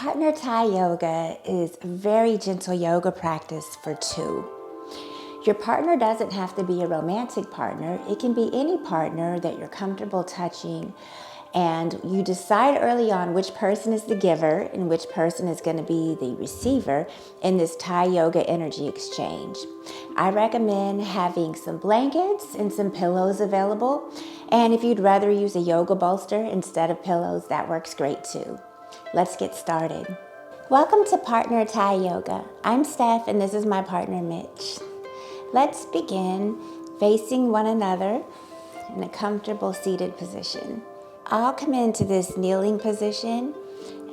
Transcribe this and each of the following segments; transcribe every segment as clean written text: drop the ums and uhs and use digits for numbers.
Partner Thai yoga is a very gentle yoga practice for two. Your partner doesn't have to be a romantic partner. It can be any partner that you're comfortable touching, and you decide early on which person is the giver and which person is going to be the receiver in this Thai yoga energy exchange. I recommend having some blankets and some pillows available, and if you'd rather use a yoga bolster instead of pillows, that works great too. Let's get started. Welcome to Partner Thai Yoga. I'm Steph and this is my partner Mitch. Let's begin facing one another in a comfortable seated position. I'll come into this kneeling position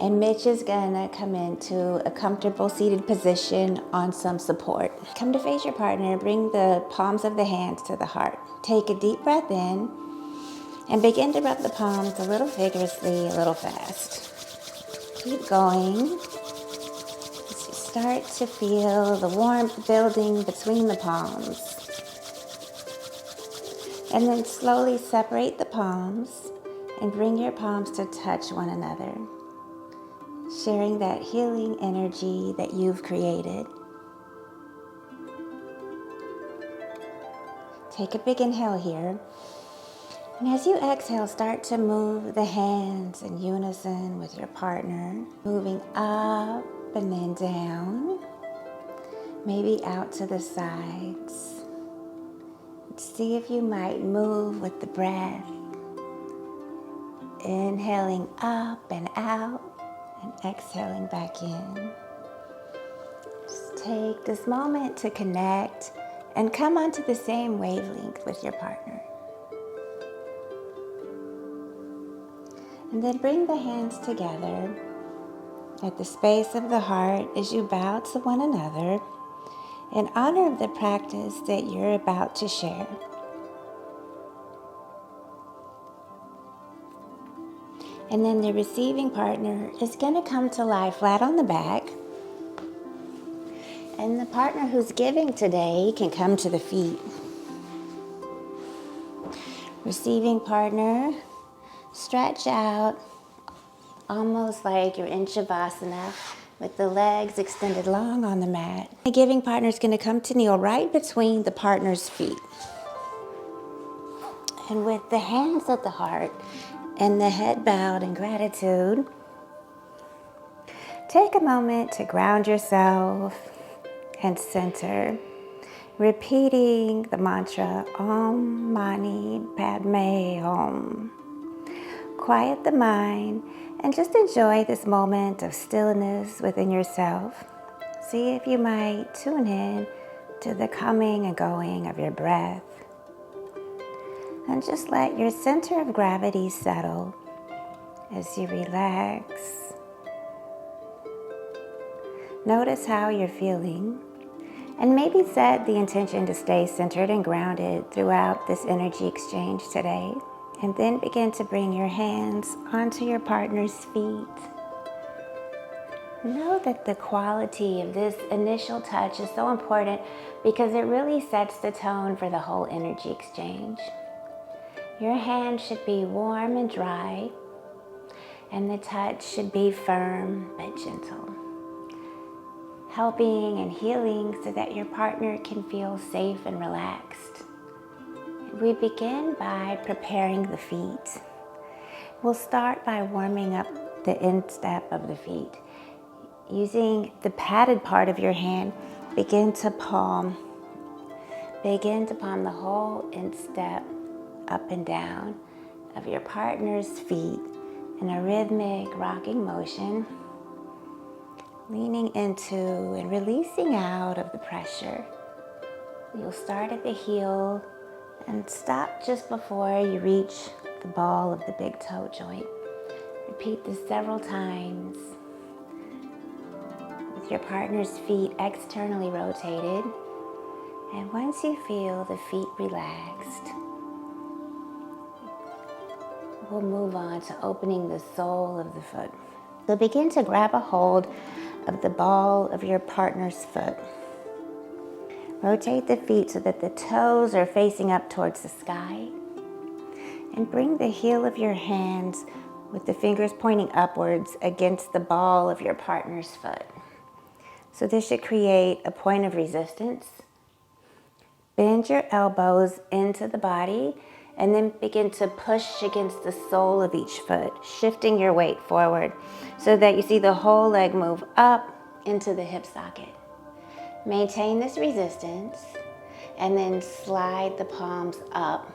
and Mitch is gonna come into a comfortable seated position on some support. Come to face your partner, bring the palms of the hands to the heart. Take a deep breath in and begin to rub the palms a little vigorously, a little fast. Keep going as you start to feel the warmth building between the palms. And then slowly separate the palms and bring your palms to touch one another, sharing that healing energy that you've created. Take a big inhale here. And as you exhale, start to move the hands in unison with your partner, moving up and then down, maybe out to the sides. See if you might move with the breath, inhaling up and out and exhaling back in. Just take this moment to connect and come onto the same wavelength with your partner. And then bring the hands together at the space of the heart as you bow to one another in honor of the practice that you're about to share. And then the receiving partner is going to come to lie flat on the back. And the partner who's giving today can come to the feet. Receiving partner, stretch out almost like you're in Shavasana with the legs extended long on the mat. The giving partner is going to come to kneel right between the partner's feet. And with the hands at the heart and the head bowed in gratitude, take a moment to ground yourself and center, repeating the mantra Om Mani Padme Hum. Quiet the mind and just enjoy this moment of stillness within yourself. See if you might tune in to the coming and going of your breath. And just let your center of gravity settle as you relax. Notice how you're feeling and maybe set the intention to stay centered and grounded throughout this energy exchange today. And then begin to bring your hands onto your partner's feet. Know that the quality of this initial touch is so important because it really sets the tone for the whole energy exchange. Your hand should be warm and dry, and the touch should be firm but gentle, helping and healing so that your partner can feel safe and relaxed. We begin by preparing the feet. We'll start by warming up the instep of the feet. Using the padded part of your hand, begin to palm the whole instep up and down of your partner's feet in a rhythmic rocking motion, leaning into and releasing out of the pressure. You'll start at the heel and stop just before you reach the ball of the big toe joint. Repeat this several times with your partner's feet externally rotated. And once you feel the feet relaxed, we'll move on to opening the sole of the foot. So begin to grab a hold of the ball of your partner's foot. Rotate the feet so that the toes are facing up towards the sky. And bring the heel of your hands with the fingers pointing upwards against the ball of your partner's foot. So this should create a point of resistance. Bend your elbows into the body and then begin to push against the sole of each foot, shifting your weight forward so that you see the whole leg move up into the hip socket. Maintain this resistance and then slide the palms up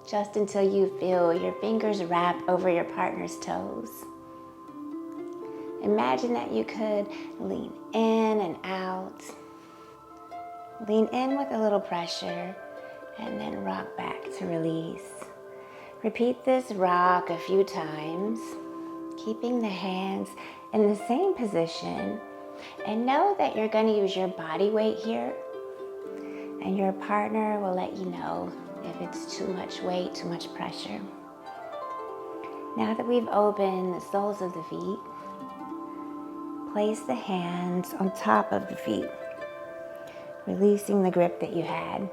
just until you feel your fingers wrap over your partner's toes. Imagine that you could lean in and out. Lean in with a little pressure and then rock back to release. Repeat this rock a few times, keeping the hands in the same position. And know that you're going to use your body weight here, and your partner will let you know if it's too much weight, too much pressure. Now that we've opened the soles of the feet, place the hands on top of the feet, releasing the grip that you had.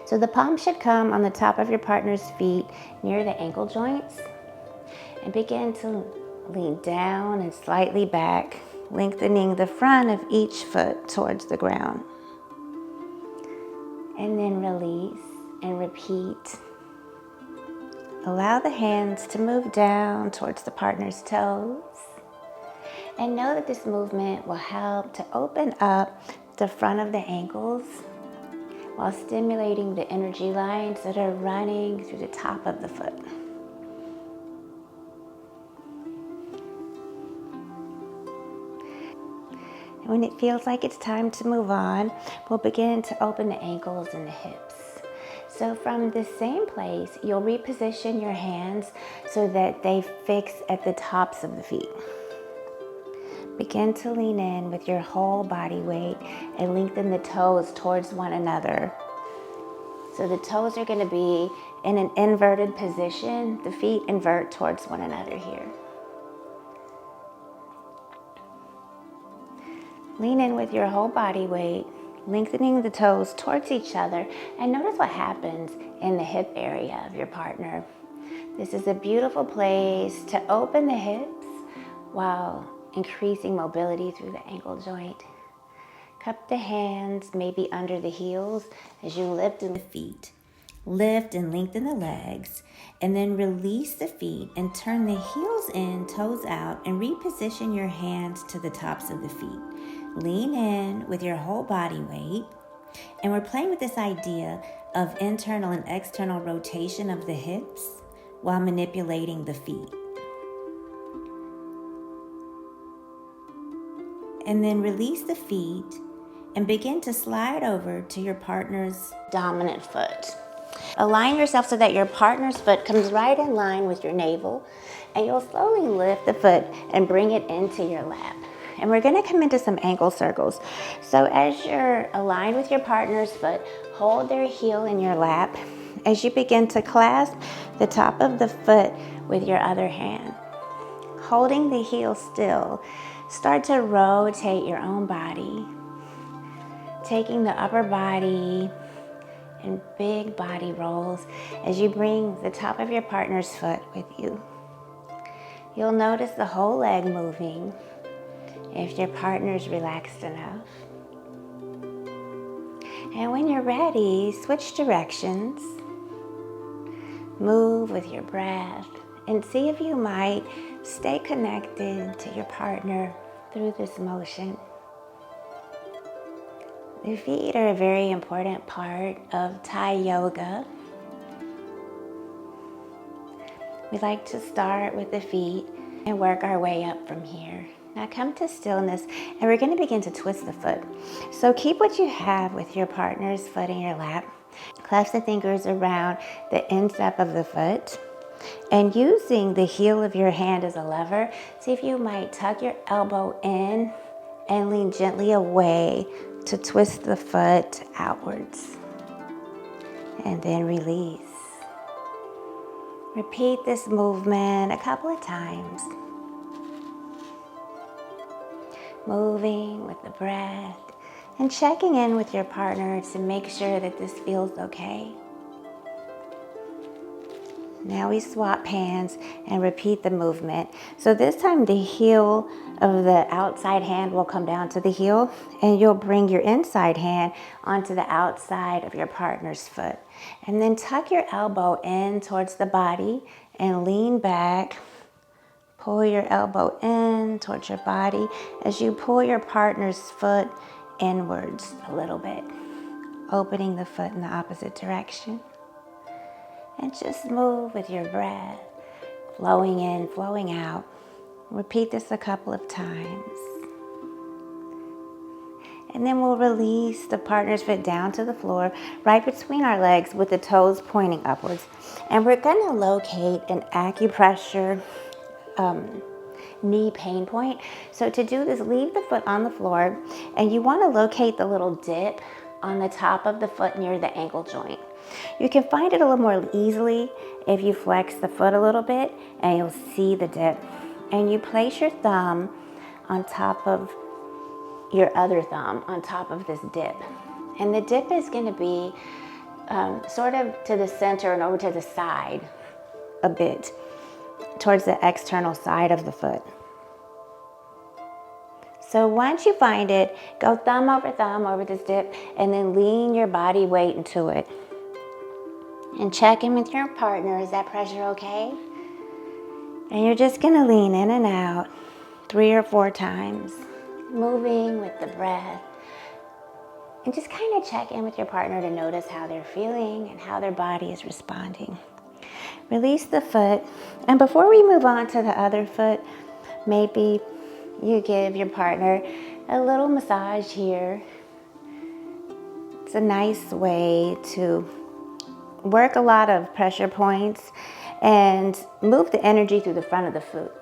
So the palm should come on the top of your partner's feet near the ankle joints, and begin to lean down and slightly back, lengthening the front of each foot towards the ground. And then release and repeat. Allow the hands to move down towards the partner's toes. And know that this movement will help to open up the front of the ankles while stimulating the energy lines that are running through the top of the foot. And when it feels like it's time to move on, we'll begin to open the ankles and the hips. So from the same place, you'll reposition your hands so that they fix at the tops of the feet. Begin to lean in with your whole body weight and lengthen the toes towards one another. So the toes are going to be in an inverted position. The feet invert towards one another here. Lean in with your whole body weight, lengthening the toes towards each other, and notice what happens in the hip area of your partner. This is a beautiful place to open the hips while increasing mobility through the ankle joint. Cup the hands maybe under the heels as you lift in the feet. Lift and lengthen the legs, and then release the feet and turn the heels in, toes out, and reposition your hands to the tops of the feet. Lean in with your whole body weight, and we're playing with this idea of internal and external rotation of the hips while manipulating the feet. And then release the feet and begin to slide over to your partner's dominant foot. Align yourself so that your partner's foot comes right in line with your navel, and you'll slowly lift the foot and bring it into your lap. And we're going to come into some ankle circles. So as you're aligned with your partner's foot, hold their heel in your lap as you begin to clasp the top of the foot with your other hand. Holding the heel still, start to rotate your own body, taking the upper body and big body rolls as you bring the top of your partner's foot with you. You'll notice the whole leg moving if your partner's relaxed enough. And when you're ready, switch directions. Move with your breath and see if you might stay connected to your partner through this motion. The feet are a very important part of Thai yoga. We like to start with the feet and work our way up from here. Now come to stillness, and we're going to begin to twist the foot. So keep what you have with your partner's foot in your lap. Clasp the fingers around the instep of the foot, and using the heel of your hand as a lever, see if you might tuck your elbow in and lean gently away to twist the foot outwards. And then release. Repeat this movement a couple of times. Moving with the breath and checking in with your partner to make sure that this feels okay. Now we swap hands and repeat the movement. So this time the heel of the outside hand will come down to the heel, and you'll bring your inside hand onto the outside of your partner's foot. And then tuck your elbow in towards the body and lean back. Pull your elbow in towards your body as you pull your partner's foot inwards a little bit, opening the foot in the opposite direction. And just move with your breath, flowing in, flowing out. Repeat this a couple of times. And then we'll release the partner's foot down to the floor, right between our legs with the toes pointing upwards. And we're gonna locate an acupressure knee pain point. So to do this, leave the foot on the floor, and you wanna locate the little dip on the top of the foot near the ankle joint. You can find it a little more easily if you flex the foot a little bit, and you'll see the dip. And you place your thumb on top of your other thumb on top of this dip. And the dip is going to be sort of to the center and over to the side a bit, towards the external side of the foot. So once you find it, go thumb over this dip, and then lean your body weight into it. And check in with your partner. Is that pressure okay? And you're just gonna lean in and out 3 or 4 times, moving with the breath. And just kind of check in with your partner to notice how they're feeling and how their body is responding. Release the foot. And before we move on to the other foot, maybe you give your partner a little massage here. It's a nice way to work a lot of pressure points and move the energy through the front of the foot.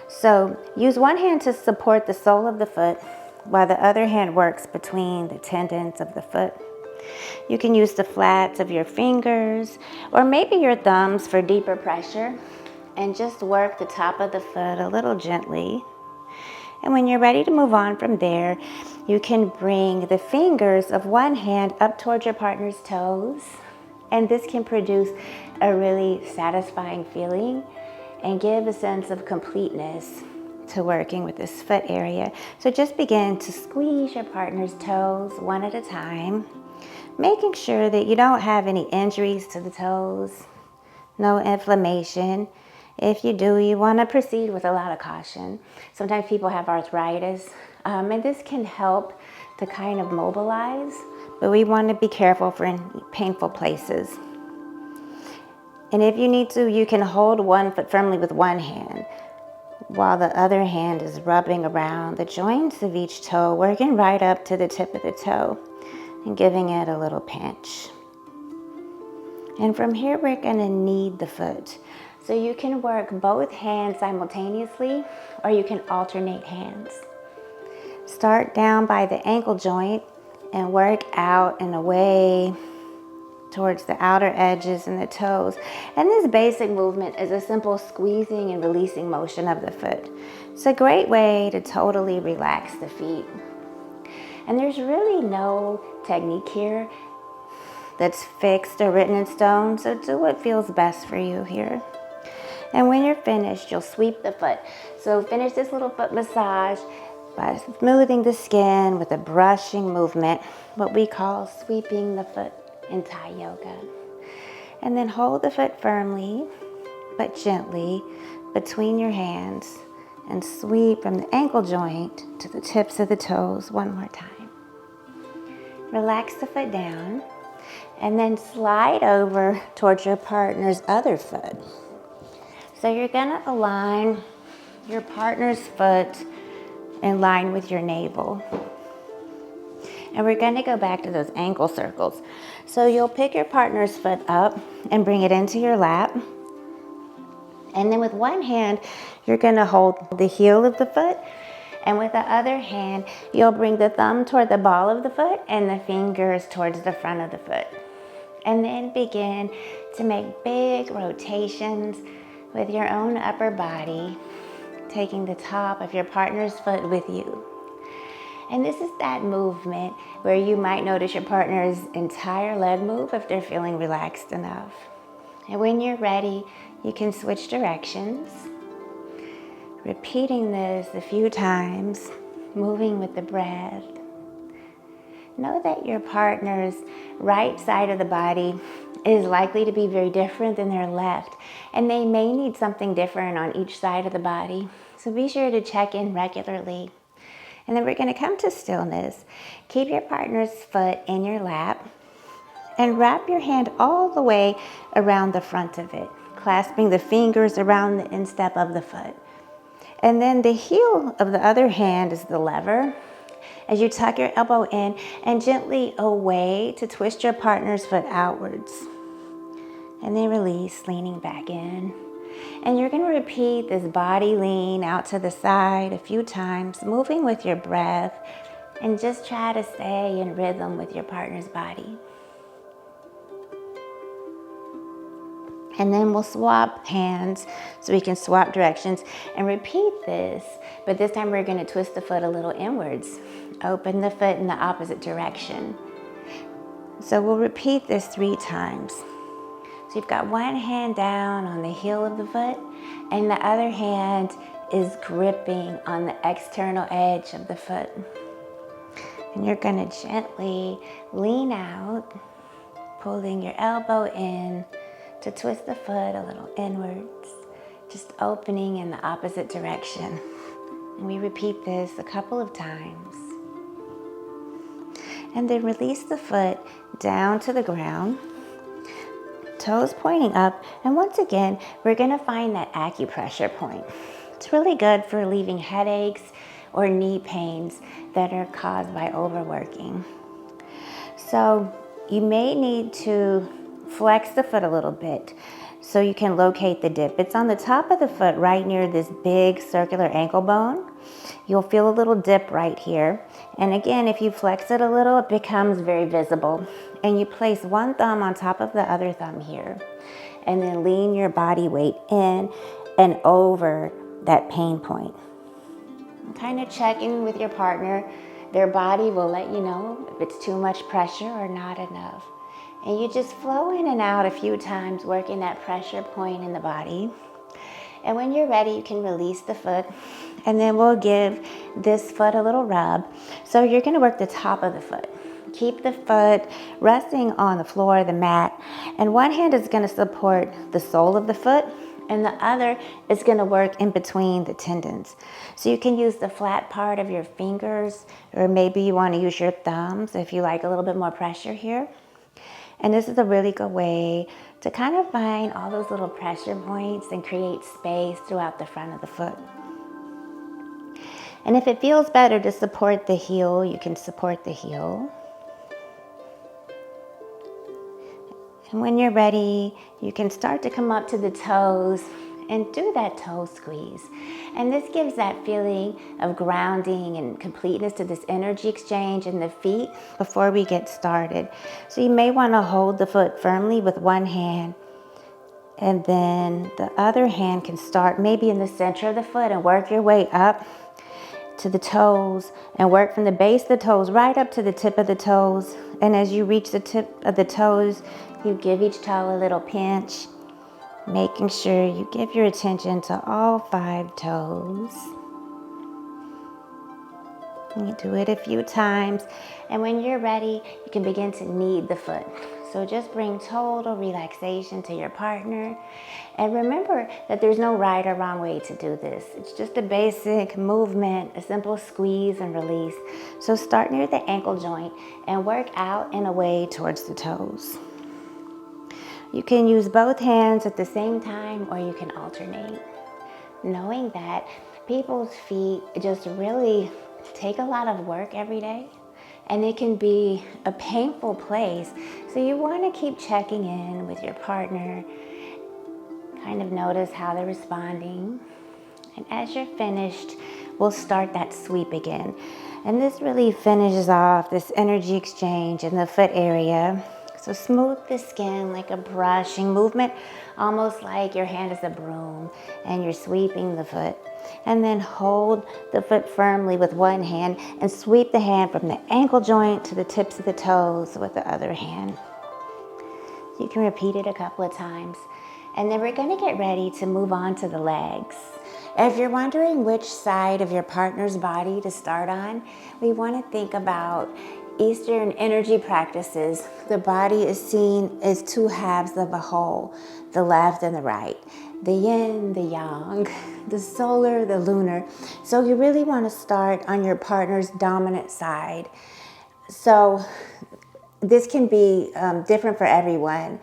So use one hand to support the sole of the foot while the other hand works between the tendons of the foot. You can use the flats of your fingers or maybe your thumbs for deeper pressure, and just work the top of the foot a little gently. And when you're ready to move on from there, you can bring the fingers of one hand up towards your partner's toes. And this can produce a really satisfying feeling and give a sense of completeness to working with this foot area. So just begin to squeeze your partner's toes one at a time, making sure that you don't have any injuries to the toes, no inflammation. If you do, you want to proceed with a lot of caution. Sometimes people have arthritis, and this can help to kind of mobilize, but we want to be careful for painful places. And if you need to, you can hold one foot firmly with one hand while the other hand is rubbing around the joints of each toe, working right up to the tip of the toe and giving it a little pinch. And from here, we're going to knead the foot. So you can work both hands simultaneously, or you can alternate hands. Start down by the ankle joint and work out and away towards the outer edges and the toes. And this basic movement is a simple squeezing and releasing motion of the foot. It's a great way to totally relax the feet. And there's really no technique here that's fixed or written in stone, so do what feels best for you here. And when you're finished, you'll sweep the foot. So finish this little foot massage by smoothing the skin with a brushing movement, what we call sweeping the foot in Thai yoga. And then hold the foot firmly, but gently between your hands and sweep from the ankle joint to the tips of the toes one more time. Relax the foot down and then slide over towards your partner's other foot. So you're gonna align your partner's foot in line with your navel. And we're gonna go back to those ankle circles. So you'll pick your partner's foot up and bring it into your lap. And then with one hand, you're gonna hold the heel of the foot. And with the other hand, you'll bring the thumb toward the ball of the foot and the fingers towards the front of the foot. And then begin to make big rotations with your own upper body, taking the top of your partner's foot with you. And this is that movement where you might notice your partner's entire leg move if they're feeling relaxed enough. And when you're ready, You can switch directions, repeating this a few times, moving with the breath. Know that your partner's right side of the body is likely to be very different than their left, and they may need something different on each side of the body. So be sure to check in regularly. And then we're going to come to stillness. Keep your partner's foot in your lap and wrap your hand all the way around the front of it, clasping the fingers around the instep of the foot. And then the heel of the other hand is the lever. As you tuck your elbow in and gently away to twist your partner's foot outwards. And then release, leaning back in. And you're going to repeat this body lean out to the side a few times, moving with your breath, and just try to stay in rhythm with your partner's body. And then we'll swap hands so we can swap directions and repeat this. But this time we're going to twist the foot a little inwards. Open the foot in the opposite direction. So we'll repeat this 3 times. So you've got one hand down on the heel of the foot, and the other hand is gripping on the external edge of the foot. And you're going to gently lean out, pulling your elbow in to twist the foot a little inwards, just opening in the opposite direction. And we repeat this a couple of times. And then release the foot down to the ground, toes pointing up. And once again, we're going to find that acupressure point. It's really good for relieving headaches or knee pains that are caused by overworking. So you may need to flex the foot a little bit so you can locate the dip. It's on the top of the foot right near this big circular ankle bone. You'll feel a little dip right here. And again, if you flex it a little, it becomes very visible. And you place one thumb on top of the other thumb here. And then lean your body weight in and over that pain point. Kind of checking with your partner. Their body will let you know if it's too much pressure or not enough. And you just flow in and out a few times, working that pressure point in the body. And when you're ready, you can release the foot. And then we'll give this foot a little rub. So you're going to work the top of the foot. Keep the foot resting on the floor, the mat. And one hand is going to support the sole of the foot, and the other is going to work in between the tendons. So you can use the flat part of your fingers, or maybe you want to use your thumbs if you like a little bit more pressure here. And this is a really good way to kind of find all those little pressure points and create space throughout the front of the foot. And if it feels better to support the heel, you can support the heel. And when you're ready, you can start to come up to the toes and do that toe squeeze. And this gives that feeling of grounding and completeness to this energy exchange in the feet before we get started. So you may want to hold the foot firmly with one hand, and then the other hand can start maybe in the center of the foot and work your way up to the toes and work from the base of the toes right up to the tip of the toes. And as you reach the tip of the toes, you give each toe a little pinch, making sure you give your attention to all 5 toes. You do it a few times, and when you're ready, you can begin to knead the foot. So just bring total relaxation to your partner. And remember that there's no right or wrong way to do this. It's just a basic movement, a simple squeeze and release. So start near the ankle joint and work out and away towards the toes. You can use both hands at the same time, or you can alternate. Knowing that people's feet just really take a lot of work every day, and it can be a painful place. So you want to keep checking in with your partner, kind of notice how they're responding. And as you're finished, we'll start that sweep again. And this really finishes off this energy exchange in the foot area. So smooth the skin like a brushing movement, almost like your hand is a broom and you're sweeping the foot. And then hold the foot firmly with one hand and sweep the hand from the ankle joint to the tips of the toes with the other hand. You can repeat it a couple of times. And then we're going to get ready to move on to the legs. If you're wondering which side of your partner's body to start on, we want to think about Eastern energy practices. The body is seen as two halves of a whole, the left and the right, the yin, the yang, the solar, the lunar. So you really want to start on your partner's dominant side. So this can be different for everyone.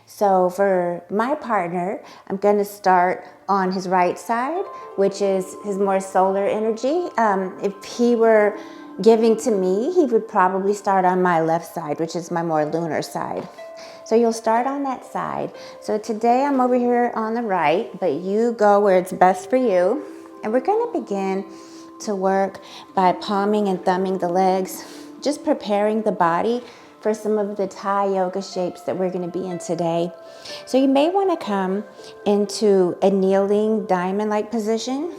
So for my partner, I'm going to start on his right side, which is his more solar energy. If he were giving to me, he would probably start on my left side, which is my more lunar side. So you'll start on that side. So today I'm over here on the right, but you go where it's best for you. And we're going to begin to work by palming and thumbing the legs, just preparing the body for some of the Thai yoga shapes that we're going to be in today. So you may want to come into a kneeling diamond-like position,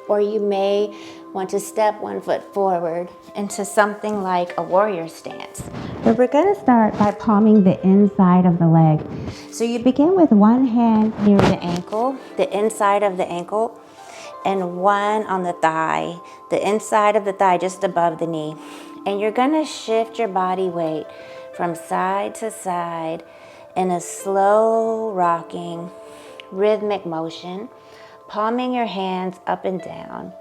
or you may want to step one foot forward into something like a warrior stance. But we're going to start by palming the inside of the leg. So you begin with one hand near the ankle, the inside of the ankle, and one on the thigh, the inside of the thigh just above the knee. And you're going to shift your body weight from side to side in a slow rocking rhythmic motion, palming your hands up and down.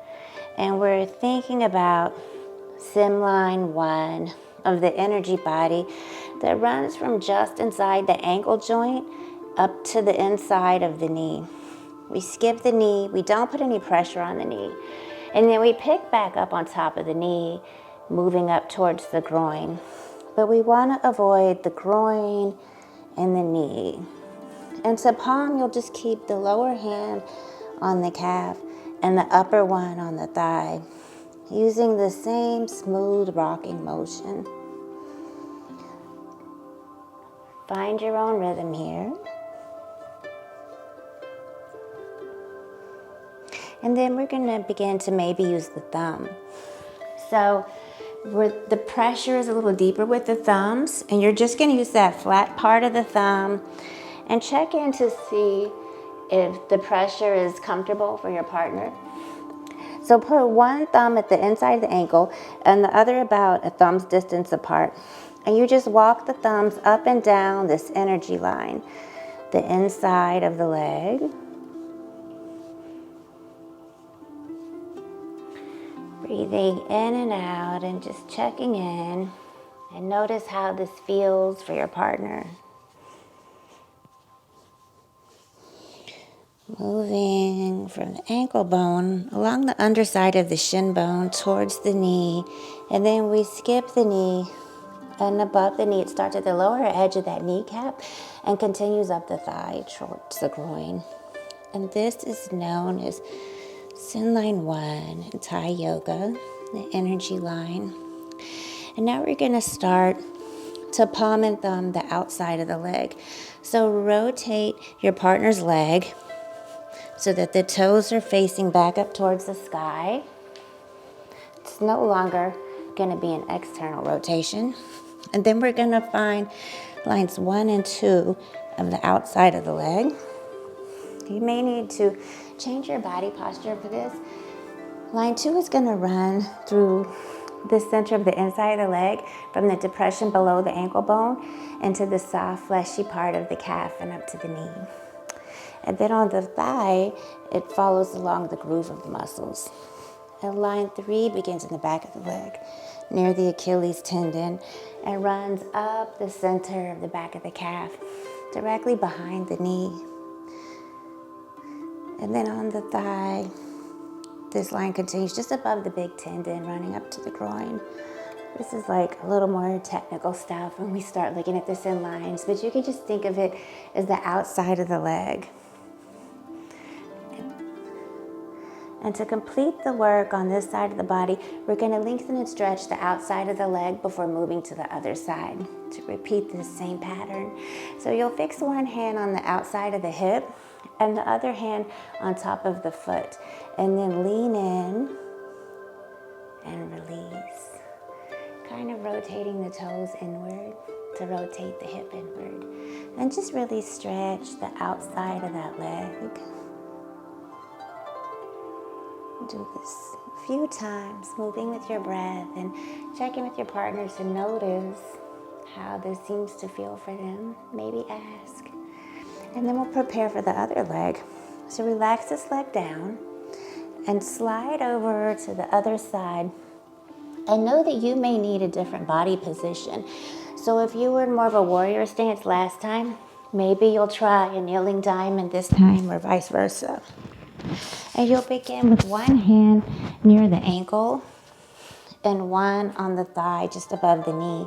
And we're thinking about sim line 1 of the energy body that runs from just inside the ankle joint up to the inside of the knee. We skip the knee, we don't put any pressure on the knee. And then we pick back up on top of the knee, moving up towards the groin. But we want to avoid the groin and the knee. And to palm, you'll just keep the lower hand on the calf and the upper one on the thigh, using the same smooth rocking motion. Find your own rhythm here. And then we're going to begin to maybe use the thumb. So the pressure is a little deeper with the thumbs, and you're just going to use that flat part of the thumb and check in to see if the pressure is comfortable for your partner. So put one thumb at the inside of the ankle and the other about a thumb's distance apart. And you just walk the thumbs up and down this energy line, the inside of the leg. Breathing in and out and just checking in, and notice how this feels for your partner. Moving from the ankle bone along the underside of the shin bone towards the knee, and then we skip the knee, and above the knee it starts at the lower edge of that kneecap and continues up the thigh towards the groin. And this is known as Sin line 1 in Thai yoga, the energy line. And now we're going to start to palm and thumb the outside of the leg. So rotate your partner's leg so that the toes are facing back up towards the sky. It's no longer going to be an external rotation. And then we're going to find lines 1 and 2 of the outside of the leg. You may need to change your body posture for this. Line 2 is going to run through the center of the inside of the leg from the depression below the ankle bone into the soft, fleshy part of the calf and up to the knee. And then on the thigh, it follows along the groove of the muscles. And line 3 begins in the back of the leg, near the Achilles tendon, and runs up the center of the back of the calf, directly behind the knee. And then on the thigh, this line continues just above the big tendon, running up to the groin. This is like a little more technical stuff when we start looking at this in lines, but you can just think of it as the outside of the leg. And to complete the work on this side of the body, we're going to lengthen and stretch the outside of the leg before moving to the other side to repeat this same pattern. So you'll fix one hand on the outside of the hip and the other hand on top of the foot, and then lean in and release, kind of rotating the toes inward. to rotate the hip inward. And just really stretch the outside of that leg. Do this a few times, moving with your breath and checking with your partner to notice how this seems to feel for them. Maybe ask. And then we'll prepare for the other leg. So relax this leg down and slide over to the other side. And know that you may need a different body position. So if you were in more of a warrior stance last time, maybe you'll try a kneeling diamond this time or vice versa. And you'll begin with one hand near the ankle and one on the thigh just above the knee.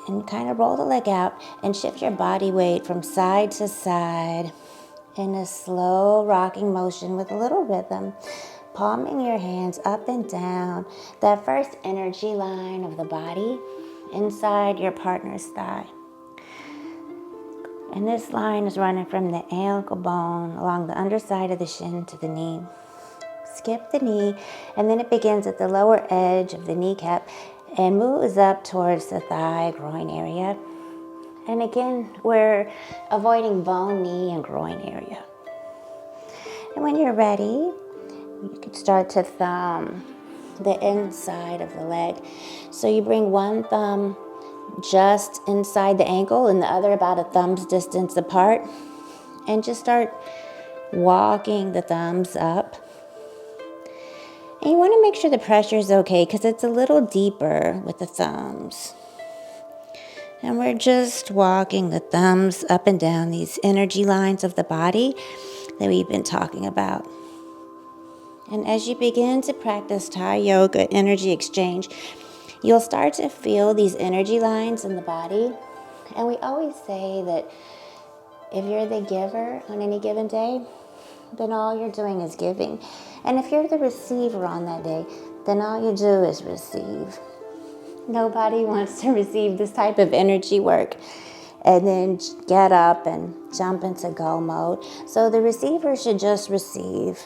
And kind of roll the leg out and shift your body weight from side to side in a slow rocking motion with a little rhythm. Palming your hands up and down that first energy line of the body inside your partner's thigh. And this line is running from the ankle bone along the underside of the shin to the knee. Skip the knee, and then it begins at the lower edge of the kneecap and moves up towards the thigh, groin area. And again, we're avoiding bone, knee, and groin area. And when you're ready, you can start to thumb the inside of the leg. So you bring one thumb just inside the ankle and the other about a thumb's distance apart. And just start walking the thumbs up. And you want to make sure the pressure is okay because it's a little deeper with the thumbs. And we're just walking the thumbs up and down these energy lines of the body that we've been talking about. And as you begin to practice Thai yoga energy exchange, you'll start to feel these energy lines in the body. And we always say that if you're the giver on any given day, then all you're doing is giving. And if you're the receiver on that day, then all you do is receive. Nobody wants to receive this type of energy work and then get up and jump into go mode. So the receiver should just receive.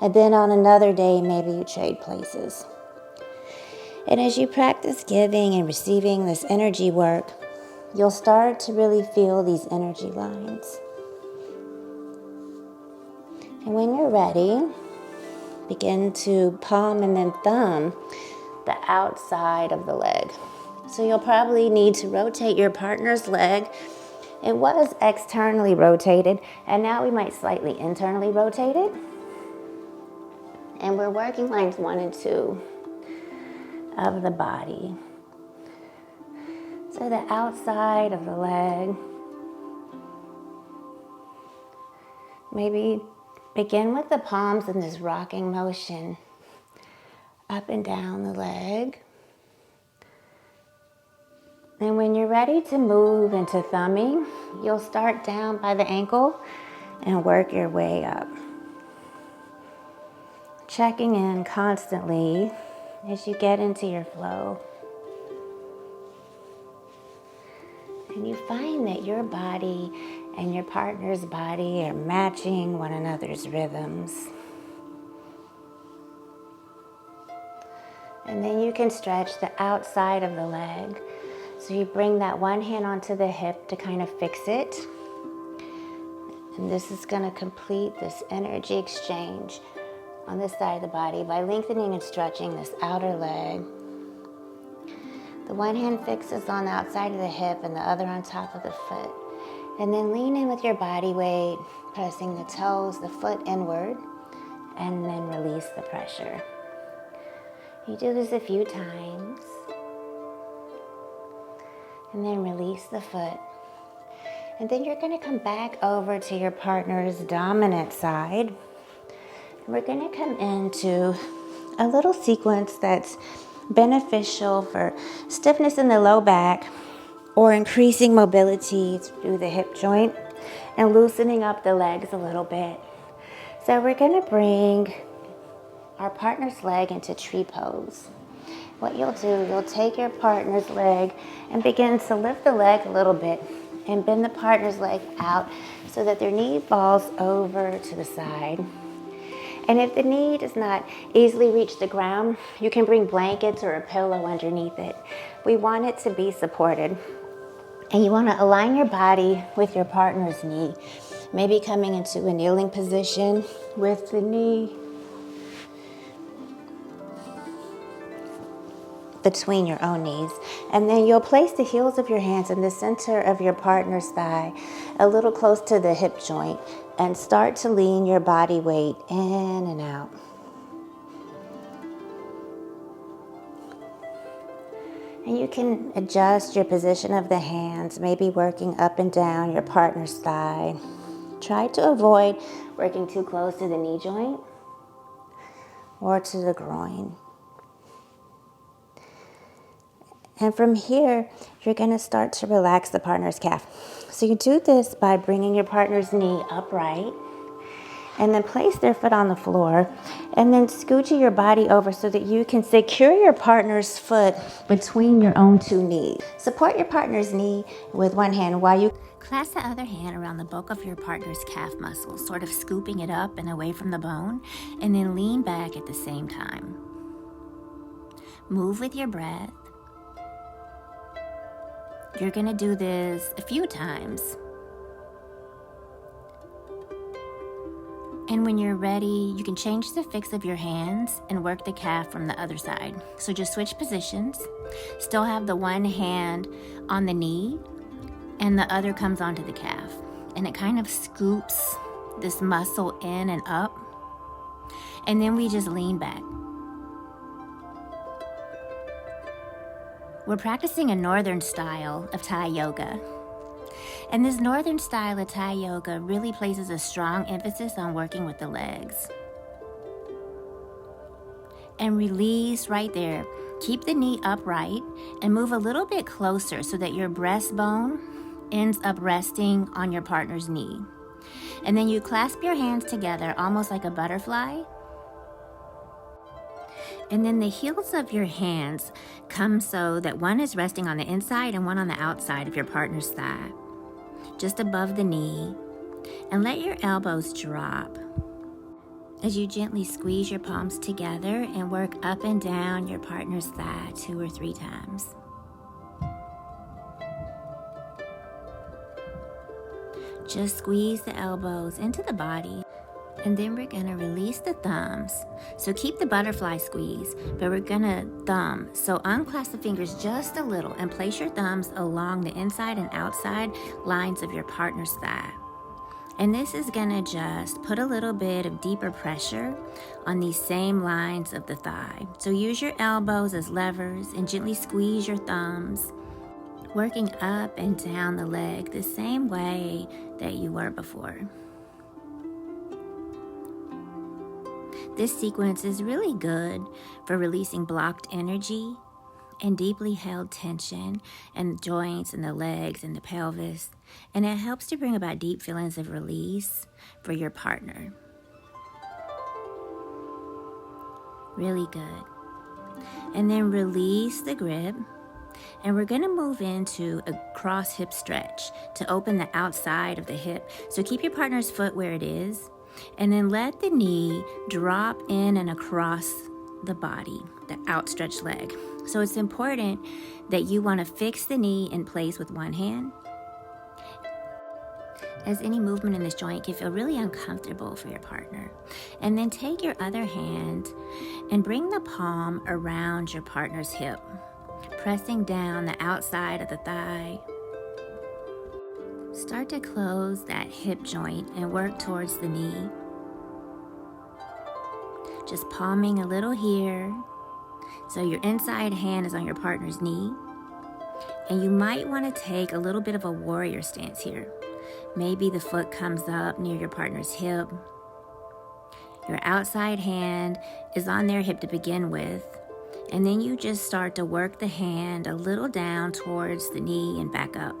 And then on another day, maybe you trade places. And as you practice giving and receiving this energy work, you'll start to really feel these energy lines. And when you're ready, begin to palm and then thumb the outside of the leg. So you'll probably need to rotate your partner's leg. It was externally rotated, and now we might slightly internally rotate it. And we're working lines 1 and 2 of the body. So the outside of the leg. Maybe begin with the palms in this rocking motion up and down the leg. And when you're ready to move into thumbing, you'll start down by the ankle and work your way up. Checking in constantly as you get into your flow. And you find that your body and your partner's body are matching one another's rhythms. And then you can stretch the outside of the leg. So you bring that one hand onto the hip to kind of fix it. And this is going to complete this energy exchange on this side of the body by lengthening and stretching this outer leg. The one hand fixes on the outside of the hip and the other on top of the foot. And then lean in with your body weight, pressing the toes, the foot inward, and then release the pressure. You do this a few times. And then release the foot. And then you're going to come back over to your partner's dominant side. We're going to come into a little sequence that's beneficial for stiffness in the low back or increasing mobility through the hip joint and loosening up the legs a little bit. So we're going to bring our partner's leg into tree pose. What you'll do, you'll take your partner's leg and begin to lift the leg a little bit and bend the partner's leg out so that their knee falls over to the side. And if the knee does not easily reach the ground, you can bring blankets or a pillow underneath it. We want it to be supported. And you want to align your body with your partner's knee. Maybe coming into a kneeling position with the knee between your own knees. And then you'll place the heels of your hands in the center of your partner's thigh, a little close to the hip joint, and start to lean your body weight in and out. And you can adjust your position of the hands, maybe working up and down your partner's thigh. Try to avoid working too close to the knee joint or to the groin. And from here, you're going to start to relax the partner's calf. So you do this by bringing your partner's knee upright, and then place their foot on the floor, and then scooching your body over so that you can secure your partner's foot between your own two knees. Support your partner's knee with one hand while you clasp the other hand around the bulk of your partner's calf muscle, sort of scooping it up and away from the bone, and then lean back at the same time. Move with your breath. You're going to do this a few times. And when you're ready, you can change the fix of your hands and work the calf from the other side. So just switch positions. Still have the one hand on the knee and the other comes onto the calf. And it kind of scoops this muscle in and up. And then we just lean back. We're practicing a northern style of Thai yoga. And this northern style of Thai yoga really places a strong emphasis on working with the legs. And release right there. Keep the knee upright and move a little bit closer so that your breastbone ends up resting on your partner's knee. And then you clasp your hands together almost like a butterfly. And then the heels of your hands come so that one is resting on the inside and one on the outside of your partner's thigh, just above the knee. And let your elbows drop as you gently squeeze your palms together and work up and down your partner's thigh 2 or 3 times. Just squeeze the elbows into the body. And then we're going to release the thumbs. So keep the butterfly squeeze, but we're going to thumb. So unclasp the fingers just a little and place your thumbs along the inside and outside lines of your partner's thigh. And this is going to just put a little bit of deeper pressure on these same lines of the thigh. So use your elbows as levers and gently squeeze your thumbs, working up and down the leg the same way that you were before. This sequence is really good for releasing blocked energy and deeply held tension in the joints and the legs and the pelvis. And it helps to bring about deep feelings of release for your partner. Really good. And then release the grip. And we're going to move into a cross hip stretch to open the outside of the hip. So keep your partner's foot where it is. And then let the knee drop in and across the body, the outstretched leg. So it's important that you want to fix the knee in place with one hand, as any movement in this joint can feel really uncomfortable for your partner. And then take your other hand and bring the palm around your partner's hip, pressing down the outside of the thigh. Start to close that hip joint and work towards the knee. Just palming a little here. So your inside hand is on your partner's knee. And you might want to take a little bit of a warrior stance here. Maybe the foot comes up near your partner's hip. Your outside hand is on their hip to begin with. And then you just start to work the hand a little down towards the knee and back up.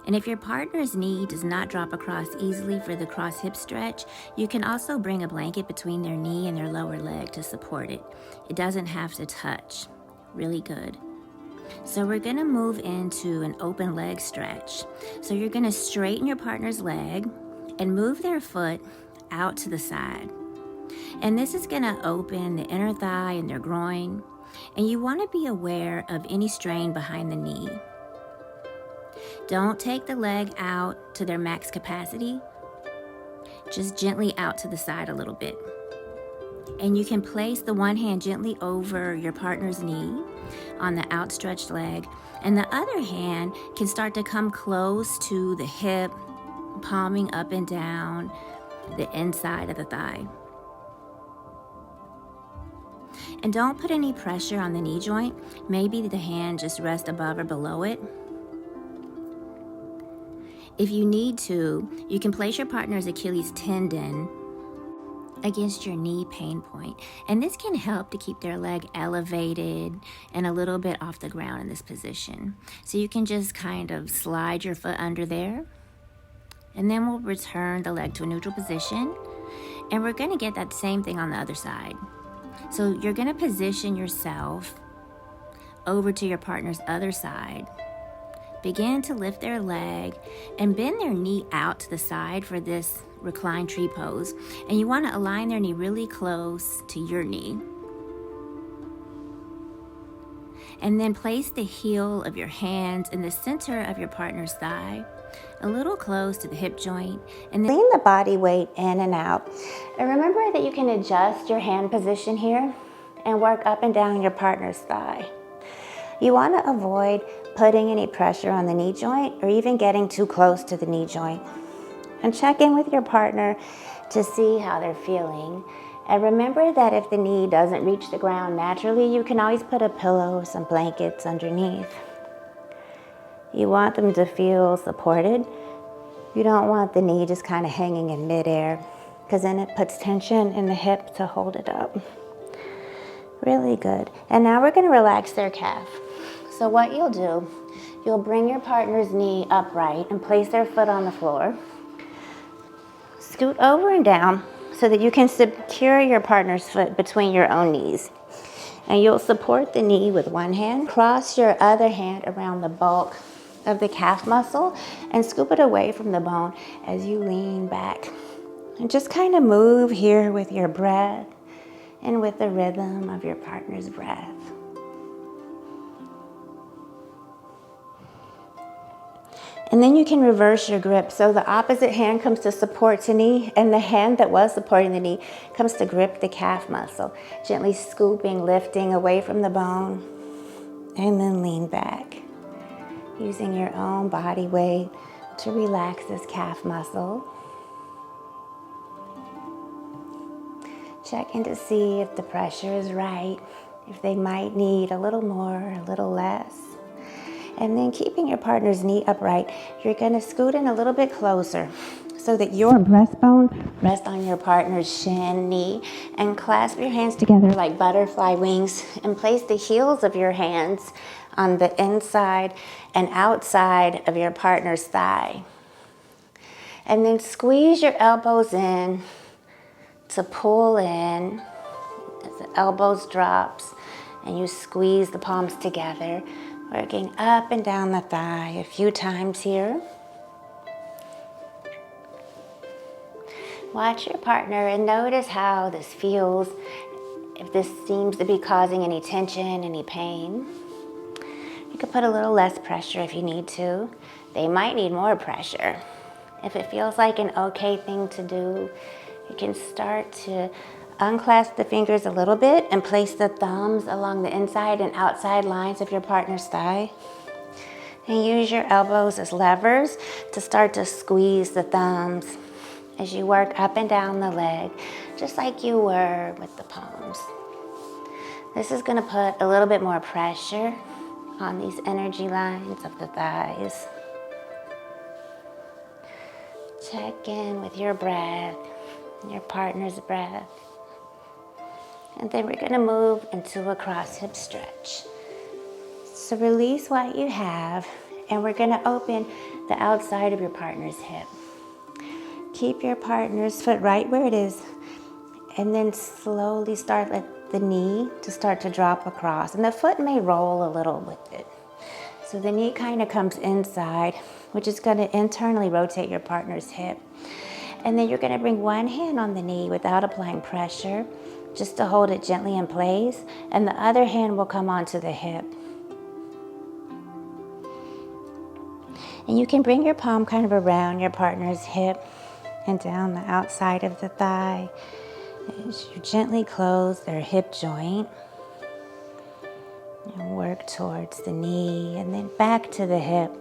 And if your partner's knee does not drop across easily for the cross hip stretch, you can also bring a blanket between their knee and their lower leg to support it. It doesn't have to touch. Really good. So we're going to move into an open leg stretch. So you're going to straighten your partner's leg and move their foot out to the side. And this is going to open the inner thigh and their groin. And you want to be aware of any strain behind the knee. Don't take the leg out to their max capacity. Just gently out to the side a little bit. And you can place the one hand gently over your partner's knee on the outstretched leg, and the other hand can start to come close to the hip, palming up and down the inside of the thigh. And don't put any pressure on the knee joint. Maybe the hand just rests above or below it. If you need to, you can place your partner's Achilles tendon against your knee pain point. And this can help to keep their leg elevated and a little bit off the ground in this position. So you can just kind of slide your foot under there. And then we'll return the leg to a neutral position. And we're going to get that same thing on the other side. So you're going to position yourself over to your partner's other side. Begin to lift their leg and bend their knee out to the side for this reclined tree pose. And you want to align their knee really close to your knee. And then place the heel of your hands in the center of your partner's thigh, a little close to the hip joint. And then lean the body weight in and out. And remember that you can adjust your hand position here and work up and down your partner's thigh. You want to avoid putting any pressure on the knee joint or even getting too close to the knee joint. And check in with your partner to see how they're feeling. And remember that if the knee doesn't reach the ground naturally, you can always put a pillow or some blankets underneath. You want them to feel supported. You don't want the knee just kind of hanging in midair, because then it puts tension in the hip to hold it up. Really good. And now we're going to relax their calf. So what you'll do, you'll bring your partner's knee upright and place their foot on the floor. Scoot over and down so that you can secure your partner's foot between your own knees. And you'll support the knee with one hand. Cross your other hand around the bulk of the calf muscle and scoop it away from the bone as you lean back. And just kind of move here with your breath and with the rhythm of your partner's breath. And then you can reverse your grip. So the opposite hand comes to support the knee, and the hand that was supporting the knee comes to grip the calf muscle. Gently scooping, lifting away from the bone, and then lean back. Using your own body weight to relax this calf muscle. Check in to see if the pressure is right, if they might need a little more, a little less. And then keeping your partner's knee upright, you're going to scoot in a little bit closer so that your breastbone rests on your partner's shin, knee, and clasp your hands together like butterfly wings and place the heels of your hands on the inside and outside of your partner's thigh. And then squeeze your elbows in to pull in as the elbows drops and you squeeze the palms together, working up and down the thigh a few times here. Watch your partner and notice how this feels, if this seems to be causing any tension, any pain. You could put a little less pressure if you need to. They might need more pressure. If it feels like an okay thing to do, you can start to unclasp the fingers a little bit and place the thumbs along the inside and outside lines of your partner's thigh. And use your elbows as levers to start to squeeze the thumbs as you work up and down the leg, just like you were with the palms. This is going to put a little bit more pressure on these energy lines of the thighs. Check in with your breath, your partner's breath. And then we're going to move into a cross hip stretch. So release what you have, and we're going to open the outside of your partner's hip. Keep your partner's foot right where it is, and then slowly start at the knee to start to drop across. And the foot may roll a little with it. So the knee kind of comes inside, which is going to internally rotate your partner's hip. And then you're going to bring one hand on the knee without applying pressure, just to hold it gently in place, and the other hand will come onto the hip. And you can bring your palm kind of around your partner's hip and down the outside of the thigh as you gently close their hip joint and work towards the knee and then back to the hip.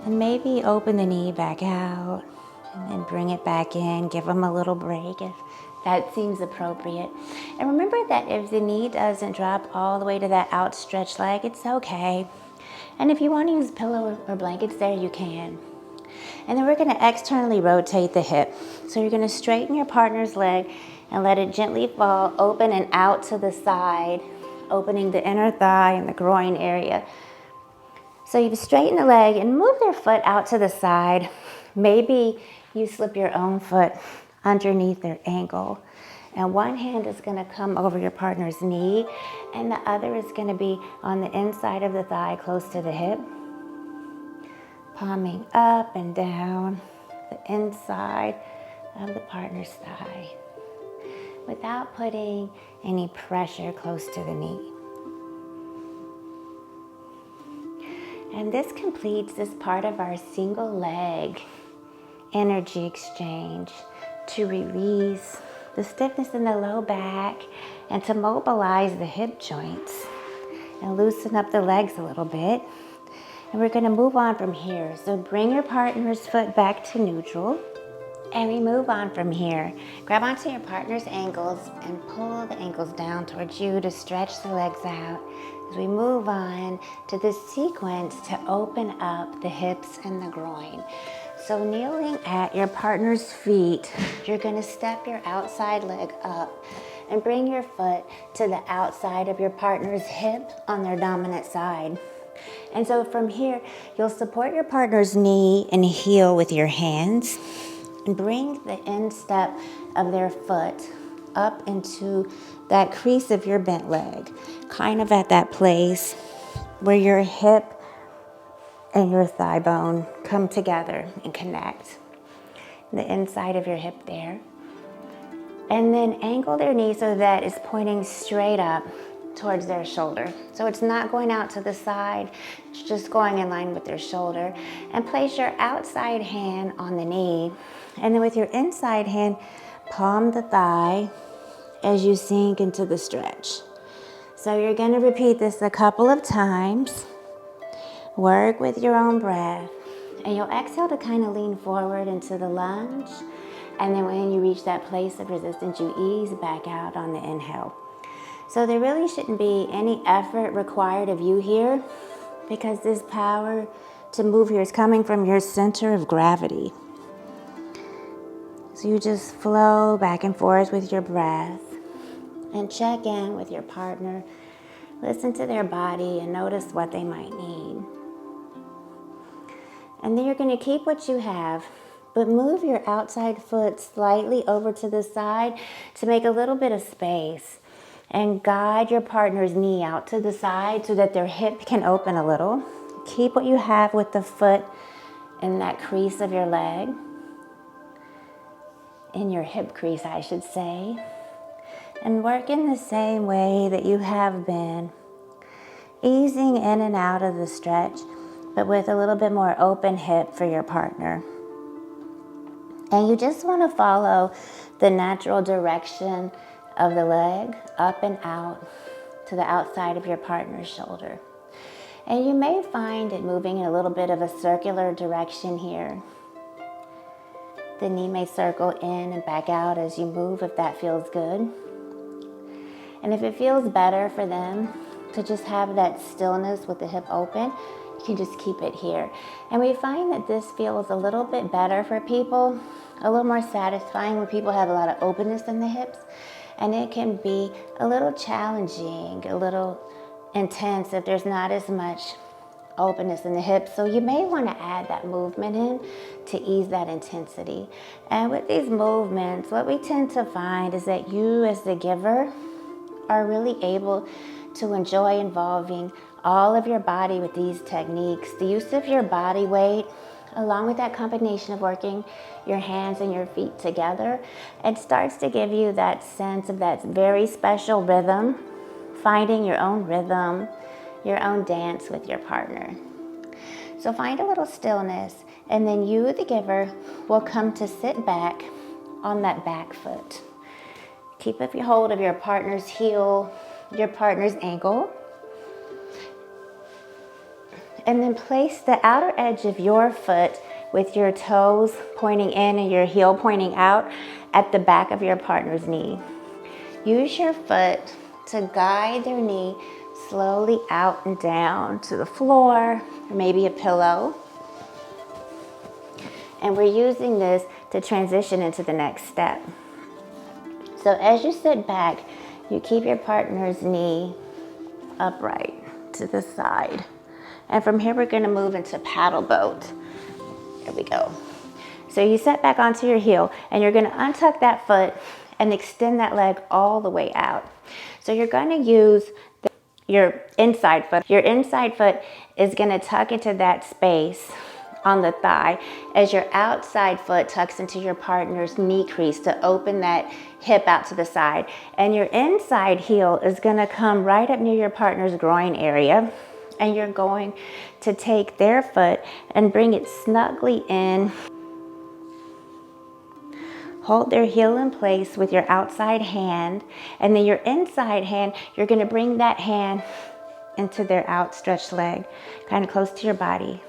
And maybe open the knee back out and then bring it back in. Give them a little break if that seems appropriate. And remember that if the knee doesn't drop all the way to that outstretched leg, it's okay. And if you want to use pillow or blankets there, you can. And then we're going to externally rotate the hip. So you're going to straighten your partner's leg and let it gently fall open and out to the side, opening the inner thigh and the groin area. So you straighten the leg and move their foot out to the side. Maybe you slip your own foot underneath their ankle. And one hand is going to come over your partner's knee, and the other is going to be on the inside of the thigh close to the hip. Palming up and down the inside of the partner's thigh without putting any pressure close to the knee. And this completes this part of our single leg energy exchange to release the stiffness in the low back and to mobilize the hip joints and loosen up the legs a little bit. And we're going to move on from here. So bring your partner's foot back to neutral. And we move on from here. Grab onto your partner's ankles and pull the ankles down towards you to stretch the legs out as we move on to this sequence to open up the hips and the groin. So kneeling at your partner's feet, you're going to step your outside leg up and bring your foot to the outside of your partner's hip on their dominant side. And so from here, you'll support your partner's knee and heel with your hands and bring the instep of their foot up into that crease of your bent leg, kind of at that place where your hip and your thigh bone come together and connect. The inside of your hip there. And then angle their knee so that it's pointing straight up towards their shoulder. So it's not going out to the side, it's just going in line with their shoulder. And place your outside hand on the knee. And then with your inside hand, palm the thigh as you sink into the stretch. So you're going to repeat this a couple of times. Work with your own breath. And you'll exhale to kind of lean forward into the lunge. And then when you reach that place of resistance, you ease back out on the inhale. So there really shouldn't be any effort required of you here because this power to move here is coming from your center of gravity. So you just flow back and forth with your breath and check in with your partner. Listen to their body and notice what they might need. And then you're going to keep what you have, but move your outside foot slightly over to the side to make a little bit of space. And guide your partner's knee out to the side so that their hip can open a little. Keep what you have with the foot in that crease of your leg. In your hip crease, I should say. And work in the same way that you have been. Easing in and out of the stretch, but with a little bit more open hip for your partner. And you just want to follow the natural direction of the leg up and out to the outside of your partner's shoulder. And you may find it moving in a little bit of a circular direction here. The knee may circle in and back out as you move if that feels good. And if it feels better for them to just have that stillness with the hip open, you can just keep it here. And we find that this feels a little bit better for people, a little more satisfying when people have a lot of openness in the hips. And it can be a little challenging, a little intense if there's not as much openness in the hips. So you may want to add that movement in to ease that intensity. And with these movements, what we tend to find is that you as the giver are really able to enjoy involving all of your body with these techniques. The use of your body weight along with that combination of working your hands and your feet together, it starts to give you that sense of that very special rhythm, finding your own rhythm, your own dance with your partner. So find a little stillness, and then you, the giver, will come to sit back on that back foot. Keep up your hold of your partner's heel, your partner's ankle, and then place the outer edge of your foot with your toes pointing in and your heel pointing out at the back of your partner's knee. Use your foot to guide their knee slowly out and down to the floor, or maybe a pillow. And we're using this to transition into the next step. So as you sit back, you keep your partner's knee upright to the side. And from here, we're going to move into paddle boat. There we go. So you set back onto your heel, and you're going to untuck that foot and extend that leg all the way out. So you're going to use your inside foot. Your inside foot is going to tuck into that space on the thigh as your outside foot tucks into your partner's knee crease to open that hip out to the side. And your inside heel is going to come right up near your partner's groin area. And you're going to take their foot and bring it snugly in. Hold their heel in place with your outside hand, and then your inside hand, you're going to bring that hand into their outstretched leg, kind of close to your body,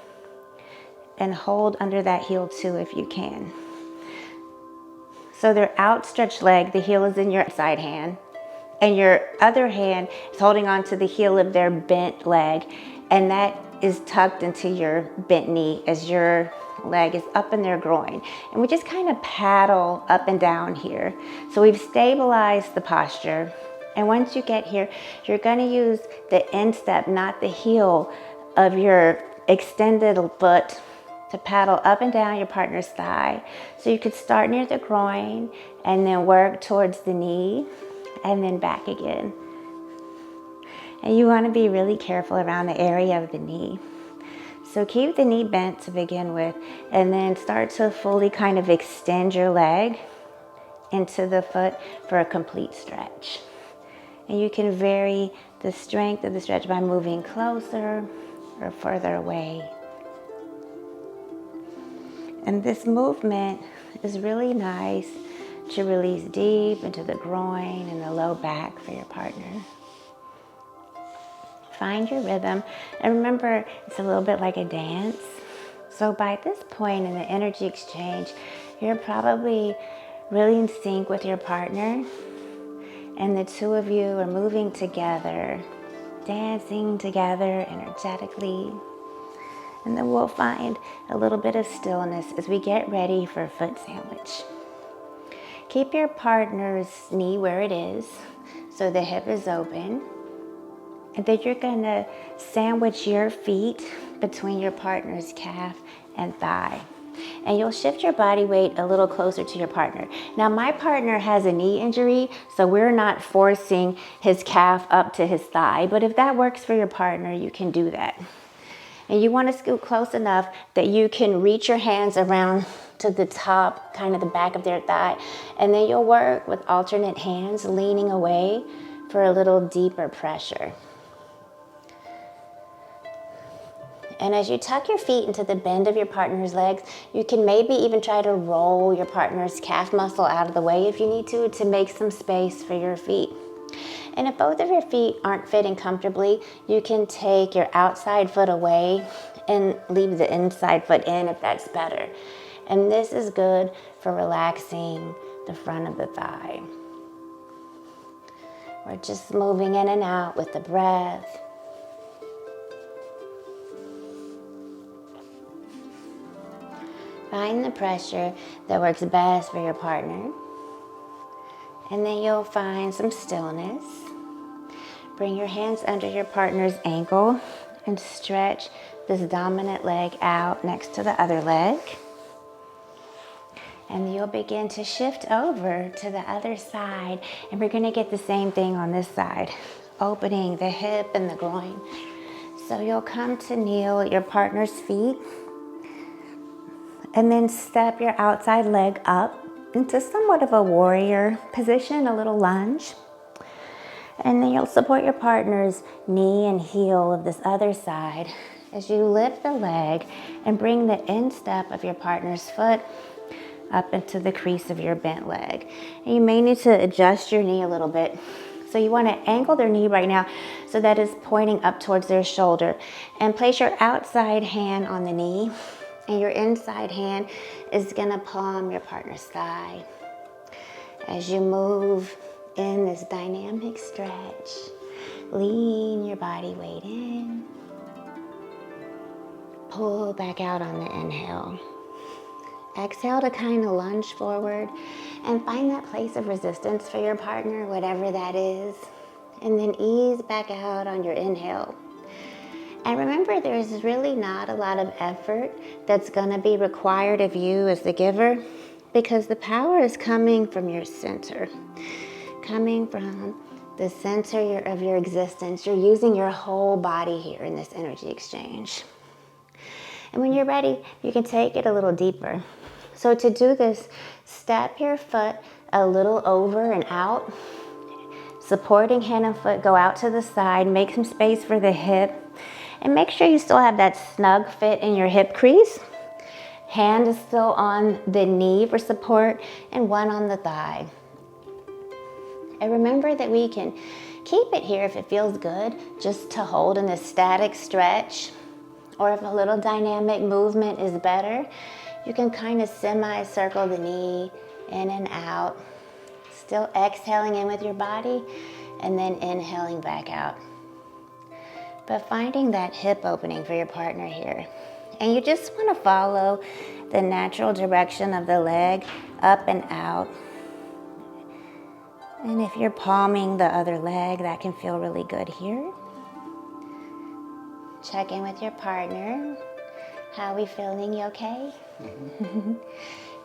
and hold under that heel too if you can. So their outstretched leg, the heel is in your side hand, and your other hand is holding on to the heel of their bent leg, and that is tucked into your bent knee as your leg is up in their groin. And we just kind of paddle up and down here. So we've stabilized the posture. And once you get here, you're going to use the instep, not the heel of your extended foot, to paddle up and down your partner's thigh. So you could start near the groin and then work towards the knee and then back again. And you want to be really careful around the area of the knee. So keep the knee bent to begin with, and then start to fully kind of extend your leg into the foot for a complete stretch. And you can vary the strength of the stretch by moving closer or further away. And this movement is really nice to release deep into the groin and the low back for your partner. Find your rhythm, and remember, it's a little bit like a dance. So by this point in the energy exchange, you're probably really in sync with your partner, and the two of you are moving together, dancing together energetically. And then we'll find a little bit of stillness as we get ready for a foot sandwich. Keep your partner's knee where it is, so the hip is open. And then you're going to sandwich your feet between your partner's calf and thigh. And you'll shift your body weight a little closer to your partner. Now, my partner has a knee injury, so we're not forcing his calf up to his thigh. But if that works for your partner, you can do that. And you want to scoot close enough that you can reach your hands around to the top, kind of the back of their thigh. And then you'll work with alternate hands, leaning away for a little deeper pressure. And as you tuck your feet into the bend of your partner's legs, you can maybe even try to roll your partner's calf muscle out of the way if you need to make some space for your feet. And if both of your feet aren't fitting comfortably, you can take your outside foot away and leave the inside foot in if that's better. And this is good for relaxing the front of the thigh. We're just moving in and out with the breath. Find the pressure that works best for your partner. And then you'll find some stillness. Bring your hands under your partner's ankle and stretch this dominant leg out next to the other leg. And you'll begin to shift over to the other side. And we're going to get the same thing on this side, opening the hip and the groin. So you'll come to kneel at your partner's feet. And then step your outside leg up into somewhat of a warrior position, a little lunge. And then you'll support your partner's knee and heel of this other side as you lift the leg and bring the instep of your partner's foot up into the crease of your bent leg. And you may need to adjust your knee a little bit. So you want to angle their knee right now so that it's pointing up towards their shoulder. And place your outside hand on the knee, and your inside hand is going to palm your partner's thigh. As you move in this dynamic stretch, lean your body weight in. Pull back out on the inhale. Exhale to kind of lunge forward and find that place of resistance for your partner, whatever that is. And then ease back out on your inhale. And remember, there's really not a lot of effort that's going to be required of you as the giver, because the power is coming from your center, coming from the center of your existence. You're using your whole body here in this energy exchange. And when you're ready, you can take it a little deeper. So to do this, step your foot a little over and out. Supporting hand and foot go out to the side. Make some space for the hip. And make sure you still have that snug fit in your hip crease. Hand is still on the knee for support and one on the thigh. And remember that we can keep it here if it feels good, just to hold in this static stretch. Or if a little dynamic movement is better, you can kind of semi-circle the knee in and out. Still exhaling in with your body and then inhaling back out. But finding that hip opening for your partner here. And you just want to follow the natural direction of the leg up and out. And if you're palming the other leg, that can feel really good here. Check in with your partner. How are we feeling? You okay? Mm-hmm.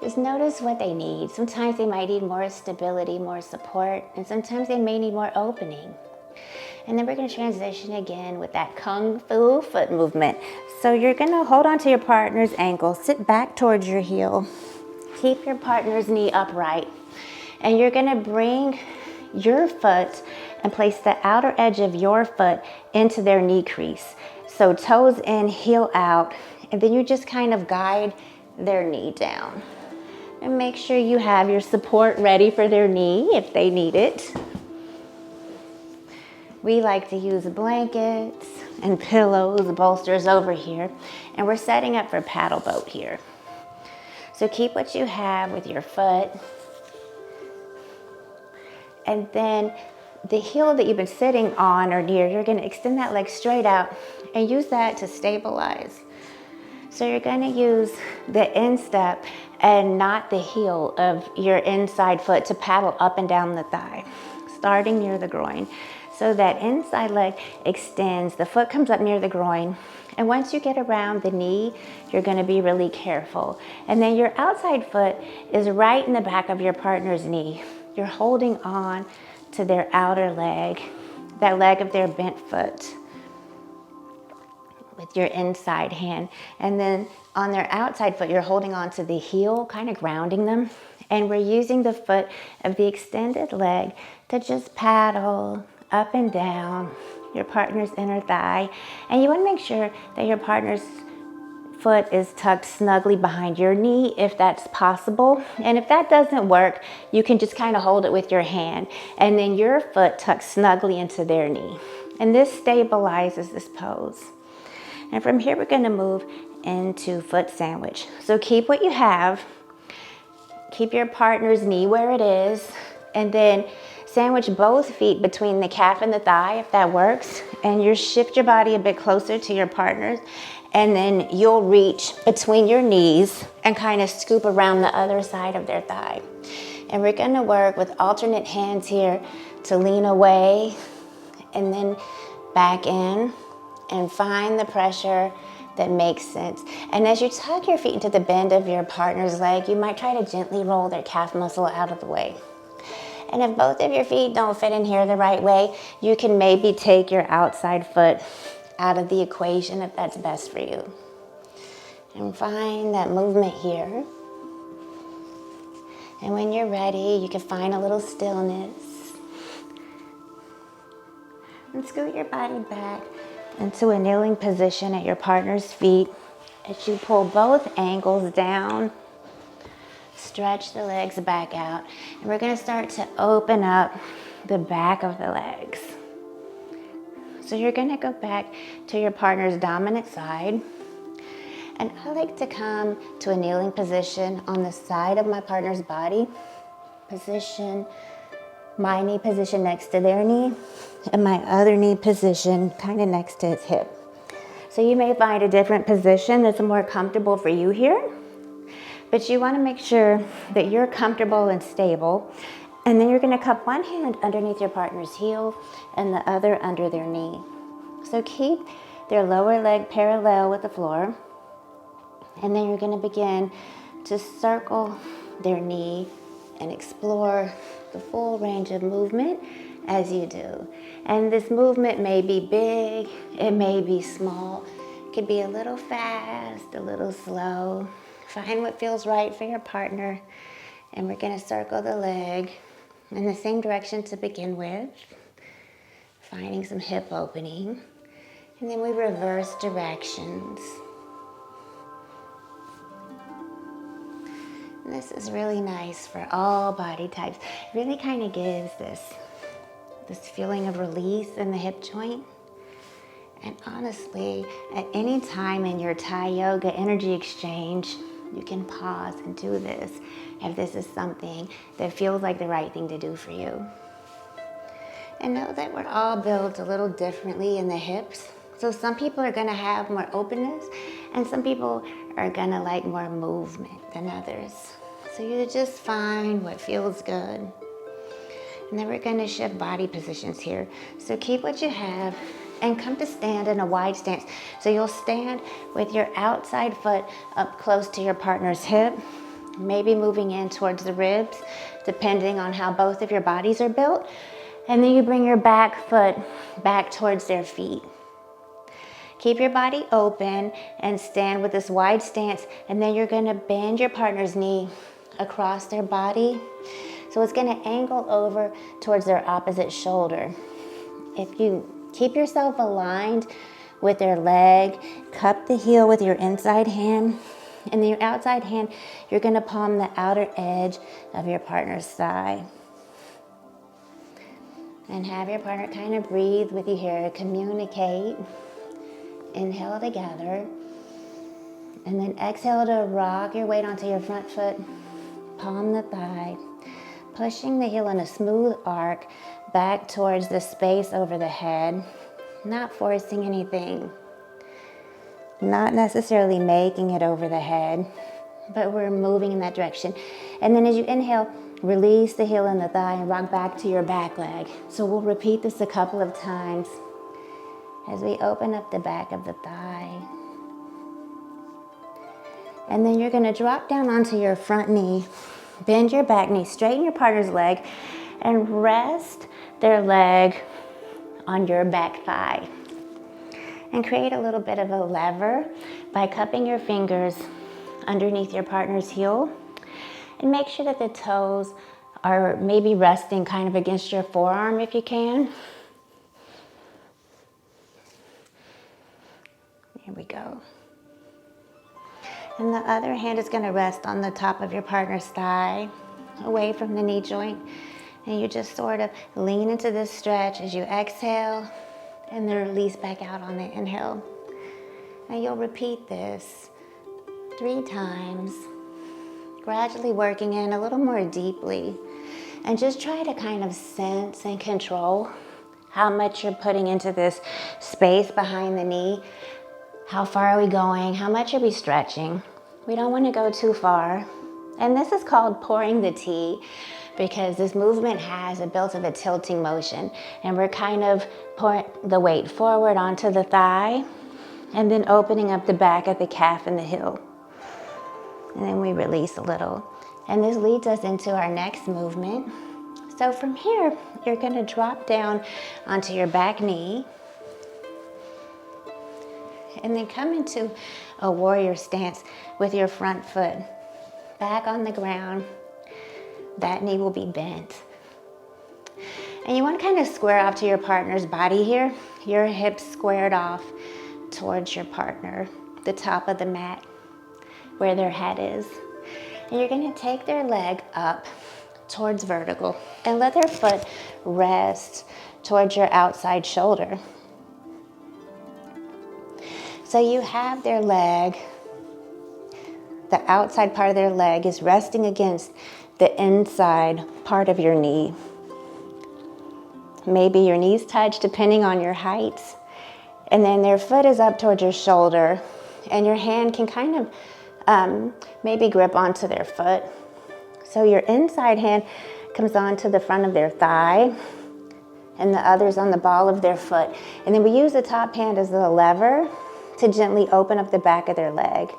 Just notice what they need. Sometimes they might need more stability, more support, and sometimes they may need more opening. And then we're going to transition again with that kung fu foot movement. So you're going to hold on to your partner's ankle, sit back towards your heel, keep your partner's knee upright, and you're going to bring your foot and place the outer edge of your foot into their knee crease. So toes in, heel out, and then you just kind of guide their knee down. And make sure you have your support ready for their knee if they need it. We like to use blankets and pillows, bolsters over here, and we're setting up for paddle boat here. So keep what you have with your foot. And then the heel that you've been sitting on or near, you're going to extend that leg straight out and use that to stabilize. So you're going to use the instep and not the heel of your inside foot to paddle up and down the thigh, starting near the groin. So that inside leg extends, the foot comes up near the groin, and once you get around the knee, you're going to be really careful. And then your outside foot is right in the back of your partner's knee. You're holding on to their outer leg, that leg of their bent foot, with your inside hand. And then on their outside foot, you're holding on to the heel, kind of grounding them. And we're using the foot of the extended leg to just paddle up and down your partner's inner thigh. And you want to make sure that your partner's foot is tucked snugly behind your knee if that's possible. And if that doesn't work, you can just kind of hold it with your hand. And then your foot tucked snugly into their knee. And this stabilizes this pose. And from here, we're going to move into foot sandwich. So keep what you have. Keep your partner's knee where it is. And then sandwich both feet between the calf and the thigh, if that works. And you shift your body a bit closer to your partner's. And then you'll reach between your knees and kind of scoop around the other side of their thigh. And we're going to work with alternate hands here to lean away and then back in and find the pressure that makes sense. And as you tuck your feet into the bend of your partner's leg, you might try to gently roll their calf muscle out of the way. And if both of your feet don't fit in here the right way, you can maybe take your outside foot out of the equation if that's best for you. And find that movement here. And when you're ready, you can find a little stillness. And scoot your body back into a kneeling position at your partner's feet as you pull both ankles down. Stretch the legs back out. And we're going to start to open up the back of the legs. So you're going to go back to your partner's dominant side. And I like to come to a kneeling position on the side of my partner's body. Position my knee position next to their knee and my other knee position kind of next to his hip. So you may find a different position that's more comfortable for you here, but you want to make sure that you're comfortable and stable. And then you're going to cup one hand underneath your partner's heel and the other under their knee. So keep their lower leg parallel with the floor. And then you're going to begin to circle their knee and explore the full range of movement as you do. And this movement may be big, it may be small, it could be a little fast, a little slow. Find what feels right for your partner. And we're going to circle the leg in the same direction to begin with, finding some hip opening. And then we reverse directions. This is really nice for all body types. It really kind of gives this feeling of release in the hip joint. And honestly, at any time in your Thai yoga energy exchange, you can pause and do this if this is something that feels like the right thing to do for you. And know that we're all built a little differently in the hips. So some people are going to have more openness, and some people are going to like more movement than others. So you just find what feels good. And then we're going to shift body positions here. So keep what you have and come to stand in a wide stance. So you'll stand with your outside foot up close to your partner's hip, maybe moving in towards the ribs, depending on how both of your bodies are built. And then you bring your back foot back towards their feet. Keep your body open and stand with this wide stance, and then you're going to bend your partner's knee across their body. So it's going to angle over towards their opposite shoulder. If you keep yourself aligned with their leg, cup the heel with your inside hand, and then your outside hand, you're going to palm the outer edge of your partner's thigh. And have your partner kind of breathe with you here, communicate. Inhale together, and then exhale to rock your weight onto your front foot, palm the thigh, pushing the heel in a smooth arc back towards the space over the head, not forcing anything, not necessarily making it over the head, but we're moving in that direction. And then as you inhale, release the heel and the thigh and rock back to your back leg. So we'll repeat this a couple of times as we open up the back of the thigh. And then you're going to drop down onto your front knee, bend your back knee, straighten your partner's leg, and rest their leg on your back thigh. And create a little bit of a lever by cupping your fingers underneath your partner's heel. And make sure that the toes are maybe resting kind of against your forearm if you can. Here we go. And the other hand is going to rest on the top of your partner's thigh, away from the knee joint. And you just sort of lean into this stretch as you exhale, and then release back out on the inhale. And you'll repeat this 3 times, gradually working in a little more deeply. And just try to kind of sense and control how much you're putting into this space behind the knee. How far are we going? How much are we stretching? We don't want to go too far. And this is called pouring the tea, because this movement has a bit of a tilting motion. And we're kind of pouring the weight forward onto the thigh, and then opening up the back of the calf and the heel. And then we release a little. And this leads us into our next movement. So from here, you're going to drop down onto your back knee. And then come into a warrior stance with your front foot back on the ground. That knee will be bent. And you want to kind of square off to your partner's body here. Your hips squared off towards your partner, the top of the mat where their head is. And you're going to take their leg up towards vertical and let their foot rest towards your outside shoulder. So you have their leg, the outside part of their leg is resting against the inside part of your knee. Maybe your knees touch depending on your height. And then their foot is up towards your shoulder and your hand can kind of maybe grip onto their foot. So your inside hand comes onto the front of their thigh and the other's on the ball of their foot. And then we use the top hand as the lever to gently open up the back of their leg.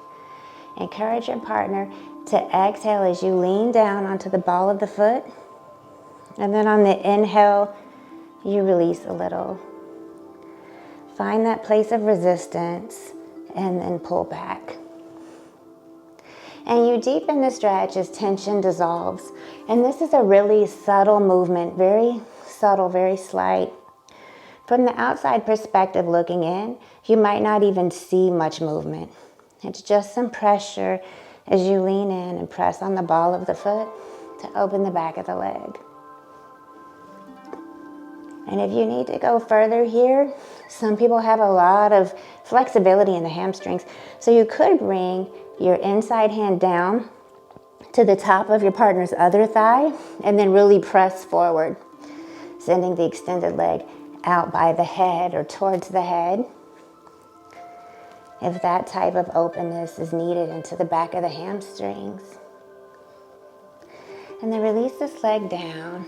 Encourage your partner to exhale as you lean down onto the ball of the foot. And then on the inhale, you release a little. Find that place of resistance and then pull back. And you deepen the stretch as tension dissolves. And this is a really subtle movement, very subtle, very slight. From the outside perspective looking in, you might not even see much movement. It's just some pressure as you lean in and press on the ball of the foot to open the back of the leg. And if you need to go further here, some people have a lot of flexibility in the hamstrings. So you could bring your inside hand down to the top of your partner's other thigh and then really press forward, sending the extended leg out by the head or towards the head. If that type of openness is needed into the back of the hamstrings. And then release this leg down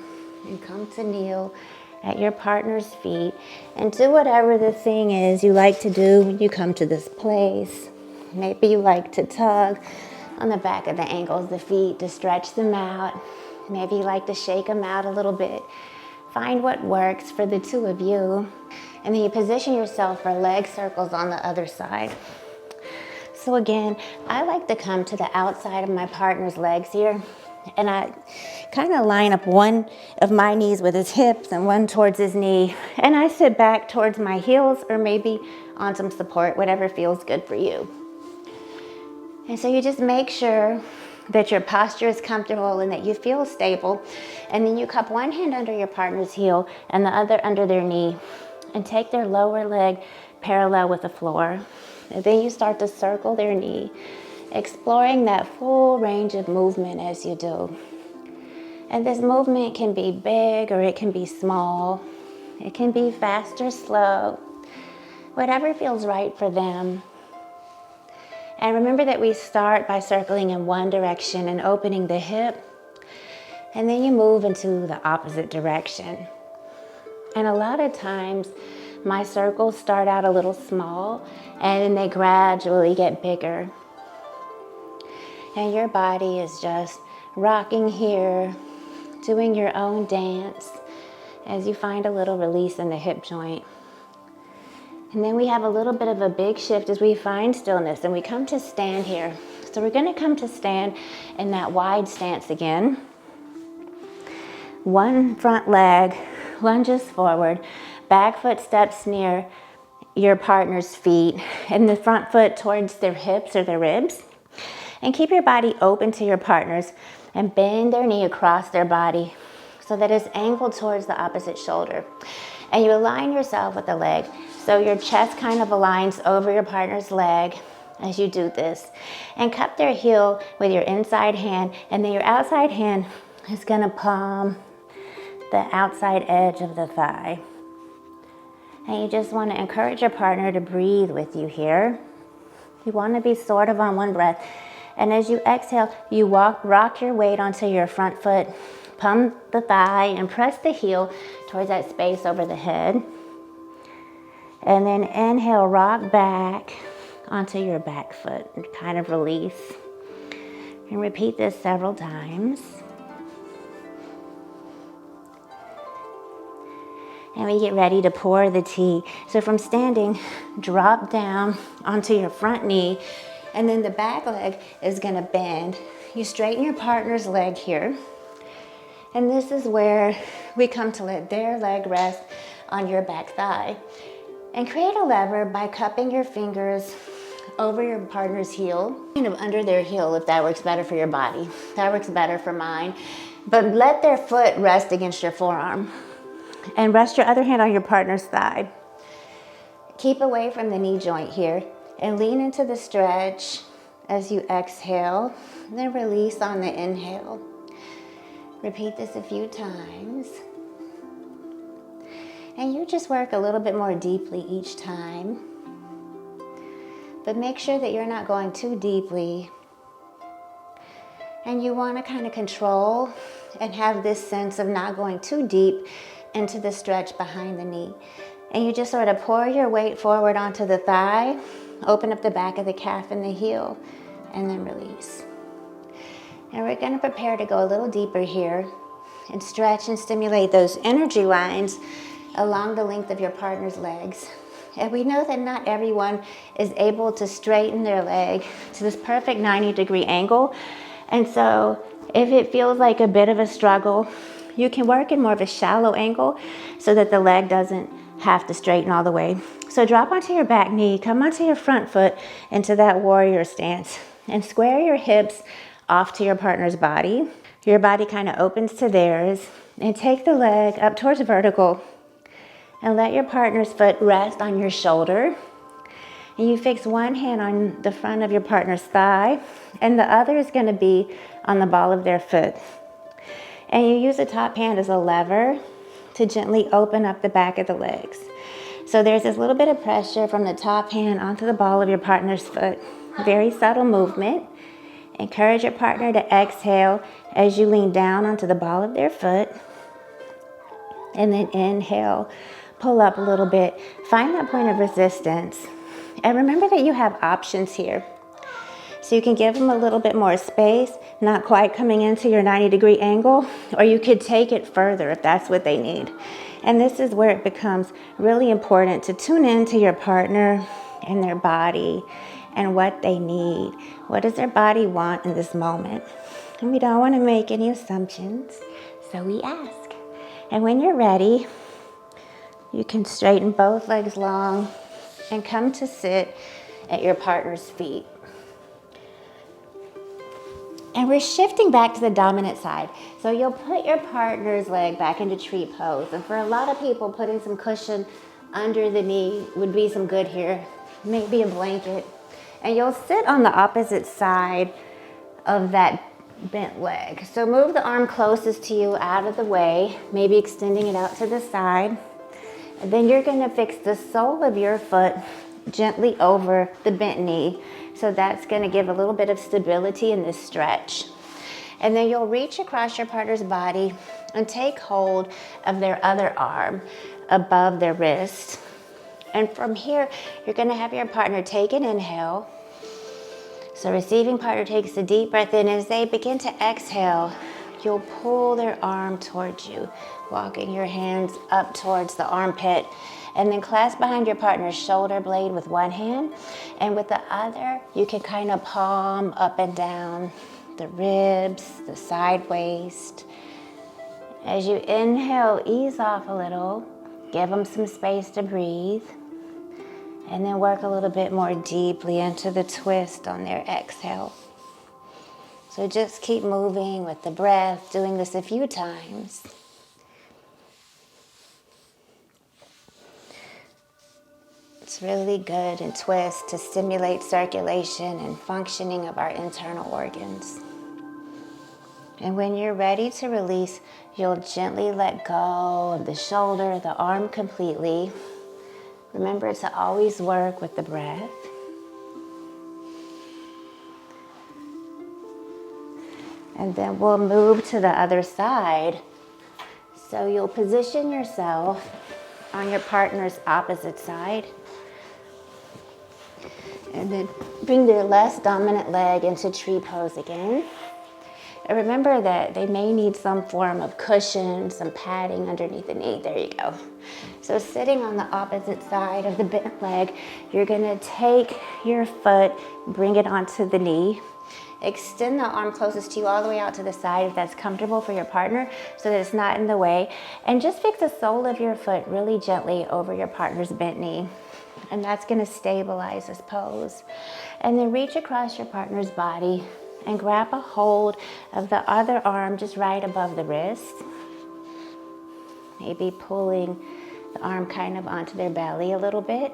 and come to kneel at your partner's feet and do whatever the thing is you like to do when you come to this place. Maybe you like to tug on the back of the ankles of the feet to stretch them out. Maybe you like to shake them out a little bit. Find what works for the two of you. And then you position yourself for leg circles on the other side. So again, I like to come to the outside of my partner's legs here. And I kind of line up one of my knees with his hips and one towards his knee. And I sit back towards my heels or maybe on some support, whatever feels good for you. And so you just make sure that your posture is comfortable and that you feel stable. And then you cup one hand under your partner's heel and the other under their knee and take their lower leg parallel with the floor. And then you start to circle their knee, exploring that full range of movement as you do. And this movement can be big or it can be small. It can be fast or slow, whatever feels right for them. And remember that we start by circling in one direction and opening the hip, and then you move into the opposite direction. And a lot of times, my circles start out a little small, and then they gradually get bigger. And your body is just rocking here, doing your own dance as you find a little release in the hip joint. And then we have a little bit of a big shift as we find stillness and we come to stand here. So we're going to come to stand in that wide stance again. One front leg lunges forward, back foot steps near your partner's feet and the front foot towards their hips or their ribs. And keep your body open to your partners and bend their knee across their body so that it's angled towards the opposite shoulder. And you align yourself with the leg. So your chest kind of aligns over your partner's leg as you do this. And cup their heel with your inside hand, and then your outside hand is gonna palm the outside edge of the thigh. And you just wanna encourage your partner to breathe with you here. You wanna be sort of on one breath. And as you exhale, you rock your weight onto your front foot, pump the thigh and press the heel towards that space over the head. And then inhale, rock back onto your back foot and kind of release. And repeat this several times. And we get ready to pour the tea. So from standing, drop down onto your front knee, and then the back leg is gonna bend. You straighten your partner's leg here. And this is where we come to let their leg rest on your back thigh. And create a lever by cupping your fingers over your partner's heel, kind of under their heel if that works better for your body. That works better for mine. But let their foot rest against your forearm. And rest your other hand on your partner's thigh. Keep away from the knee joint here and lean into the stretch as you exhale, then release on the inhale. Repeat this a few times. And you just work a little bit more deeply each time. But make sure that you're not going too deeply. And you want to kind of control and have this sense of not going too deep into the stretch behind the knee. And you just sort of pour your weight forward onto the thigh, open up the back of the calf and the heel, and then release. And we're going to prepare to go a little deeper here and stretch and stimulate those energy lines along the length of your partner's legs. And we know that not everyone is able to straighten their leg to this perfect 90-degree angle. And so if it feels like a bit of a struggle, you can work in more of a shallow angle so that the leg doesn't have to straighten all the way. So drop onto your back knee, come onto your front foot into that warrior stance, and square your hips off to your partner's body. Your body kind of opens to theirs, and take the leg up towards vertical and let your partner's foot rest on your shoulder. And you fix one hand on the front of your partner's thigh, and the other is going to be on the ball of their foot. And you use the top hand as a lever to gently open up the back of the legs. So there's this little bit of pressure from the top hand onto the ball of your partner's foot. Very subtle movement. Encourage your partner to exhale as you lean down onto the ball of their foot. And then inhale, pull up a little bit. Find that point of resistance. And remember that you have options here. So you can give them a little bit more space, not quite coming into your 90-degree angle, or you could take it further if that's what they need. And this is where it becomes really important to tune into your partner and their body and what they need. What does their body want in this moment? And we don't want to make any assumptions, so we ask. And when you're ready, you can straighten both legs long and come to sit at your partner's feet. And we're shifting back to the dominant side. So you'll put your partner's leg back into tree pose. And for a lot of people, putting some cushion under the knee would be some good here. Maybe a blanket. And you'll sit on the opposite side of that bent leg. So move the arm closest to you out of the way, maybe extending it out to the side. And then you're going to fix the sole of your foot gently over the bent knee. So that's going to give a little bit of stability in this stretch. And then you'll reach across your partner's body and take hold of their other arm above their wrist. And from here, you're going to have your partner take an inhale. So receiving partner takes a deep breath in. As they begin to exhale, you'll pull their arm towards you, walking your hands up towards the armpit. And then clasp behind your partner's shoulder blade with one hand. And with the other, you can kind of palm up and down the ribs, the side waist. As you inhale, ease off a little. Give them some space to breathe. And then work a little bit more deeply into the twist on their exhale. So just keep moving with the breath, doing this a few times. It's really good and twist to stimulate circulation and functioning of our internal organs. And when you're ready to release, you'll gently let go of the shoulder, the arm completely. Remember to always work with the breath. And then we'll move to the other side. So you'll position yourself on your partner's opposite side. And then bring their less dominant leg into tree pose again. And remember that they may need some form of cushion, some padding underneath the knee. There you go. So sitting on the opposite side of the bent leg, you're gonna take your foot, bring it onto the knee, extend the arm closest to you all the way out to the side if that's comfortable for your partner so that it's not in the way. And just fix the sole of your foot really gently over your partner's bent knee. And that's gonna stabilize this pose. And then reach across your partner's body and grab a hold of the other arm just right above the wrist. Maybe pulling the arm kind of onto their belly a little bit.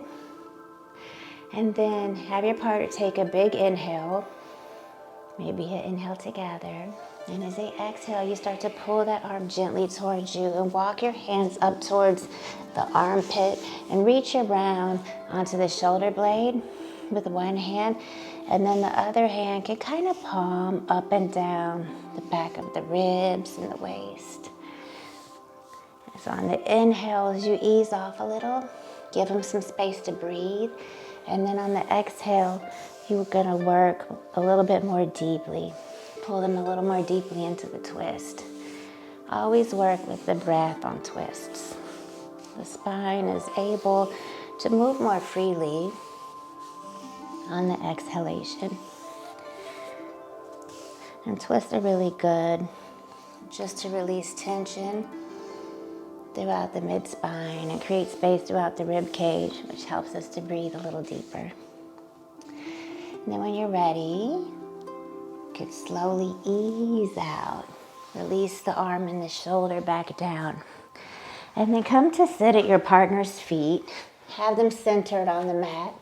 And then have your partner take a big inhale. Maybe an inhale together. And as they exhale, you start to pull that arm gently towards you and walk your hands up towards the armpit and reach around onto the shoulder blade with one hand. And then the other hand can kind of palm up and down the back of the ribs and the waist. So on the inhale, as you ease off a little, give them some space to breathe. And then on the exhale, you're gonna work a little bit more deeply. Pull them a little more deeply into the twist. Always work with the breath on twists. The spine is able to move more freely on the exhalation. And twists are really good just to release tension throughout the mid-spine and create space throughout the rib cage, which helps us to breathe a little deeper. And then when you're ready, you can slowly ease out. Release the arm and the shoulder back down. And then come to sit at your partner's feet. Have them centered on the mat.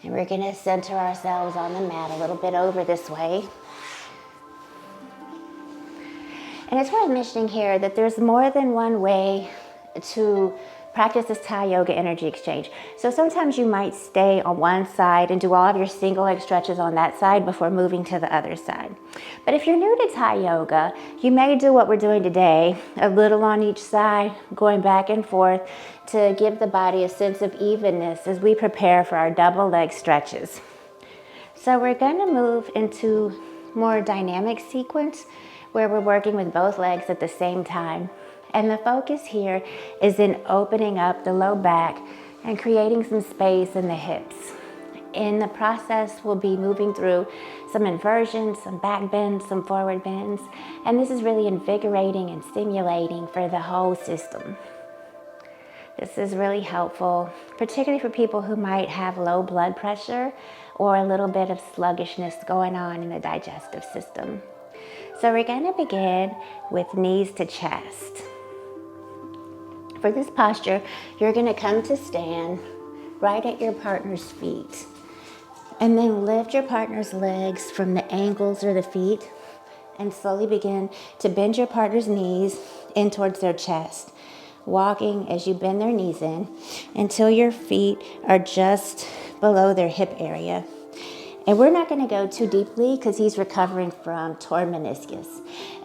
And we're gonna center ourselves on the mat a little bit over this way. And it's worth mentioning here that there's more than one way to practice this Thai yoga energy exchange. So sometimes you might stay on one side and do all of your single leg stretches on that side before moving to the other side. But if you're new to Thai yoga, you may do what we're doing today, a little on each side, going back and forth to give the body a sense of evenness as we prepare for our double leg stretches. So we're gonna move into more dynamic sequence where we're working with both legs at the same time. And the focus here is in opening up the low back and creating some space in the hips. In the process, we'll be moving through some inversions, some back bends, some forward bends. And this is really invigorating and stimulating for the whole system. This is really helpful, particularly for people who might have low blood pressure or a little bit of sluggishness going on in the digestive system. So we're going to begin with knees to chest. For this posture, you're going to come to stand right at your partner's feet. And then lift your partner's legs from the ankles or the feet and slowly begin to bend your partner's knees in towards their chest, walking as you bend their knees in until your feet are just below their hip area. And we're not going to go too deeply because he's recovering from torn meniscus.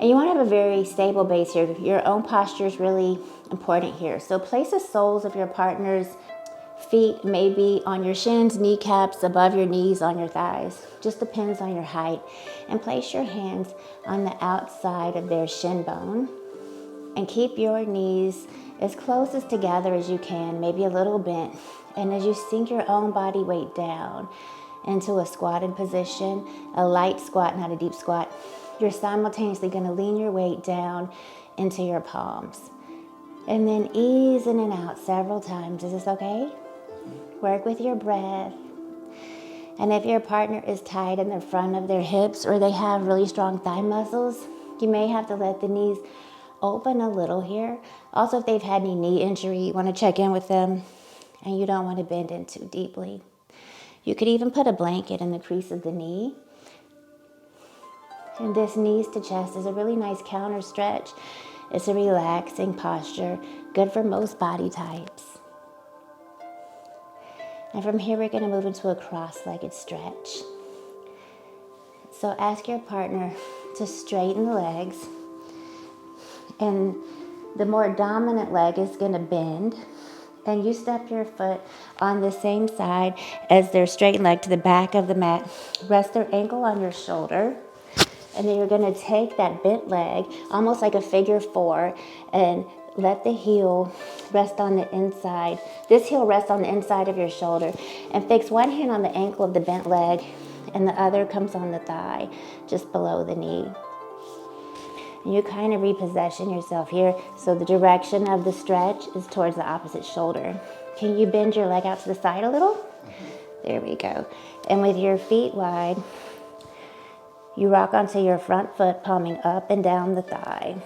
And you want to have a very stable base here. Your own posture is really important here. So place the soles of your partner's feet maybe on your shins, kneecaps, above your knees, on your thighs. Just depends on your height. And place your hands on the outside of their shin bone. And keep your knees as close as together as you can, maybe a little bent. And as you sink your own body weight down into a squatted position, a light squat, not a deep squat, you're simultaneously going to lean your weight down into your palms. And then ease in and out several times. Is this okay? Work with your breath. And if your partner is tight in the front of their hips or they have really strong thigh muscles, you may have to let the knees open a little here. Also, if they've had any knee injury, you want to check in with them and you don't want to bend in too deeply. You could even put a blanket in the crease of the knee. And this knees to chest is a really nice counter stretch. It's a relaxing posture, good for most body types. And from here, we're going to move into a cross-legged stretch. So ask your partner to straighten the legs. And the more dominant leg is going to bend. And you step your foot on the same side as their straightened leg to the back of the mat. Rest their ankle on your shoulder. And then you're gonna take that bent leg, almost like a figure 4, and let the heel rest on the inside. This heel rests on the inside of your shoulder, and fix one hand on the ankle of the bent leg, and the other comes on the thigh, just below the knee. And you kind of reposition yourself here, so the direction of the stretch is towards the opposite shoulder. Can you bend your leg out to the side a little? There we go. And with your feet wide, you rock onto your front foot, palming up and down the thigh.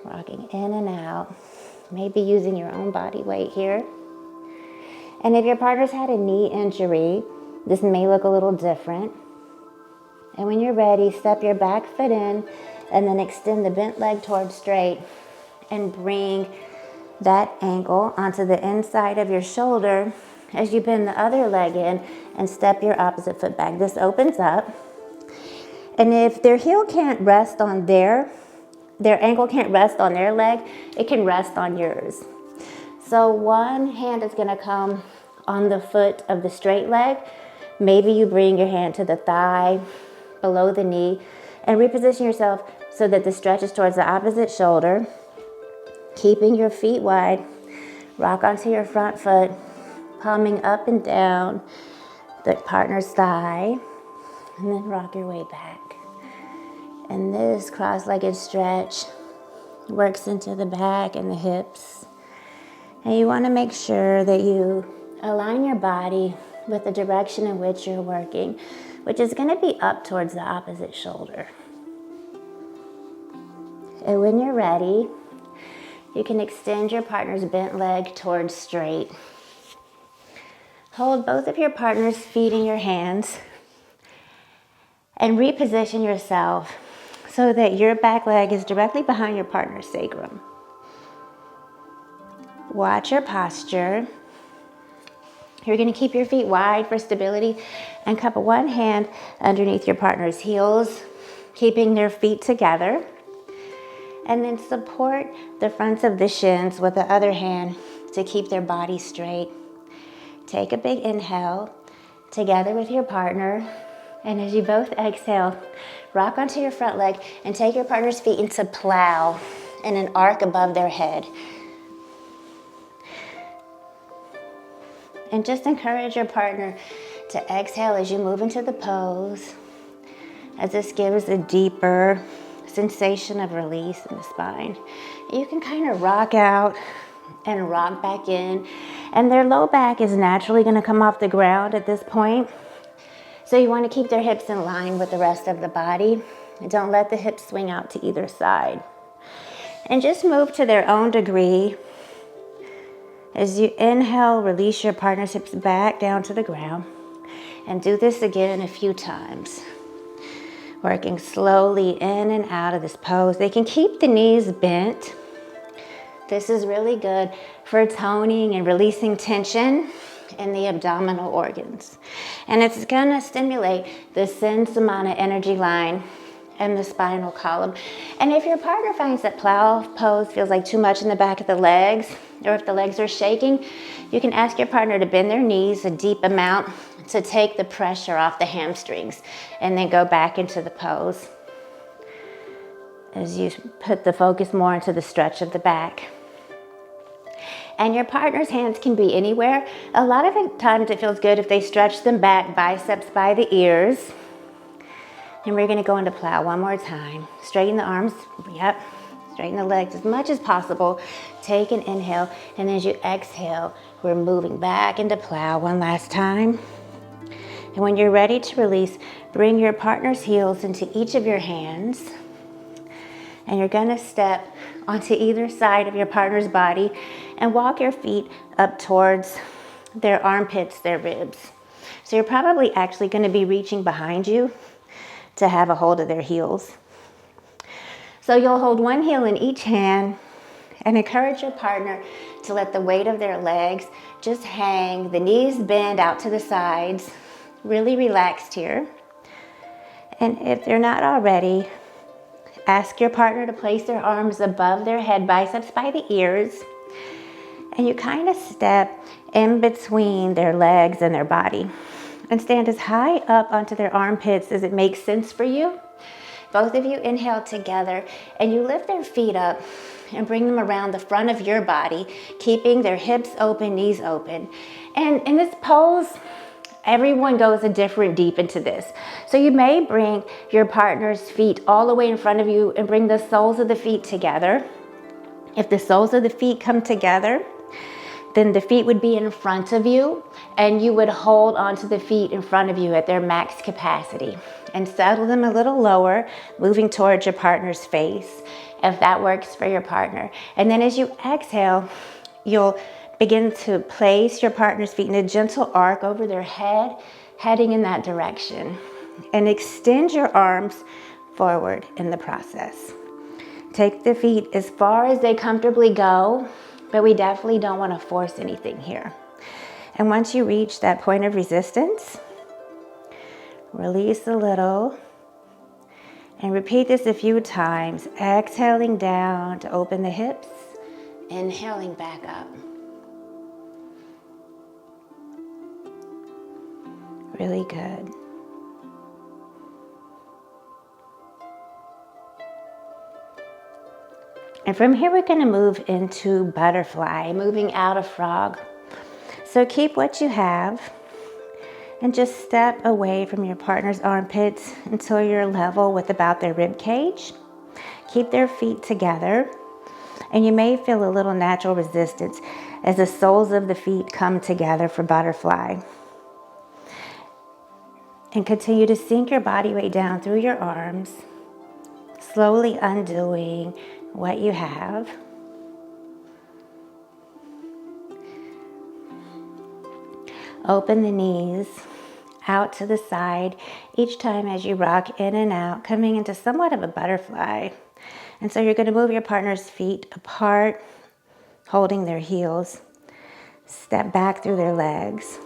Rocking in and out, maybe using your own body weight here. And if your partner's had a knee injury, this may look a little different. And when you're ready, step your back foot in and then extend the bent leg towards straight and bring that ankle onto the inside of your shoulder as you bend the other leg in and step your opposite foot back. This opens up. And if their heel can't rest on their ankle can't rest on their leg, it can rest on yours. So one hand is gonna come on the foot of the straight leg. Maybe you bring your hand to the thigh, below the knee, and reposition yourself so that the stretch is towards the opposite shoulder. Keeping your feet wide, rock onto your front foot, palming up and down the partner's thigh, and then rock your way back. And this cross-legged stretch works into the back and the hips. And you want to make sure that you align your body with the direction in which you're working, which is going to be up towards the opposite shoulder. And when you're ready, you can extend your partner's bent leg towards straight. Hold both of your partner's feet in your hands and reposition yourself so that your back leg is directly behind your partner's sacrum. Watch your posture. You're going to keep your feet wide for stability and cup one hand underneath your partner's heels, keeping their feet together. And then support the fronts of the shins with the other hand to keep their body straight. Take a big inhale together with your partner. And as you both exhale, rock onto your front leg and take your partner's feet into plow in an arc above their head. And just encourage your partner to exhale as you move into the pose, as this gives a deeper sensation of release in the spine. You can kind of rock out and rock back in, and their low back is naturally going to come off the ground at this point. So you want to keep their hips in line with the rest of the body. And don't let the hips swing out to either side. And just move to their own degree. As you inhale, release your partner's hips back down to the ground. And do this again a few times. Working slowly in and out of this pose. They can keep the knees bent. This is really good for toning and releasing tension in the abdominal organs. And it's gonna stimulate the Sensamana energy line and the spinal column. And if your partner finds that plow pose feels like too much in the back of the legs, or if the legs are shaking, you can ask your partner to bend their knees a deep amount to take the pressure off the hamstrings, and then go back into the pose as you put the focus more into the stretch of the back. And your partner's hands can be anywhere. A lot of times it feels good if they stretch them back, biceps by the ears. And we're gonna go into plow one more time. Straighten the arms, yep. Straighten the legs as much as possible. Take an inhale, and as you exhale, we're moving back into plow one last time. And when you're ready to release, bring your partner's heels into each of your hands. And you're gonna step onto either side of your partner's body and walk your feet up towards their armpits, their ribs. So you're probably actually gonna be reaching behind you to have a hold of their heels. So you'll hold one heel in each hand and encourage your partner to let the weight of their legs just hang, the knees bend out to the sides, really relaxed here. And if they're not already, ask your partner to place their arms above their head, biceps by the ears, and you kind of step in between their legs and their body. and stand as high up onto their armpits as it makes sense for you. Both of you inhale together, and you lift their feet up and bring them around the front of your body, keeping their hips open, knees open. And in this pose, everyone goes a different deep into this. So you may bring your partner's feet all the way in front of you and bring the soles of the feet together. If the soles of the feet come together, then the feet would be in front of you, and you would hold onto the feet in front of you at their max capacity and settle them a little lower, moving towards your partner's face, if that works for your partner. And then as you exhale, you'll begin to place your partner's feet in a gentle arc over their head, heading in that direction. And extend your arms forward in the process. Take the feet as far as they comfortably go, but we definitely don't want to force anything here. And once you reach that point of resistance, release a little and repeat this a few times, exhaling down to open the hips, inhaling back up. Really good. And from here, we're going to move into butterfly, moving out of frog. So keep what you have and just step away from your partner's armpits until you're level with about their rib cage. Keep their feet together, and you may feel a little natural resistance as the soles of the feet come together for butterfly. And continue to sink your body weight down through your arms, slowly undoing what you have. Open the knees out to the side each time as you rock in and out, coming into somewhat of a butterfly. And so you're going to move your partner's feet apart, holding their heels. Step back through their legs,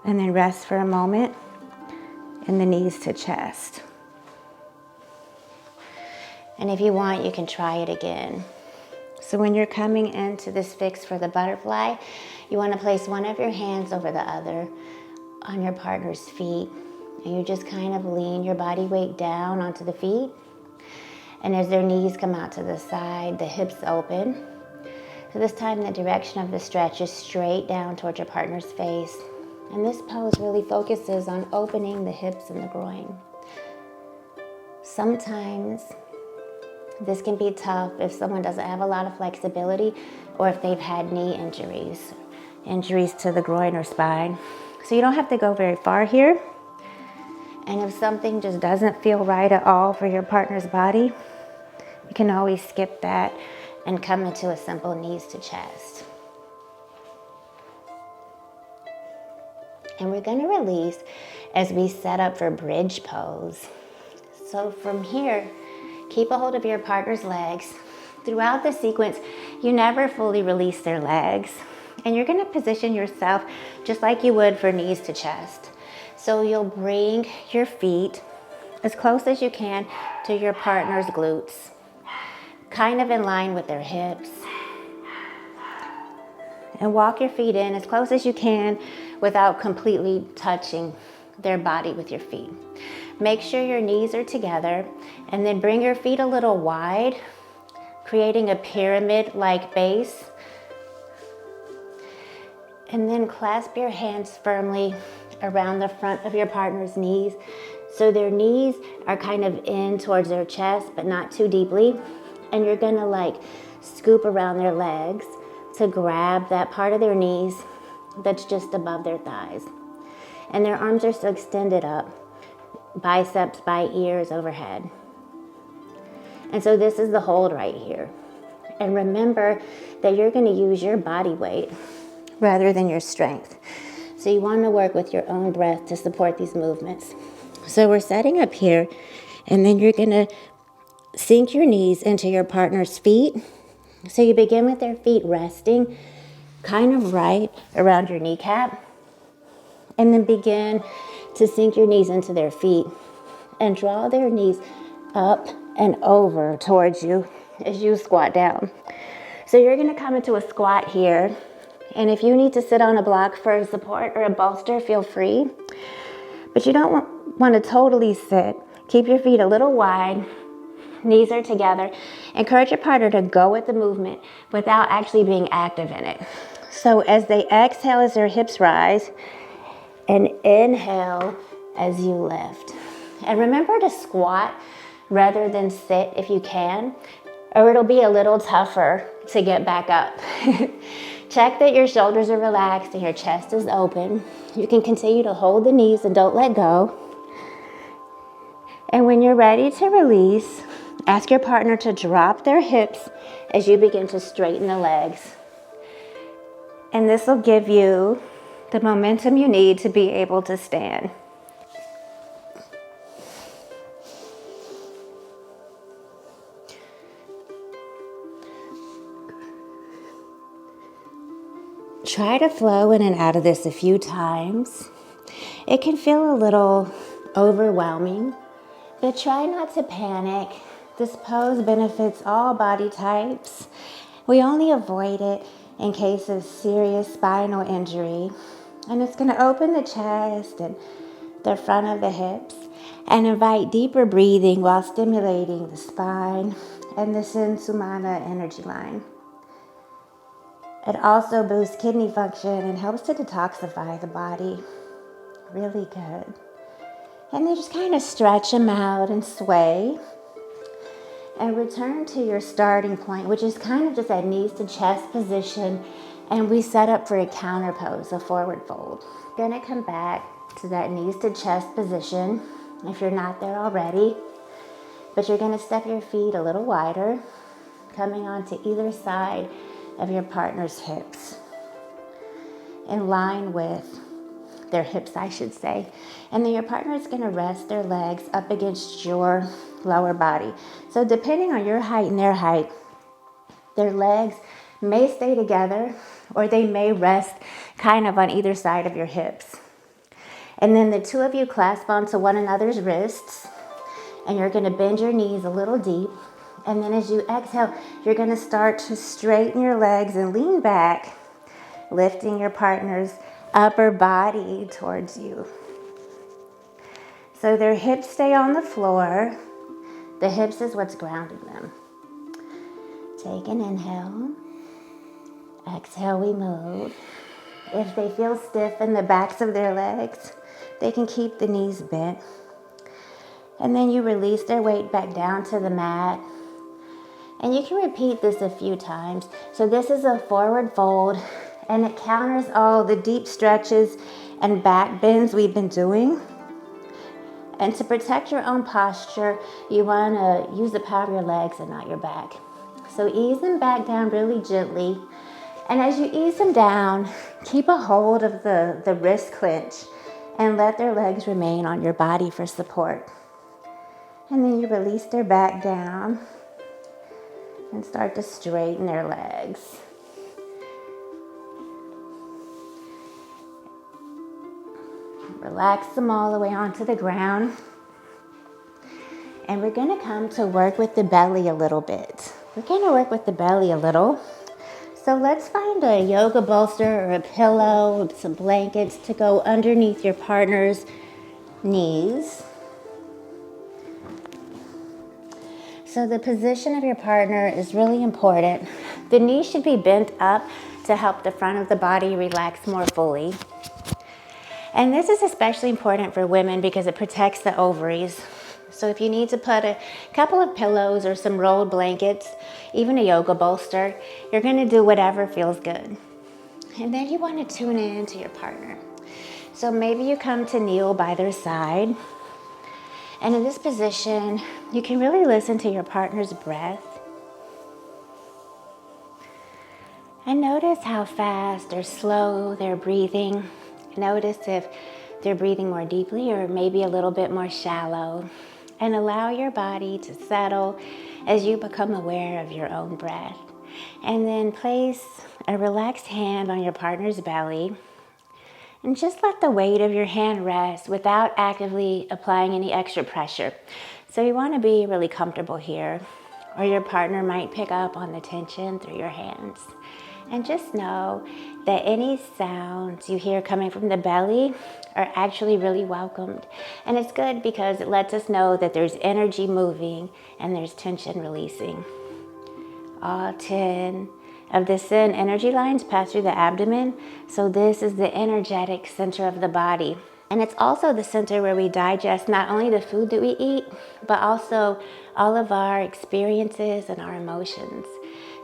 and then rest for a moment in the knees to chest. And if you want, you can try it again. So when you're coming into this fix for the butterfly, you want to place one of your hands over the other on your partner's feet. And you just kind of lean your body weight down onto the feet. And as their knees come out to the side, the hips open. So this time the direction of the stretch is straight down towards your partner's face. And this pose really focuses on opening the hips and the groin. Sometimes this can be tough if someone doesn't have a lot of flexibility or if they've had knee injuries to the groin or spine. So you don't have to go very far here. And if something just doesn't feel right at all for your partner's body, you can always skip that and come into a simple knees to chest. And we're going to release as we set up for bridge pose. So from here, keep a hold of your partner's legs. Throughout the sequence, you never fully release their legs. And you're going to position yourself just like you would for knees to chest. So you'll bring your feet as close as you can to your partner's glutes, kind of in line with their hips. And walk your feet in as close as you can without completely touching their body with your feet. Make sure your knees are together, and then bring your feet a little wide, creating a pyramid-like base. And then clasp your hands firmly around the front of your partner's knees, so their knees are kind of in towards their chest, but not too deeply. And you're gonna like scoop around their legs to grab that part of their knees that's just above their thighs. And their arms are still extended up, biceps by ears overhead. And so this is the hold right here. And remember that you're going to use your body weight rather than your strength. So you want to work with your own breath to support these movements. So we're setting up here, and then you're going to sink your knees into your partner's feet. So you begin with their feet resting kind of right around your kneecap, and then begin to sink your knees into their feet and draw their knees up and over towards you as you squat down. So you're going to come into a squat here, and if you need to sit on a block for support or a bolster, feel free. But you don't want to totally sit. Keep your feet a little wide, knees are together. Encourage your partner to go with the movement without actually being active in it. So as they exhale, as their hips rise, and inhale as you lift. And remember to squat rather than sit if you can, or it'll be a little tougher to get back up. Check that your shoulders are relaxed and your chest is open. You can continue to hold the knees and don't let go. And when you're ready to release, ask your partner to drop their hips as you begin to straighten the legs. And this will give you the momentum you need to be able to stand. Try to flow in and out of this a few times. It can feel a little overwhelming, but try not to panic. This pose benefits all body types. We only avoid it in case of serious spinal injury. And it's going to open the chest and the front of the hips and invite deeper breathing while stimulating the spine and the Sensumana energy line. It also boosts kidney function and helps to detoxify the body. Really good. And then just kind of stretch them out and sway. And return to your starting point, which is kind of just that knees to chest position. And we set up for a counter pose, a forward fold. Gonna come back to that knees to chest position if you're not there already. But you're gonna step your feet a little wider, coming onto either side of your partner's hips, in line with their hips, I should say. And then your partner is going to rest their legs up against your lower body. So depending on your height and their height, their legs may stay together or they may rest kind of on either side of your hips. And then the two of you clasp onto one another's wrists, and you're going to bend your knees a little deep. And then as you exhale, you're going to start to straighten your legs and lean back, lifting your partner's upper body towards you. So their hips stay on the floor. The hips is what's grounding them. Take an inhale. Exhale, we move. If they feel stiff in the backs of their legs, they can keep the knees bent. And then you release their weight back down to the mat. And you can repeat this a few times. So this is a forward fold, and it counters all the deep stretches and back bends we've been doing. And to protect your own posture, you want to use the power of your legs and not your back. So ease them back down really gently. And as you ease them down, keep a hold of the wrist clench and let their legs remain on your body for support. And then you release their back down and start to straighten their legs. Relax them all the way onto the ground. And we're going to come to work with the belly a little bit. We're going to work with the belly a little. So let's find a yoga bolster or a pillow, some blankets to go underneath your partner's knees. So the position of your partner is really important. The knees should be bent up to help the front of the body relax more fully. And this is especially important for women because it protects the ovaries. So if you need to put a couple of pillows or some rolled blankets, even a yoga bolster, you're going to do whatever feels good. And then you want to tune in to your partner. So maybe you come to kneel by their side. And in this position, you can really listen to your partner's breath. And notice how fast or slow they're breathing. Notice if they're breathing more deeply or maybe a little bit more shallow. And allow your body to settle as you become aware of your own breath. And then place a relaxed hand on your partner's belly. And just let the weight of your hand rest without actively applying any extra pressure. So you want to be really comfortable here, or your partner might pick up on the tension through your hands. And just know that any sounds you hear coming from the belly are actually really welcomed. And it's good because it lets us know that there's energy moving and there's tension releasing. All 10 of the sin energy lines pass through the abdomen. So this is the energetic center of the body. And it's also the center where we digest not only the food that we eat, but also all of our experiences and our emotions.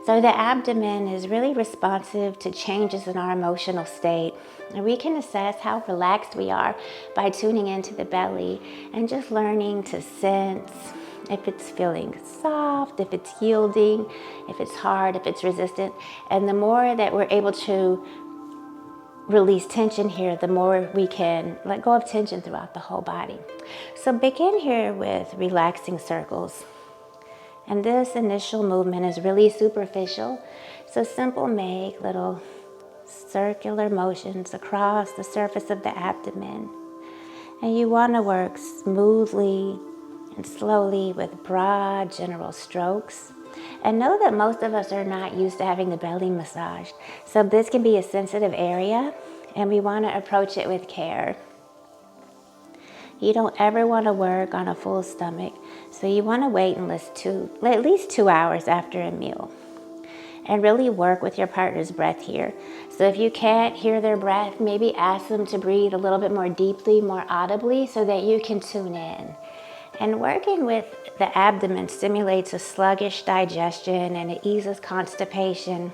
So the abdomen is really responsive to changes in our emotional state. And we can assess how relaxed we are by tuning into the belly and just learning to sense if it's feeling soft, if it's yielding, if it's hard, if it's resistant. And the more that we're able to release tension here, the more we can let go of tension throughout the whole body. So begin here with relaxing circles. And this initial movement is really superficial. So simple, make little circular motions across the surface of the abdomen. And you want to work smoothly and slowly with broad general strokes. And know that most of us are not used to having the belly massaged. So this can be a sensitive area, and we want to approach it with care. You don't ever want to work on a full stomach, so you want to wait and list at least 2 hours after a meal. And really work with your partner's breath here. So if you can't hear their breath, maybe ask them to breathe a little bit more deeply, more audibly, so that you can tune in. And working with the abdomen stimulates a sluggish digestion, and it eases constipation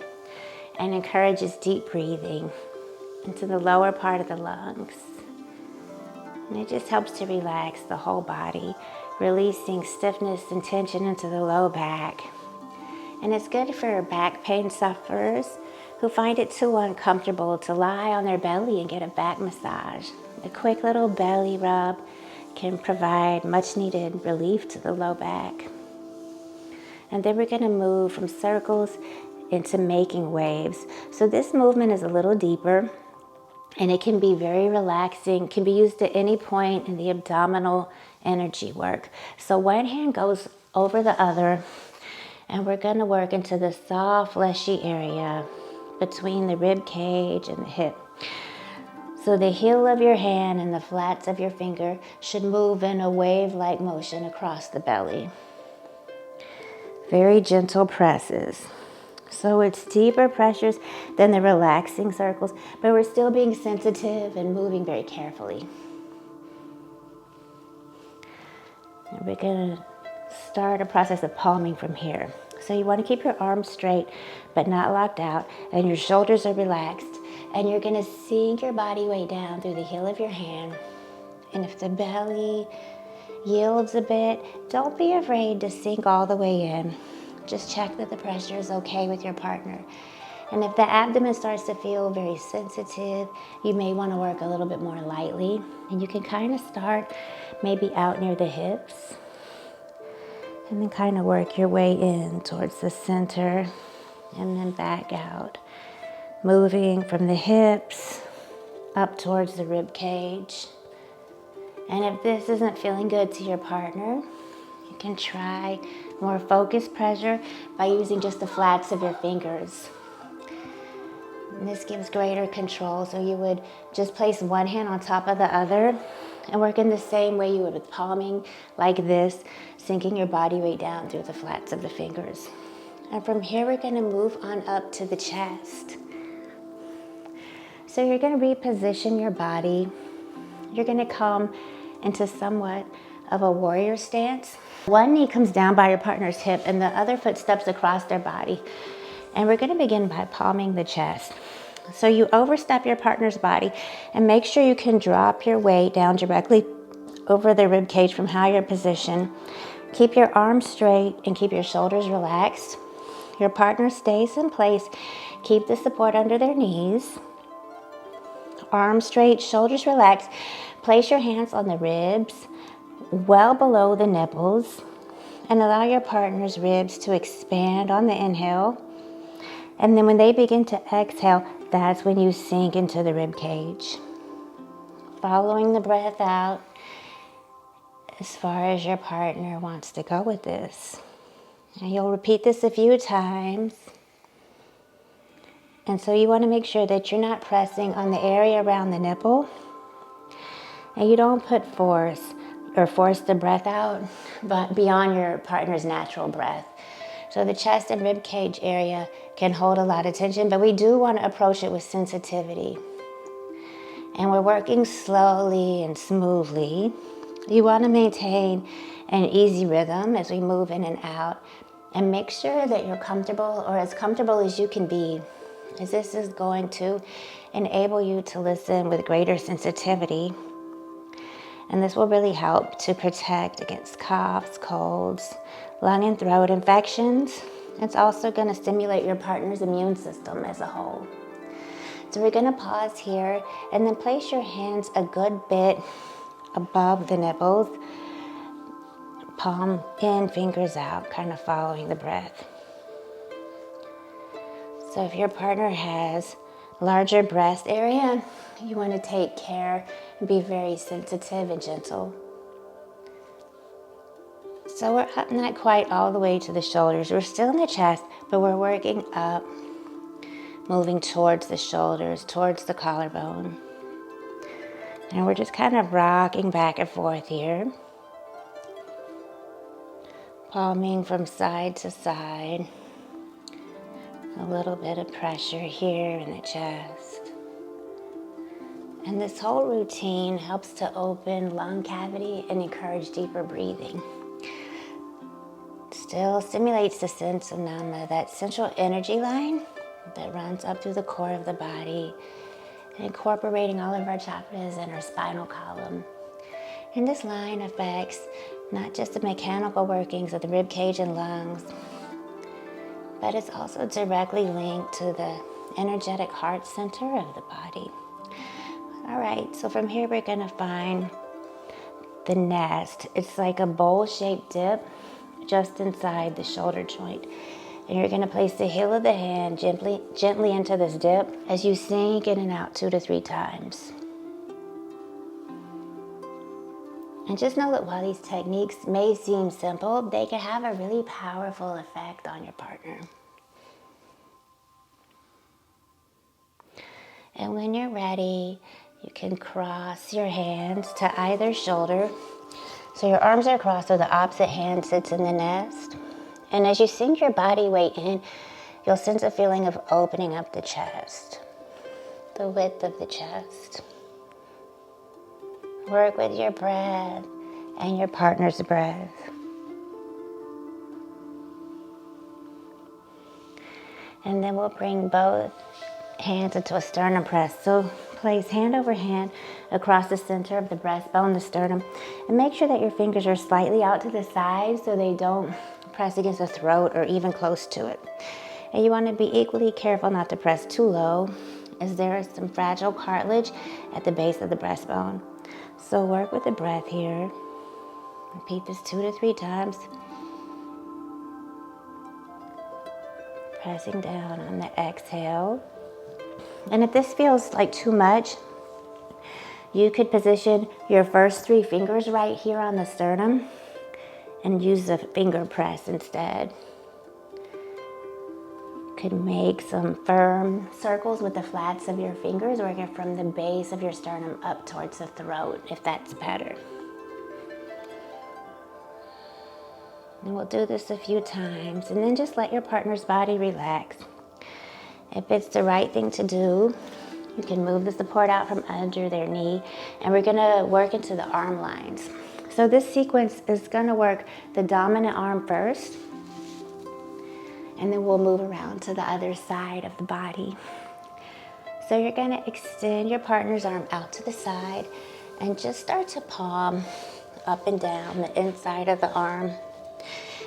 and encourages deep breathing into the lower part of the lungs. And it just helps to relax the whole body, releasing stiffness and tension into the low back. And it's good for back pain sufferers who find it too uncomfortable to lie on their belly and get a back massage. A quick little belly rub can provide much needed relief to the low back. And then we're going to move from circles into making waves. So this movement is a little deeper, and it can be very relaxing, can be used at any point in the abdominal energy work. So one hand goes over the other, and we're going to work into the soft, fleshy area between the rib cage and the hip. So the heel of your hand and the flats of your finger should move in a wave-like motion across the belly. Very gentle presses. So it's deeper pressures than the relaxing circles, but we're still being sensitive and moving very carefully. And we're going to start a process of palming from here. So you want to keep your arms straight, but not locked out, and your shoulders are relaxed. And you're going to sink your body weight down through the heel of your hand. And if the belly yields a bit, don't be afraid to sink all the way in. Just check that the pressure is okay with your partner. And if the abdomen starts to feel very sensitive, you may want to work a little bit more lightly. And you can kind of start maybe out near the hips, and then kind of work your way in towards the center, and then back out. Moving from the hips up towards the rib cage. And if this isn't feeling good to your partner, you can try more focused pressure by using just the flats of your fingers. And this gives greater control. So you would just place one hand on top of the other and work in the same way you would with palming, like this, sinking your body weight down through the flats of the fingers. And from here, we're going to move on up to the chest. So you're going to reposition your body. You're going to come into somewhat of a warrior stance. One knee comes down by your partner's hip and the other foot steps across their body. And we're going to begin by palming the chest. So you overstep your partner's body and make sure you can drop your weight down directly over the rib cage from how you're positioned. Keep your arms straight and keep your shoulders relaxed. Your partner stays in place. Keep the support under their knees. Arms straight, shoulders relaxed. Place your hands on the ribs, well below the nipples, and allow your partner's ribs to expand on the inhale. And then when they begin to exhale, that's when you sink into the rib cage. Following the breath out as far as your partner wants to go with this. And you'll repeat this a few times. And so you want to make sure that you're not pressing on the area around the nipple, and you don't put force the breath out but beyond your partner's natural breath. So the chest and rib cage area can hold a lot of tension, but we do want to approach it with sensitivity. And we're working slowly and smoothly. You want to maintain an easy rhythm as we move in and out, and make sure that you're comfortable, or as comfortable as you can be, as this is going to enable you to listen with greater sensitivity. And this will really help to protect against coughs, colds, lung and throat infections. It's also going to stimulate your partner's immune system as a whole. So we're going to pause here and then place your hands a good bit above the nipples, palm in, fingers out, kind of following the breath. So if your partner has larger breast area, you want to take care and be very sensitive and gentle. So we're up, not quite all the way to the shoulders. We're still in the chest, but we're working up, moving towards the shoulders, towards the collarbone. And we're just kind of rocking back and forth here. Palming from side to side. A little bit of pressure here in the chest. And this whole routine helps to open lung cavity and encourage deeper breathing. Still stimulates the sense of nama, that central energy line that runs up through the core of the body, incorporating all of our chakras and our spinal column. And this line affects not just the mechanical workings of the rib cage and lungs, but it's also directly linked to the energetic heart center of the body. All right, so from here we're gonna find the nest. It's like a bowl-shaped dip just inside the shoulder joint. And you're gonna place the heel of the hand gently into this dip as you sink in and out 2 to 3 times. And just know that while these techniques may seem simple, they can have a really powerful effect on your partner. And when you're ready, you can cross your hands to either shoulder. So your arms are crossed, so the opposite hand sits in the nest. And as you sink your body weight in, you'll sense a feeling of opening up the chest, the width of the chest. Work with your breath and your partner's breath. And then we'll bring both hands into a sternum press. So place hand over hand across the center of the breastbone, the sternum, and make sure that your fingers are slightly out to the side so they don't press against the throat or even close to it. And you want to be equally careful not to press too low, as there is some fragile cartilage at the base of the breastbone. So work with the breath here. Repeat this 2 to 3 times. Pressing down on the exhale. And if this feels like too much, you could position your first 3 fingers right here on the sternum and use the finger press instead. Could make some firm circles with the flats of your fingers, working from the base of your sternum up towards the throat, if that's better. And we'll do this a few times, and then just let your partner's body relax. If it's the right thing to do, you can move the support out from under their knee, and we're gonna work into the arm lines. So this sequence is gonna work the dominant arm first, and then we'll move around to the other side of the body. So you're gonna extend your partner's arm out to the side and just start to palm up and down the inside of the arm.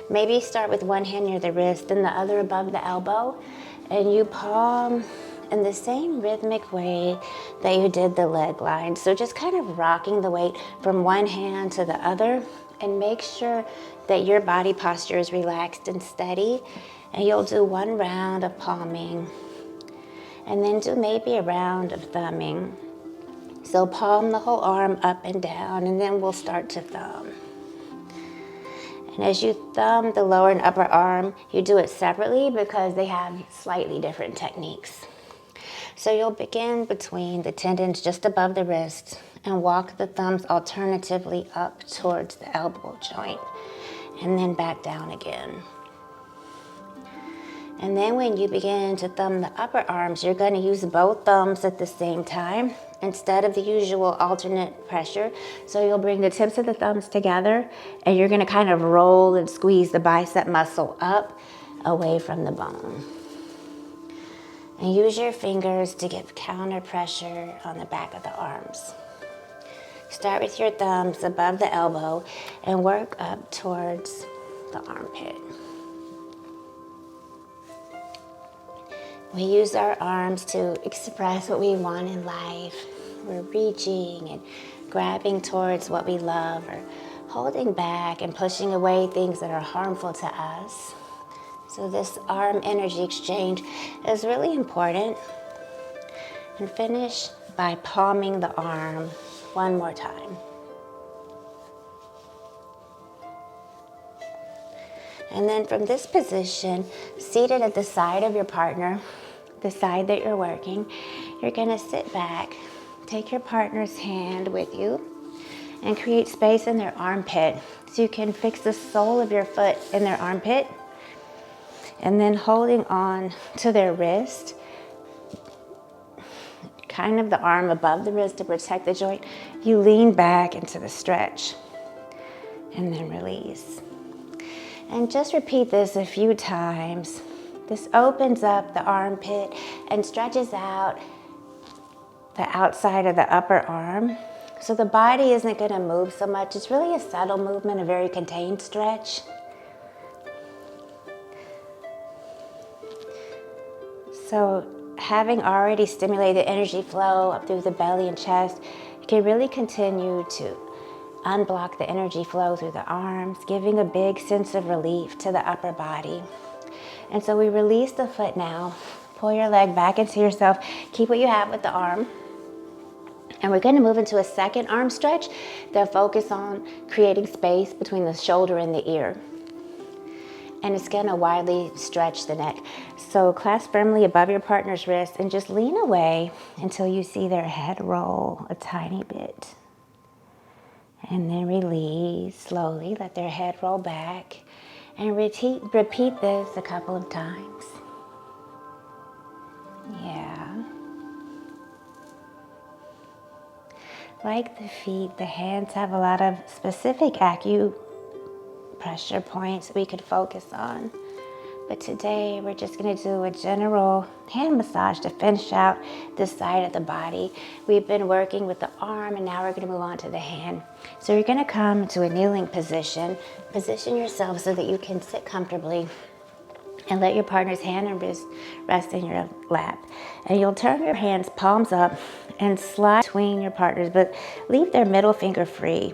Maybe start with one hand near the wrist and the other above the elbow, and you palm in the same rhythmic way that you did the leg line. So just kind of rocking the weight from one hand to the other, and make sure that your body posture is relaxed and steady. And you'll do 1 round of palming, and then do maybe a round of thumbing. So palm the whole arm up and down, and then we'll start to thumb. And as you thumb the lower and upper arm, you do it separately because they have slightly different techniques. So you'll begin between the tendons just above the wrist and walk the thumbs alternatively up towards the elbow joint and then back down again. And then when you begin to thumb the upper arms, you're going to use both thumbs at the same time instead of the usual alternate pressure. So you'll bring the tips of the thumbs together and you're going to kind of roll and squeeze the bicep muscle up away from the bone. And use your fingers to give counter pressure on the back of the arms. Start with your thumbs above the elbow and work up towards the armpit. We use our arms to express what we want in life. We're reaching and grabbing towards what we love or holding back and pushing away things that are harmful to us. So this arm energy exchange is really important. And finish by palming the arm one more time. And then from this position, seated at the side of your partner, the side that you're working, you're gonna sit back, take your partner's hand with you, and create space in their armpit. So you can fix the sole of your foot in their armpit, and then holding on to their wrist, kind of the arm above the wrist to protect the joint, you lean back into the stretch, and then release. And just repeat this a few times. This opens up the armpit and stretches out the outside of the upper arm. So the body isn't going to move so much. It's really a subtle movement, a very contained stretch. So having already stimulated energy flow up through the belly and chest, you can really continue to unblock the energy flow through the arms, giving a big sense of relief to the upper body. And so we release the foot now. Pull your leg back into yourself. Keep what you have with the arm. And we're going to move into a second arm stretch that focus on creating space between the shoulder and the ear. And it's going to widely stretch the neck. So clasp firmly above your partner's wrist and just lean away until you see their head roll a tiny bit. And then release slowly, let their head roll back. And repeat this a couple of times. Yeah. Like the feet, the hands have a lot of specific acupressure points we could focus on. But today we're just going to do a general hand massage to finish out this side of the body. We've been working with the arm and now we're going to move on to the hand. So you're going to come to a kneeling position. Position yourself so that you can sit comfortably and let your partner's hand and wrist rest in your lap. And you'll turn your hands palms up and slide between your partners, but leave their middle finger free.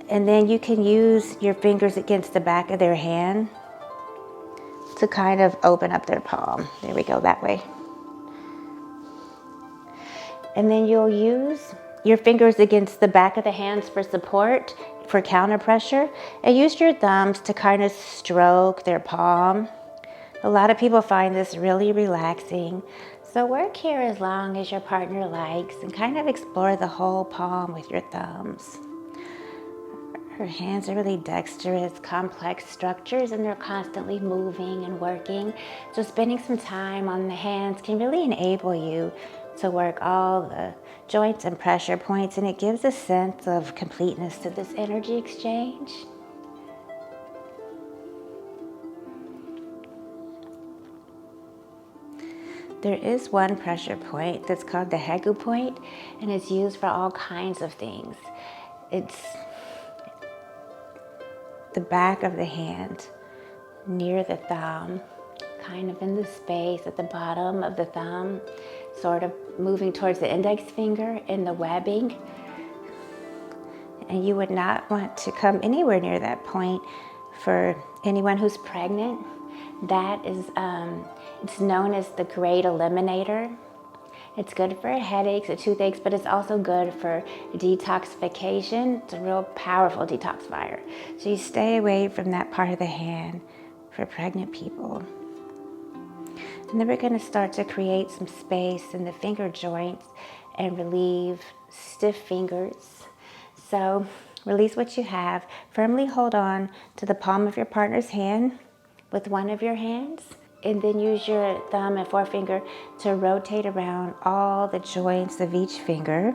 And then you can use your fingers against the back of their hand to kind of open up their palm. There we go, that way. And then you'll use your fingers against the back of the hands for support, for counter pressure, and use your thumbs to kind of stroke their palm. A lot of people find this really relaxing. So work here as long as your partner likes and kind of explore the whole palm with your thumbs. Her hands are really dexterous, complex structures, and they're constantly moving and working. So spending some time on the hands can really enable you to work all the joints and pressure points, and it gives a sense of completeness to this energy exchange. There is one pressure point that's called the Hegu point, and it's used for all kinds of things. It's the back of the hand, near the thumb, kind of in the space at the bottom of the thumb, sort of moving towards the index finger in the webbing. And you would not want to come anywhere near that point for anyone who's pregnant. That is, it's known as the great eliminator. It's good for headaches and toothaches, but it's also good for detoxification. It's a real powerful detoxifier. So you stay away from that part of the hand for pregnant people. And then we're going to start to create some space in the finger joints and relieve stiff fingers. So release what you have. Firmly hold on to the palm of your partner's hand with one of your hands, and then use your thumb and forefinger to rotate around all the joints of each finger,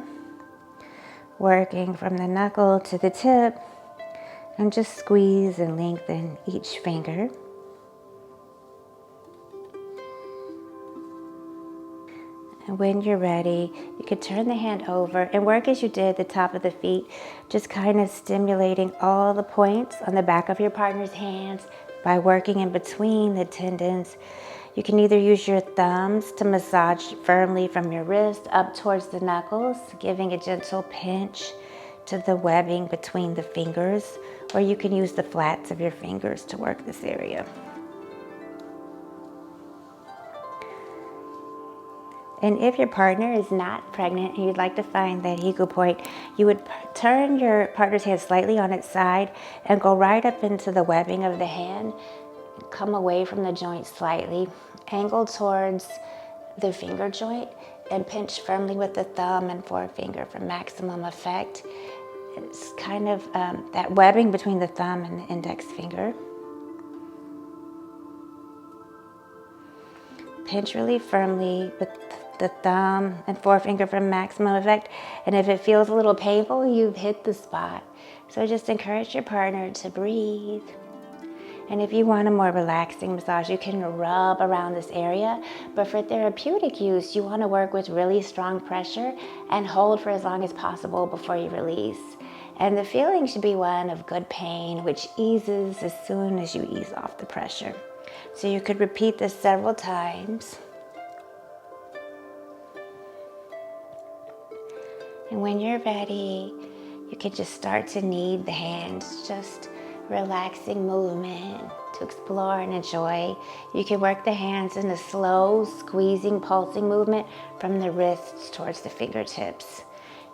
working from the knuckle to the tip, and just squeeze and lengthen each finger. And when you're ready, you can turn the hand over and work as you did the top of the feet, just kind of stimulating all the points on the back of your partner's hands by working in between the tendons. You can either use your thumbs to massage firmly from your wrist up towards the knuckles, giving a gentle pinch to the webbing between the fingers, or you can use the flats of your fingers to work this area. And if your partner is not pregnant and you'd like to find that eagle point, you would turn your partner's hand slightly on its side and go right up into the webbing of the hand. Come away from the joint slightly, angle towards the finger joint, and pinch firmly with the thumb and forefinger for maximum effect. It's kind of that webbing between the thumb and the index finger. Pinch really firmly with the thumb and forefinger for maximum effect. And if it feels a little painful, you've hit the spot. So just encourage your partner to breathe. And if you want a more relaxing massage, you can rub around this area. But for therapeutic use, you want to work with really strong pressure and hold for as long as possible before you release. And the feeling should be one of good pain, which eases as soon as you ease off the pressure. So you could repeat this several times. And when you're ready, you can just start to knead the hands, just relaxing movement to explore and enjoy. You can work the hands in a slow, squeezing, pulsing movement from the wrists towards the fingertips.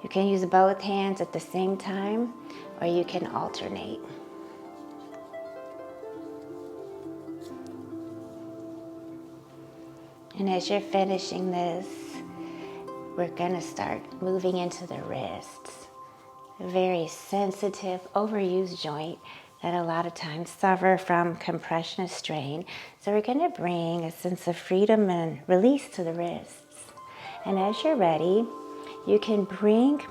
You can use both hands at the same time, or you can alternate. And as you're finishing this, we're going to start moving into the wrists. A very sensitive, overused joint that a lot of times suffer from compression and strain. So we're going to bring a sense of freedom and release to the wrists. And as you're ready, you can bring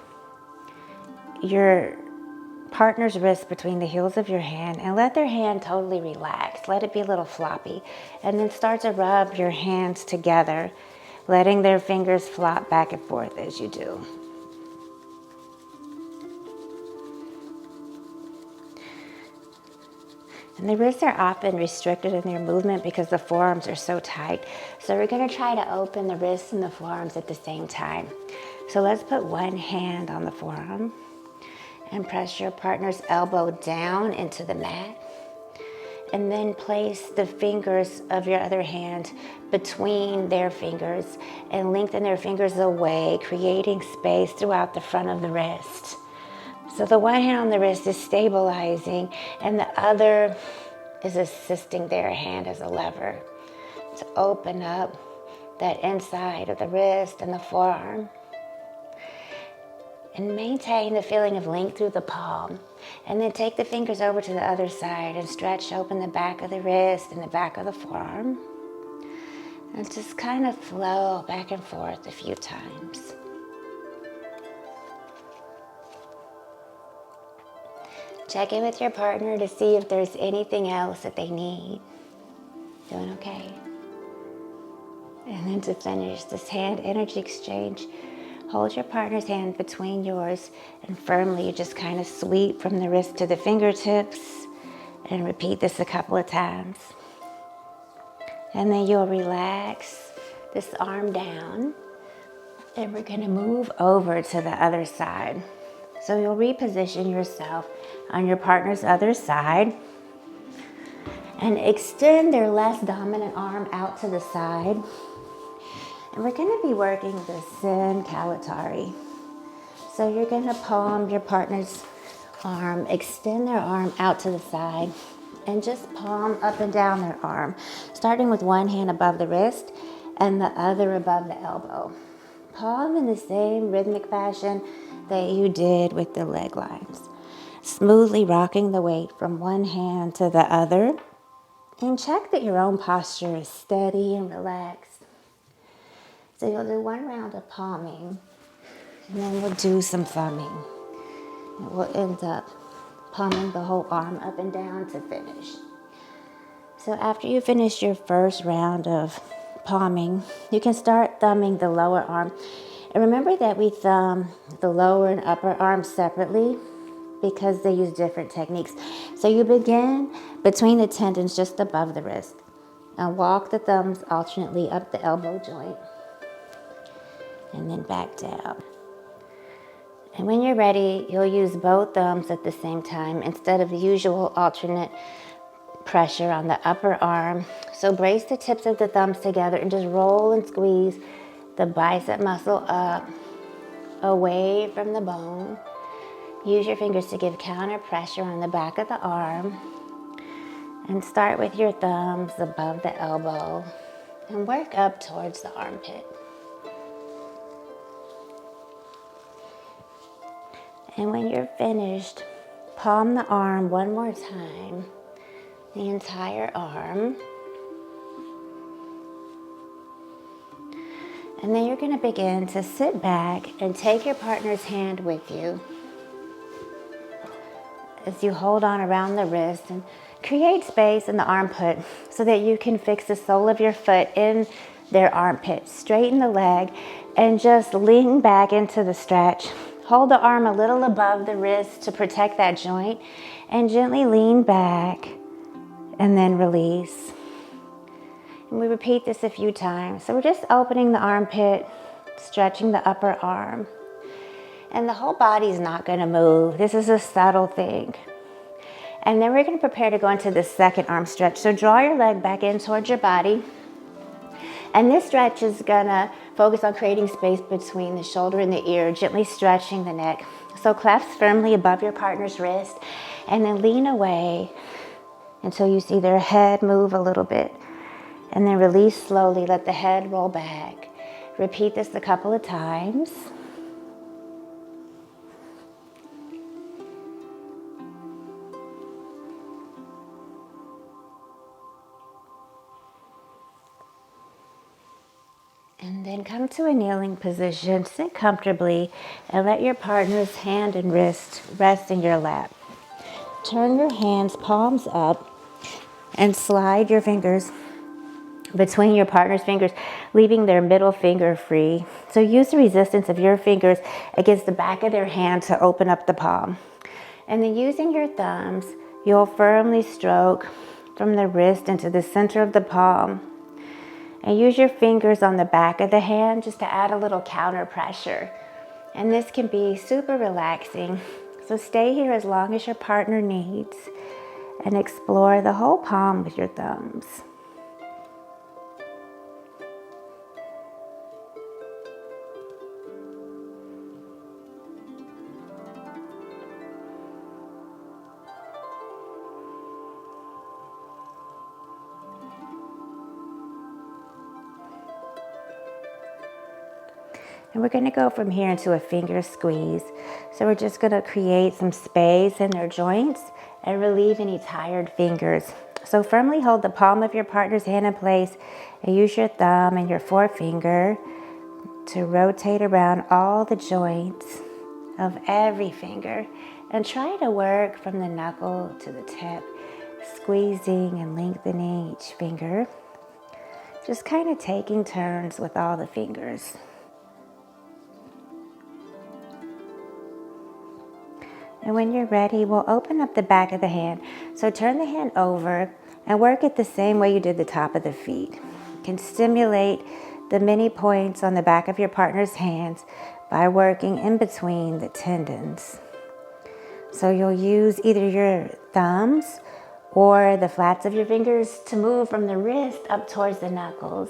your partner's wrist between the heels of your hand and let their hand totally relax. Let it be a little floppy. And then start to rub your hands together, letting their fingers flop back and forth as you do. And the wrists are often restricted in their movement because the forearms are so tight. So we're going to try to open the wrists and the forearms at the same time. So let's put one hand on the forearm and press your partner's elbow down into the mat. And then place the fingers of your other hand between their fingers and lengthen their fingers away, creating space throughout the front of the wrist. So the one hand on the wrist is stabilizing and the other is assisting their hand as a lever to open up that inside of the wrist and the forearm. And maintain the feeling of length through the palm. And then take the fingers over to the other side and stretch open the back of the wrist and the back of the forearm. And just kind of flow back and forth a few times. Check in with your partner to see if there's anything else that they need. Doing okay? And then to finish this hand energy exchange, hold your partner's hand between yours and firmly you just kind of sweep from the wrist to the fingertips and repeat this a couple of times. And then you'll relax this arm down and we're going to move over to the other side. So you'll reposition yourself on your partner's other side and extend their less dominant arm out to the side. And we're going to be working the Sin Kalatari. So you're going to palm your partner's arm, extend their arm out to the side, and just palm up and down their arm, starting with one hand above the wrist and the other above the elbow. Palm in the same rhythmic fashion that you did with the leg lines, smoothly rocking the weight from one hand to the other, and check that your own posture is steady and relaxed. So you'll do one round of palming, and then we'll do some thumbing. And we'll end up palming the whole arm up and down to finish. So after you finish your first round of palming, you can start thumbing the lower arm. And remember that we thumb the lower and upper arms separately because they use different techniques. So you begin between the tendons just above the wrist and walk the thumbs alternately up the elbow joint and then back down. And when you're ready, you'll use both thumbs at the same time instead of the usual alternate pressure on the upper arm. So brace the tips of the thumbs together and just roll and squeeze the bicep muscle up, away from the bone. Use your fingers to give counter pressure on the back of the arm. And start with your thumbs above the elbow and work up towards the armpit. And when you're finished, palm the arm one more time, the entire arm. And then you're going to begin to sit back and take your partner's hand with you as you hold on around the wrist and create space in the armpit so that you can fix the sole of your foot in their armpit. Straighten the leg and just lean back into the stretch. Hold the arm a little above the wrist to protect that joint and gently lean back and then release. And we repeat this a few times. So we're just opening the armpit, stretching the upper arm. And the whole body is not going to move. This is a subtle thing. And then we're going to prepare to go into the second arm stretch. So draw your leg back in towards your body. And this stretch is going to focus on creating space between the shoulder and the ear, gently stretching the neck. So clasp firmly above your partner's wrist and then lean away until you see their head move a little bit. And then release slowly, let the head roll back. Repeat this a couple of times. And then come to a kneeling position, sit comfortably, and let your partner's hand and wrist rest in your lap. Turn your hands palms up and slide your fingers between your partner's fingers, leaving their middle finger free. So use the resistance of your fingers against the back of their hand to open up the palm. And then using your thumbs, you'll firmly stroke from the wrist into the center of the palm. And use your fingers on the back of the hand just to add a little counter pressure. And this can be super relaxing. So stay here as long as your partner needs and explore the whole palm with your thumbs. And we're going to go from here into a finger squeeze. So we're just going to create some space in their joints and relieve any tired fingers. So firmly hold the palm of your partner's hand in place and use your thumb and your forefinger to rotate around all the joints of every finger. And try to work from the knuckle to the tip, squeezing and lengthening each finger. Just kind of taking turns with all the fingers. And when you're ready, we'll open up the back of the hand. So turn the hand over and work it the same way you did the top of the feet. You can stimulate the many points on the back of your partner's hands by working in between the tendons. So you'll use either your thumbs or the flats of your fingers to move from the wrist up towards the knuckles.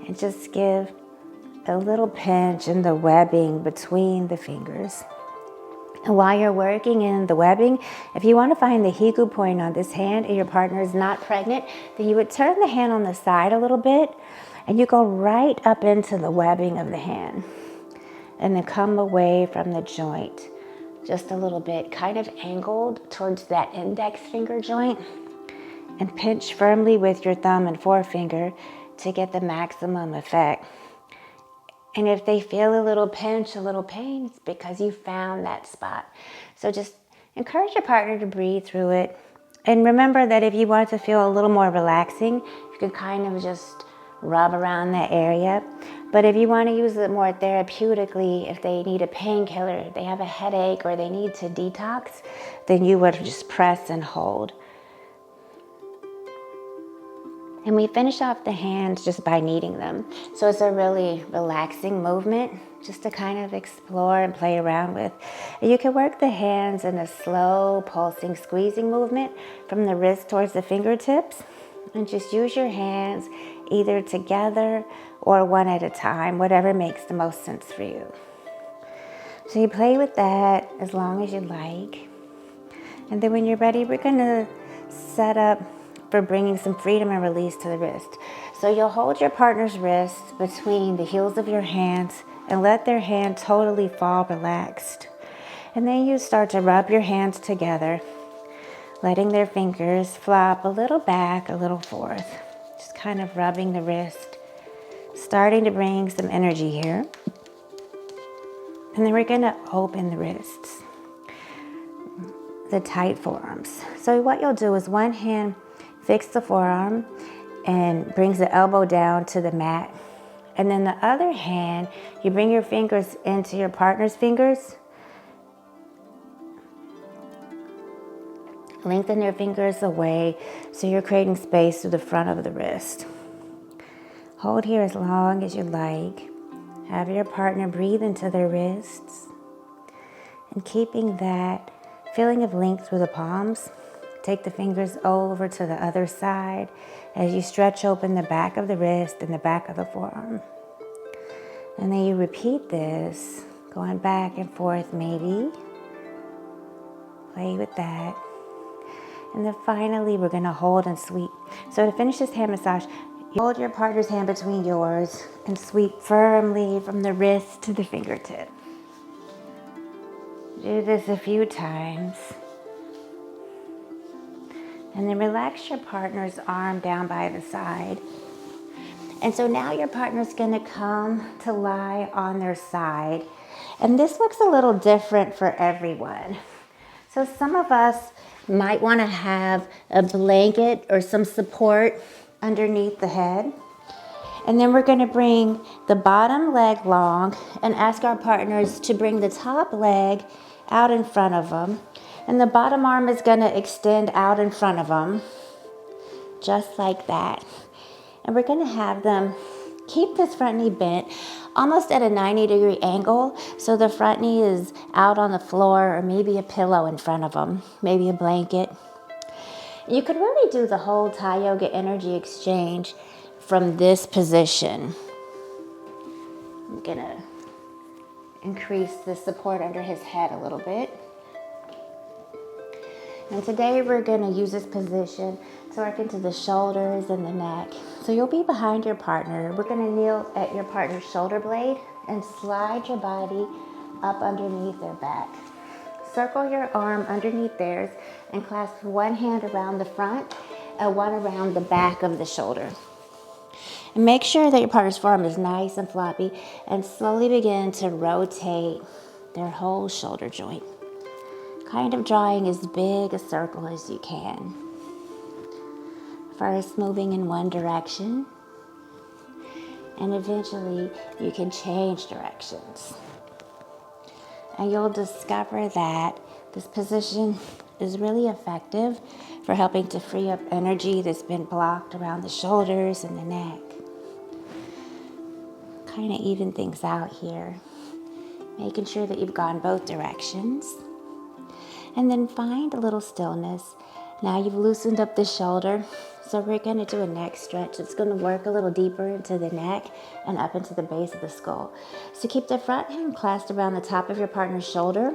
And just give a little pinch in the webbing between the fingers. And while you're working in the webbing, if you want to find the hiku point on this hand and your partner is not pregnant, then you would turn the hand on the side a little bit and you go right up into the webbing of the hand. And then come away from the joint just a little bit, kind of angled towards that index finger joint, and pinch firmly with your thumb and forefinger to get the maximum effect. And if they feel a little pinch, a little pain, it's because you found that spot. So just encourage your partner to breathe through it. And remember that if you want to feel a little more relaxing, you can kind of just rub around that area. But if you want to use it more therapeutically, if they need a painkiller, if they have a headache, or they need to detox, then you would just press and hold. And we finish off the hands just by kneading them. So it's a really relaxing movement just to kind of explore and play around with. And you can work the hands in a slow, pulsing, squeezing movement from the wrist towards the fingertips. And just use your hands either together or one at a time, whatever makes the most sense for you. So you play with that as long as you like. And then when you're ready, we're going to set up for bringing some freedom and release to the wrist. So you'll hold your partner's wrist between the heels of your hands and let their hand totally fall relaxed. And then you start to rub your hands together, letting their fingers flop a little back, a little forth. Just kind of rubbing the wrist, starting to bring some energy here. And then we're going to open the wrists, the tight forearms. So what you'll do is one hand fix the forearm and brings the elbow down to the mat. And then the other hand, you bring your fingers into your partner's fingers. Lengthen your fingers away so you're creating space through the front of the wrist. Hold here as long as you like. Have your partner breathe into their wrists. And keeping that feeling of length through the palms, take the fingers over to the other side as you stretch open the back of the wrist and the back of the forearm. And then you repeat this, going back and forth maybe. Play with that. And then finally, we're going to hold and sweep. So to finish this hand massage, you hold your partner's hand between yours and sweep firmly from the wrist to the fingertip. Do this a few times. And then relax your partner's arm down by the side. And so now your partner's going to come to lie on their side. And this looks a little different for everyone. So some of us might want to have a blanket or some support underneath the head. And then we're going to bring the bottom leg long and ask our partners to bring the top leg out in front of them. And the bottom arm is going to extend out in front of them, just like that. And we're going to have them keep this front knee bent almost at a 90-degree angle. So the front knee is out on the floor, or maybe a pillow in front of them, maybe a blanket. You could really do the whole Thai yoga energy exchange from this position. I'm going to increase the support under his head a little bit. And today we're going to use this position to work into the shoulders and the neck. So you'll be behind your partner. We're going to kneel at your partner's shoulder blade and slide your body up underneath their back. Circle your arm underneath theirs and clasp one hand around the front and one around the back of the shoulder. And make sure that your partner's forearm is nice and floppy, and slowly begin to rotate their whole shoulder joint, kind of drawing as big a circle as you can. First moving in one direction, and eventually you can change directions. And you'll discover that this position is really effective for helping to free up energy that's been blocked around the shoulders and the neck. Kind of even things out here, making sure that you've gone both directions. And then find a little stillness. Now you've loosened up the shoulder, so we're going to do a neck stretch. It's going to work a little deeper into the neck and up into the base of the skull. So keep the front hand clasped around the top of your partner's shoulder,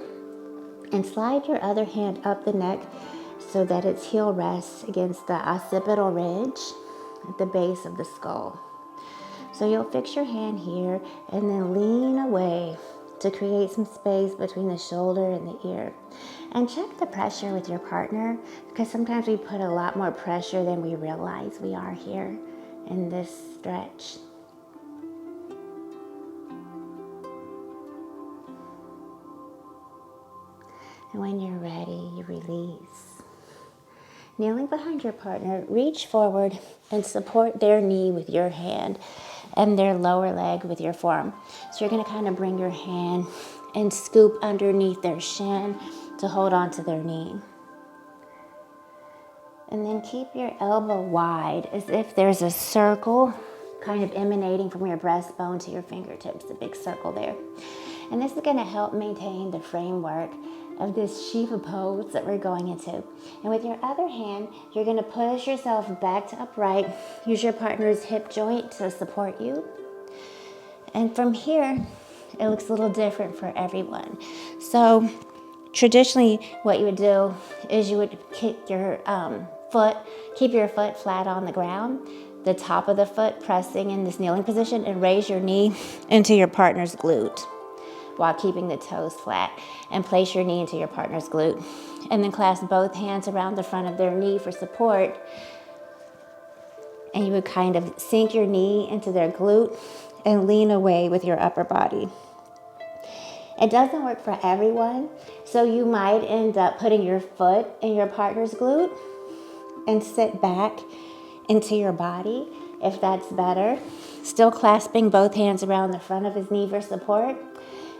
And slide your other hand up the neck so that its heel rests against the occipital ridge at the base of the skull. So you'll fix your hand here and then lean away to create some space between the shoulder and the ear. And check the pressure with your partner, because sometimes we put a lot more pressure than we realize we are here in this stretch. And when you're ready, you release. Kneeling behind your partner, reach forward and support their knee with your hand and their lower leg with your forearm. So you're going to kind of bring your hand and scoop underneath their shin to hold on to their knee. And then keep your elbow wide as if there's a circle kind of emanating from your breastbone to your fingertips, a big circle there. And this is going to help maintain the framework of this Shiva pose that we're going into. And with your other hand, you're going to push yourself back to upright. Use your partner's hip joint to support you. And from here, it looks a little different for everyone. So traditionally, what you would do is you would keep your foot flat on the ground, the top of the foot pressing in this kneeling position, and raise your knee into your partner's glute while keeping the toes flat, and place your knee into your partner's glute. And then clasp both hands around the front of their knee for support. And you would kind of sink your knee into their glute and lean away with your upper body. It doesn't work for everyone, so you might end up putting your foot in your partner's glute and sit back into your body if that's better. Still clasping both hands around the front of his knee for support.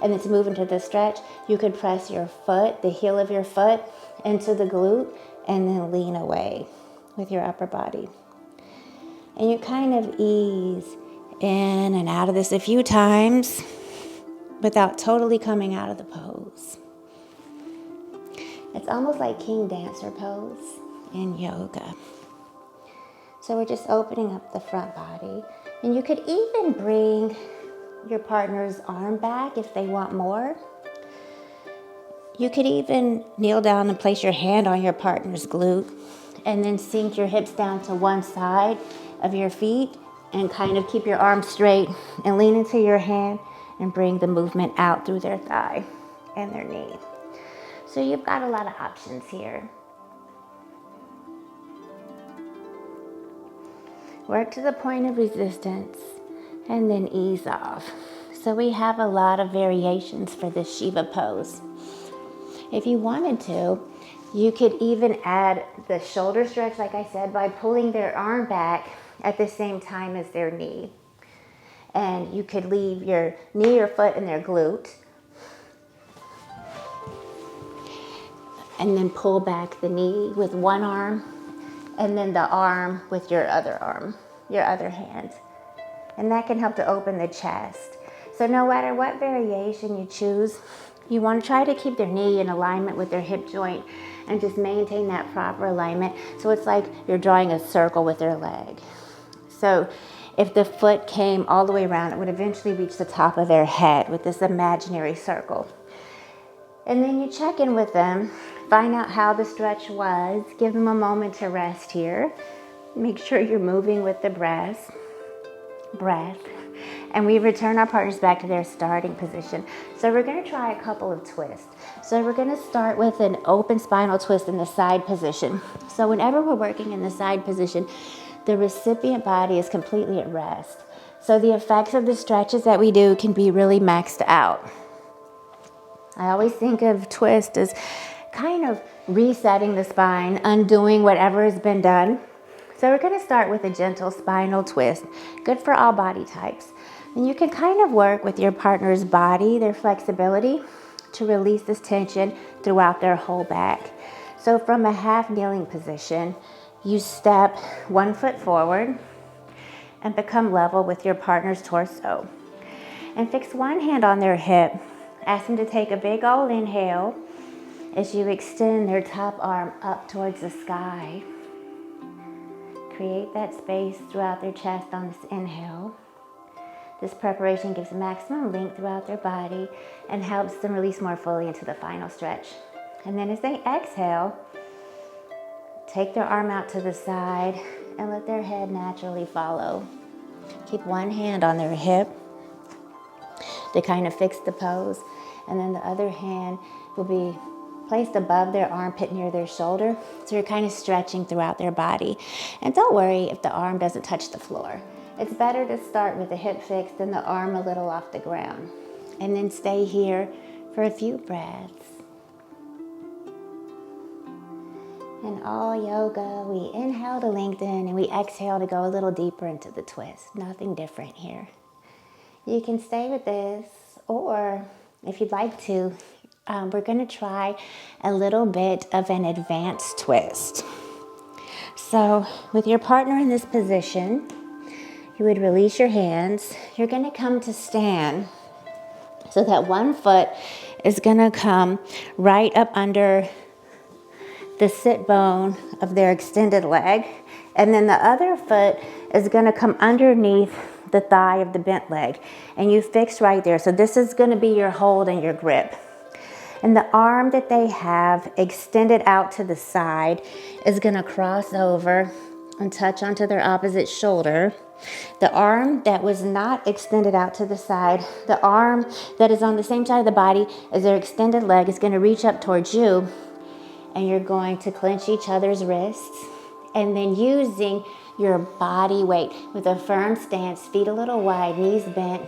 And then to move into the stretch, you could press your foot, the heel of your foot, into the glute and then lean away with your upper body. And you kind of ease in and out of this a few times without totally coming out of the pose. It's almost like king dancer pose in yoga. So we're just opening up the front body. And you could even bring your partner's arm back if they want more. You could even kneel down and place your hand on your partner's glute and then sink your hips down to one side of your feet and kind of keep your arms straight and lean into your hand and bring the movement out through their thigh and their knee. So you've got a lot of options here. Work to the point of resistance and then ease off. So we have a lot of variations for this Shiva pose. If you wanted to, you could even add the shoulder stretch, like I said, by pulling their arm back at the same time as their knee. And you could leave your knee or foot in their glute and then pull back the knee with one arm and then the arm with your other arm, your other hand. And that can help to open the chest. So no matter what variation you choose, you want to try to keep their knee in alignment with their hip joint and just maintain that proper alignment. So it's like you're drawing a circle with their leg. So if the foot came all the way around, it would eventually reach the top of their head with this imaginary circle. And then you check in with them, find out how the stretch was, give them a moment to rest here. Make sure you're moving with the breath. And we return our partners back to their starting position. So we're going to try a couple of twists. So we're going to start with an open spinal twist in the side position. So whenever we're working in the side position, the recipient body is completely at rest. So the effects of the stretches that we do can be really maxed out. I always think of twist as kind of resetting the spine, undoing whatever has been done. So we're going to start with a gentle spinal twist, good for all body types. And you can kind of work with your partner's body, their flexibility, to release this tension throughout their whole back. So from a half kneeling position, you step 1 foot forward and become level with your partner's torso. And fix one hand on their hip. Ask them to take a big old inhale as you extend their top arm up towards the sky. Create that space throughout their chest on this inhale. This preparation gives maximum length throughout their body and helps them release more fully into the final stretch. And then as they exhale, take their arm out to the side and let their head naturally follow. Keep one hand on their hip to kind of fix the pose, and then the other hand will be placed above their armpit near their shoulder, so you're kind of stretching throughout their body. And don't worry if the arm doesn't touch the floor. It's better to start with the hip fixed and the arm a little off the ground. And then stay here for a few breaths. In all yoga, we inhale to lengthen and we exhale to go a little deeper into the twist. Nothing different here. You can stay with this, or if you'd like to, we're going to try a little bit of an advanced twist. So with your partner in this position, you would release your hands. You're going to come to stand so that one foot is going to come right up under the sit bone of their extended leg, and then the other foot is going to come underneath the thigh of the bent leg, and you fix right there. So this is going to be your hold and your grip. And the arm that they have extended out to the side is going to cross over and touch onto their opposite shoulder. The arm that was not extended out to the side, the arm that is on the same side of the body as their extended leg, is going to reach up towards you, and you're going to clench each other's wrists, and then using your body weight with a firm stance, feet a little wide, knees bent.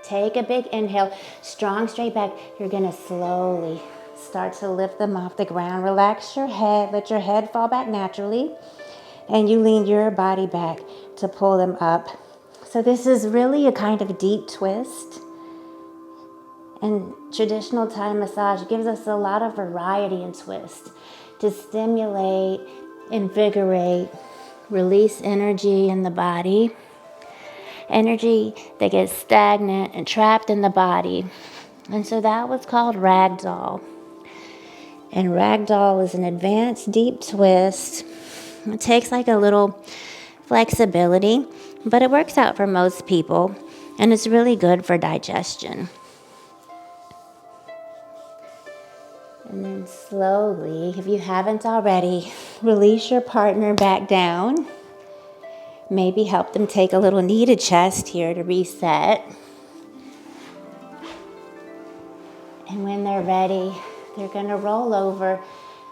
Take a big inhale, strong straight back. You're gonna slowly start to lift them off the ground. Relax your head, let your head fall back naturally, and you lean your body back to pull them up. So this is really a kind of deep twist. And traditional Thai massage gives us a lot of variety in twist to stimulate, invigorate, release energy in the body. Energy that gets stagnant and trapped in the body. And so that was called ragdoll. And ragdoll is an advanced deep twist. It takes like a little flexibility, but it works out for most people, and it's really good for digestion. And then slowly, if you haven't already, release your partner back down. Maybe help them take a little knee to chest here to reset. And when they're ready, they're going to roll over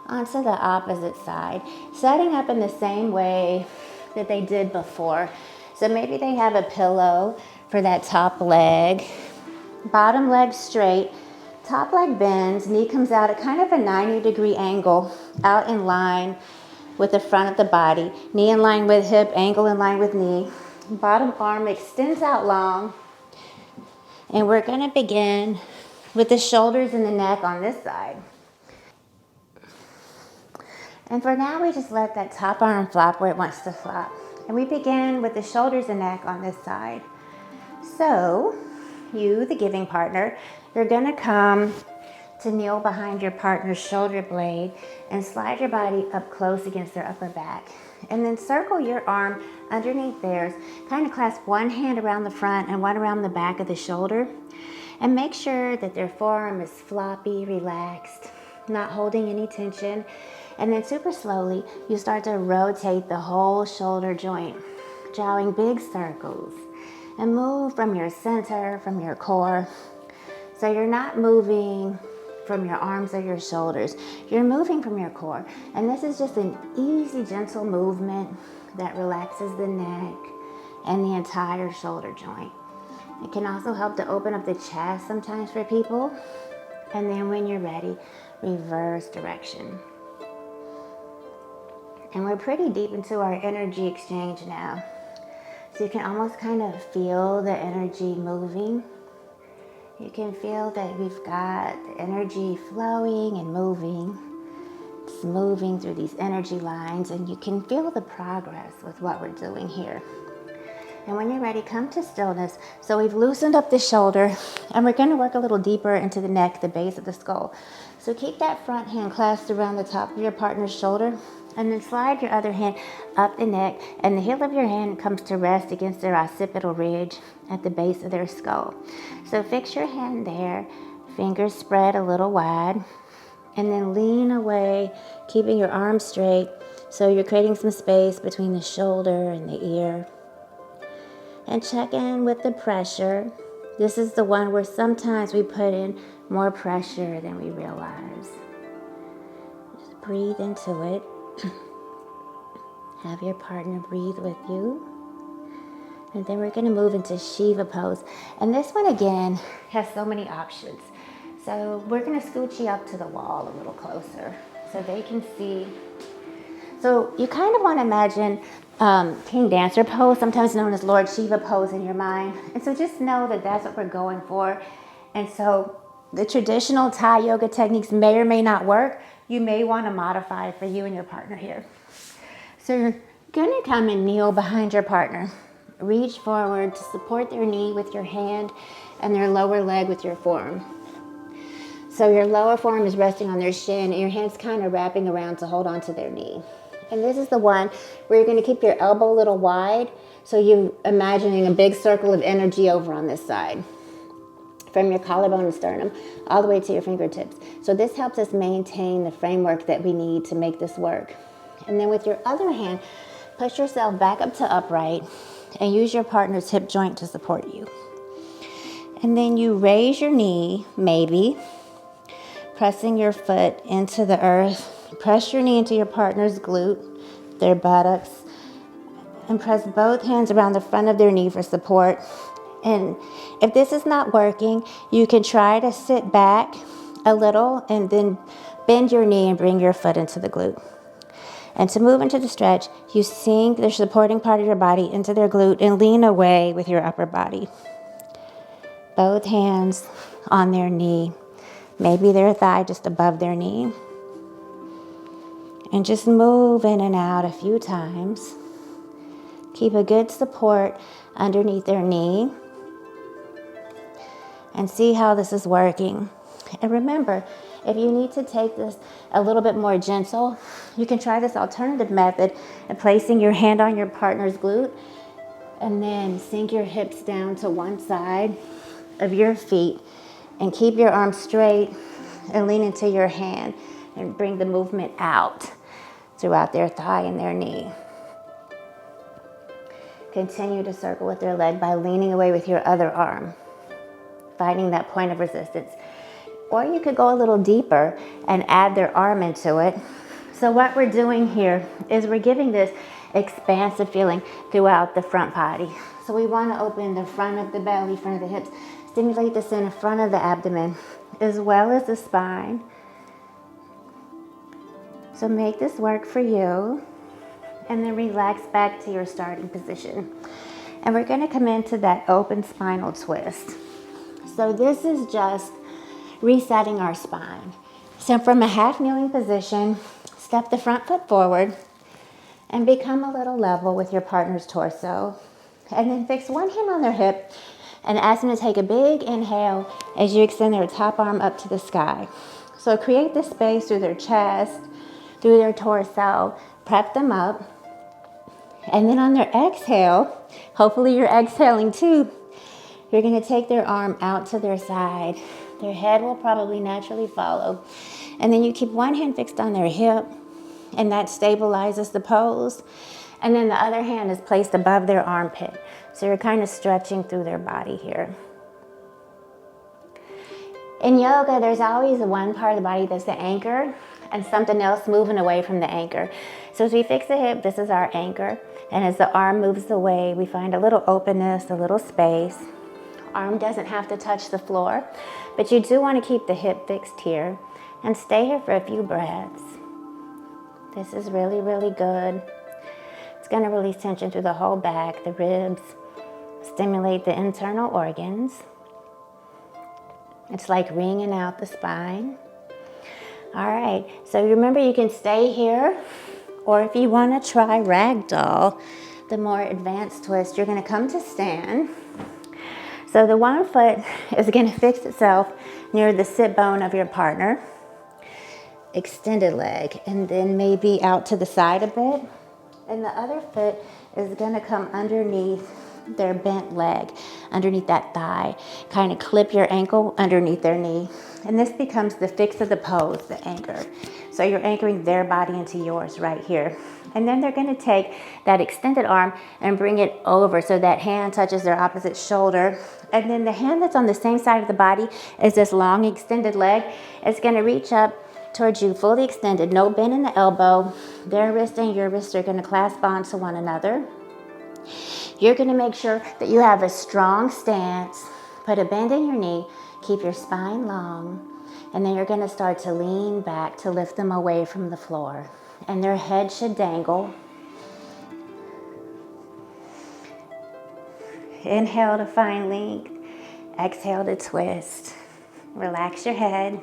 onto the opposite side, setting up in the same way that they did before. So maybe they have a pillow for that top leg, bottom leg straight, top leg bends, knee comes out at kind of a 90-degree angle, out in line with the front of the body, knee in line with hip, ankle in line with knee. Bottom arm extends out long. And we're going to begin with the shoulders and the neck on this side. And for now, we just let that top arm flop where it wants to flop. And we begin with the shoulders and neck on this side. So, you, the giving partner, you're going to come to kneel behind your partner's shoulder blade and slide your body up close against their upper back. And then circle your arm underneath theirs. Kind of clasp one hand around the front and one around the back of the shoulder. And make sure that their forearm is floppy, relaxed, not holding any tension. And then super slowly, you start to rotate the whole shoulder joint, drawing big circles. And move from your center, from your core. So you're not moving from your arms or your shoulders. You're moving from your core. And this is just an easy, gentle movement that relaxes the neck and the entire shoulder joint. It can also help to open up the chest sometimes for people. And then when you're ready, reverse direction. And we're pretty deep into our energy exchange now. So you can almost kind of feel the energy moving. You can feel that we've got the energy flowing and moving. It's moving through these energy lines, and you can feel the progress with what we're doing here. And when you're ready, come to stillness. So we've loosened up the shoulder, and we're going to work a little deeper into the neck, the base of the skull. So keep that front hand clasped around the top of your partner's shoulder, and then slide your other hand up the neck, and the heel of your hand comes to rest against their occipital ridge at the base of their skull. So fix your hand there, fingers spread a little wide, And then lean away, keeping your arms straight. So you're creating some space between the shoulder and the ear. And check in with the pressure. This is the one where sometimes we put in more pressure than we realize. Just breathe into it. Have your partner breathe with you. And then we're going to move into Shiva pose. And this one, again, has so many options. So we're going to scooch you up to the wall a little closer so they can see. So you kind of want to imagine King Dancer pose, sometimes known as Lord Shiva pose in your mind. And so just know that that's what we're going for. And so the traditional Thai yoga techniques may or may not work. You may want to modify for you and your partner here. So you're going to come and kneel behind your partner. Reach forward to support their knee with your hand and their lower leg with your forearm. So your lower forearm is resting on their shin and your hand's kind of wrapping around to hold on to their knee. And this is the one where you're going to keep your elbow a little wide. So you're imagining a big circle of energy over on this side. From your collarbone and sternum all the way to your fingertips. So this helps us maintain the framework that we need to make this work. And then with your other hand, push yourself back up to upright and use your partner's hip joint to support you. And then you raise your knee, maybe, pressing your foot into the earth. Press your knee into your partner's glute, their buttocks, and press both hands around the front of their knee for support. And if this is not working, you can try to sit back a little and then bend your knee and bring your foot into the glute. And to move into the stretch, you sink the supporting part of your body into their glute and lean away with your upper body. Both hands on their knee, maybe their thigh just above their knee. And just move in and out a few times. Keep a good support underneath their knee. And see how this is working. And remember, if you need to take this a little bit more gentle, you can try this alternative method of placing your hand on your partner's glute and then sink your hips down to one side of your feet and keep your arms straight and lean into your hand and bring the movement out throughout their thigh and their knee. Continue to circle with their leg by leaning away with your other arm, finding that point of resistance. Or you could go a little deeper and add their arm into it. So what we're doing here is we're giving this expansive feeling throughout the front body. So we want to open the front of the belly, front of the hips, stimulate the center front of the abdomen, as well as the spine. So make this work for you, and then relax back to your starting position. And we're going to come into that open spinal twist. So this is just resetting our spine. So from a half kneeling position, step the front foot forward and become a little level with your partner's torso. And then fix one hand on their hip and ask them to take a big inhale as you extend their top arm up to the sky. So create this space through their chest, through their torso, prep them up. And then on their exhale, hopefully you're exhaling too, you're going to take their arm out to their side. Their head will probably naturally follow. And then you keep one hand fixed on their hip, and that stabilizes the pose. And then the other hand is placed above their armpit. So you're kind of stretching through their body here. In yoga, there's always one part of the body that's the anchor and something else moving away from the anchor. So as we fix the hip, this is our anchor. And as the arm moves away, we find a little openness, a little space. Arm doesn't have to touch the floor, but you do want to keep the hip fixed here and stay here for a few breaths. This is really, really good. It's going to release tension through the whole back, the ribs, stimulate the internal organs. It's like wringing out the spine. All right, so remember you can stay here, or if you want to try ragdoll, the more advanced twist, you're going to come to stand. So the one foot is going to fix itself near the sit bone of your partner. Extended leg, and then maybe out to the side a bit. And the other foot is going to come underneath their bent leg. underneath that thigh. Kind of clip your ankle underneath their knee. And this becomes the fix of the pose, the anchor. So you're anchoring their body into yours right here. And then they're going to take that extended arm and bring it over so that hand touches their opposite shoulder. And then the hand that's on the same side of the body is this long extended leg. It's going to reach up towards you fully extended, no bend in the elbow. Their wrist and your wrist are going to clasp onto one another. You're going to make sure that you have a strong stance. Put a bend in your knee. Keep your spine long. And then you're going to start to lean back to lift them away from the floor. And their head should dangle. Inhale to find length. Exhale to twist. Relax your head.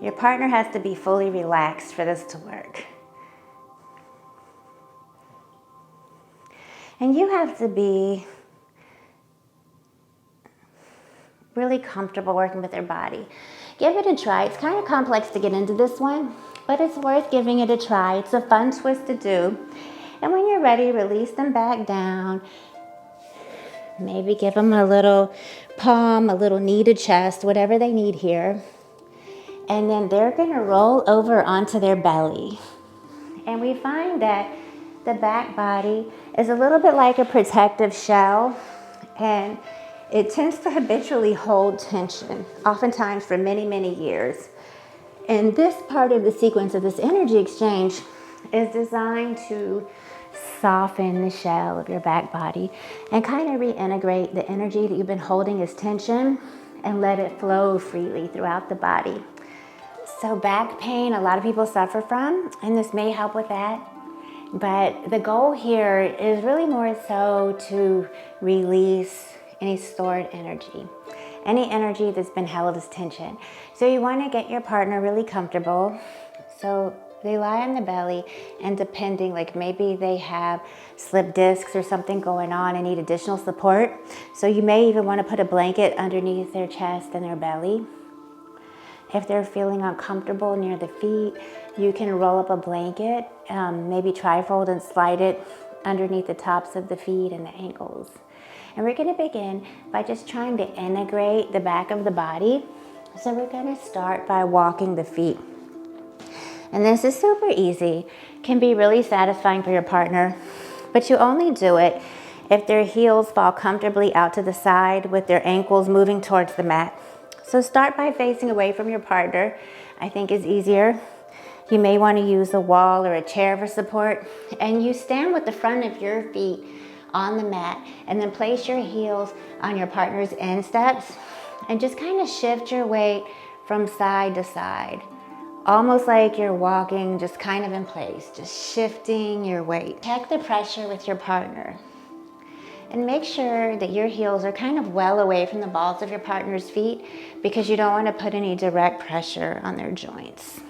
Your partner has to be fully relaxed for this to work. And you have to be really comfortable working with their body. Give it a try. It's kind of complex to get into this one, but it's worth giving it a try. It's a fun twist to do. And when you're ready, release them back down. Maybe give them a little palm, a little knee to chest, whatever they need here. And then they're going to roll over onto their belly. And we find that the back body is a little bit like a protective shell, and it tends to habitually hold tension, oftentimes for many, many years. And this part of the sequence of this energy exchange is designed to soften the shell of your back body and kind of reintegrate the energy that you've been holding as tension and let it flow freely throughout the body. So back pain, a lot of people suffer from, and this may help with that. But the goal here is really more so to release any stored energy, any energy that's been held as tension. So you want to get your partner really comfortable. So they lie on the belly, and depending, like maybe they have slip discs or something going on and need additional support. So you may even want to put a blanket underneath their chest and their belly. If they're feeling uncomfortable near the feet, you can roll up a blanket, maybe trifold and slide it underneath the tops of the feet and the ankles. And we're going to begin by just trying to integrate the back of the body. So we're going to start by walking the feet. And this is super easy, can be really satisfying for your partner, but you only do it if their heels fall comfortably out to the side with their ankles moving towards the mat. So start by facing away from your partner, I think is easier. You may want to use a wall or a chair for support, and you stand with the front of your feet on the mat, and then place your heels on your partner's insteps and just kind of shift your weight from side to side, almost like you're walking just kind of in place, just shifting your weight. Check the pressure with your partner and make sure that your heels are kind of well away from the balls of your partner's feet, because you don't want to put any direct pressure on their joints.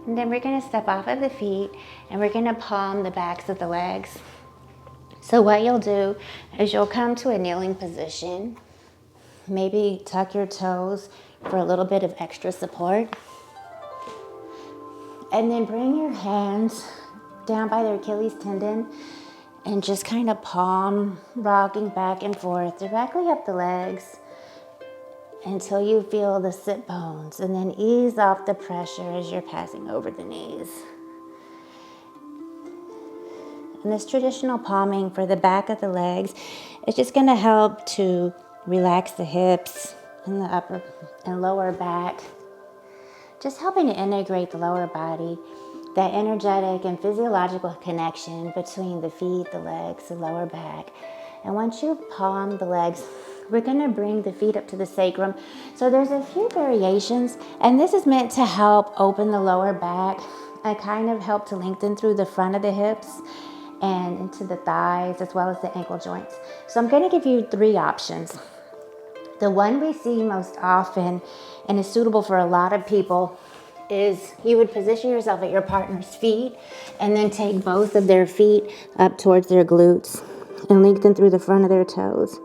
And then we're going to step off of the feet and we're going to palm the backs of the legs. So what you'll do is you'll come to a kneeling position, maybe tuck your toes for a little bit of extra support, and then bring your hands down by their Achilles tendon and just kind of palm rocking back and forth directly up the legs until you feel the sit bones, and then ease off the pressure as you're passing over the knees. And this traditional palming for the back of the legs is just going to help to relax the hips and the upper and lower back, just helping to integrate the lower body, that energetic and physiological connection between the feet, the legs, the lower back. And once you palm the legs, we're going to bring the feet up to the sacrum. So there's a few variations, and this is meant to help open the lower back and kind of help to lengthen through the front of the hips and into the thighs as well as the ankle joints. So I'm going to give you 3 options. The one we see most often and is suitable for a lot of people is you would position yourself at your partner's feet and then take both of their feet up towards their glutes and lengthen through the front of their toes.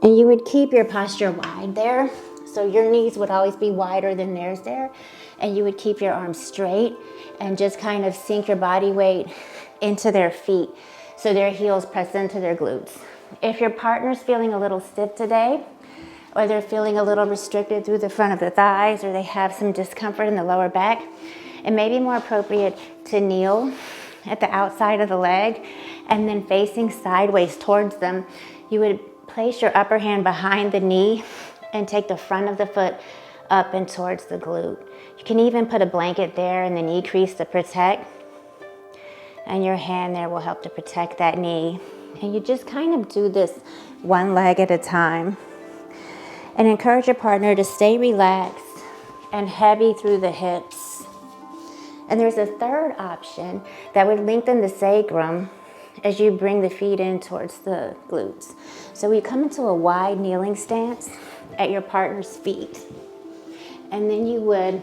And you would keep your posture wide there. So your knees would always be wider than theirs there. And you would keep your arms straight and just kind of sink your body weight into their feet. so their heels press into their glutes. If your partner's feeling a little stiff today, or they're feeling a little restricted through the front of the thighs, or they have some discomfort in the lower back, it may be more appropriate to kneel at the outside of the leg, and then facing sideways towards them, you would place your upper hand behind the knee and take the front of the foot up and towards the glute. You can even put a blanket there in the knee crease to protect, and your hand there will help to protect that knee. And you just kind of do this one leg at a time, and encourage your partner to stay relaxed and heavy through the hips. And there's a third option that would lengthen the sacrum as you bring the feet in towards the glutes. So we come into a wide kneeling stance at your partner's feet. And then you would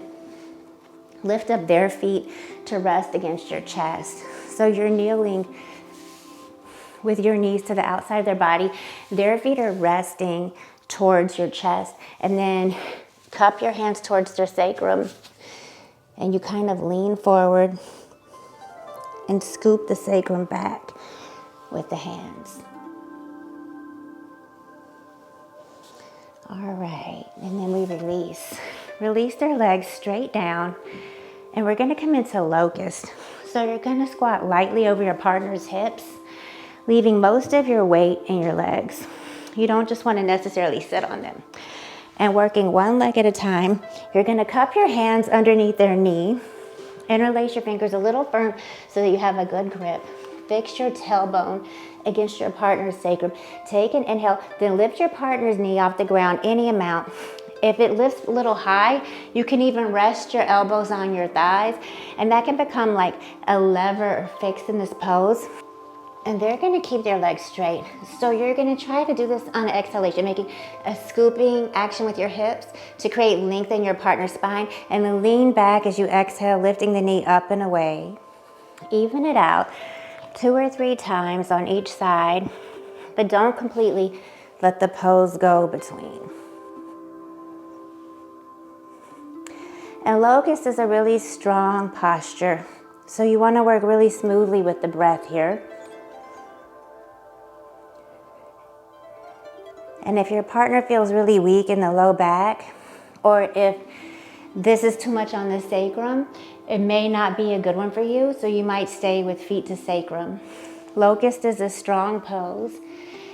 lift up their feet to rest against your chest. So you're kneeling with your knees to the outside of their body. Their feet are resting towards your chest. And then cup your hands towards their sacrum. And you kind of lean forward and scoop the sacrum back with the hands. All right, and then we release. Release their legs straight down, and we're gonna come into locust. So you're gonna squat lightly over your partner's hips, leaving most of your weight in your legs. You don't just wanna necessarily sit on them. And working one leg at a time, you're gonna cup your hands underneath their knee, interlace your fingers a little firm so that you have a good grip. Fix your tailbone against your partner's sacrum. Take an inhale, then lift your partner's knee off the ground any amount. If it lifts a little high, you can even rest your elbows on your thighs, and that can become like a lever fixed in this pose. And they're gonna keep their legs straight. So you're gonna try to do this on an exhalation, making a scooping action with your hips to create length in your partner's spine, and then lean back as you exhale, lifting the knee up and away. Even it out 2 or 3 times on each side, but don't completely let the pose go between. And locust is a really strong posture, so you wanna work really smoothly with the breath here. And if your partner feels really weak in the low back, or if this is too much on the sacrum, it may not be a good one for you, so you might stay with feet to sacrum. Locust is a strong pose.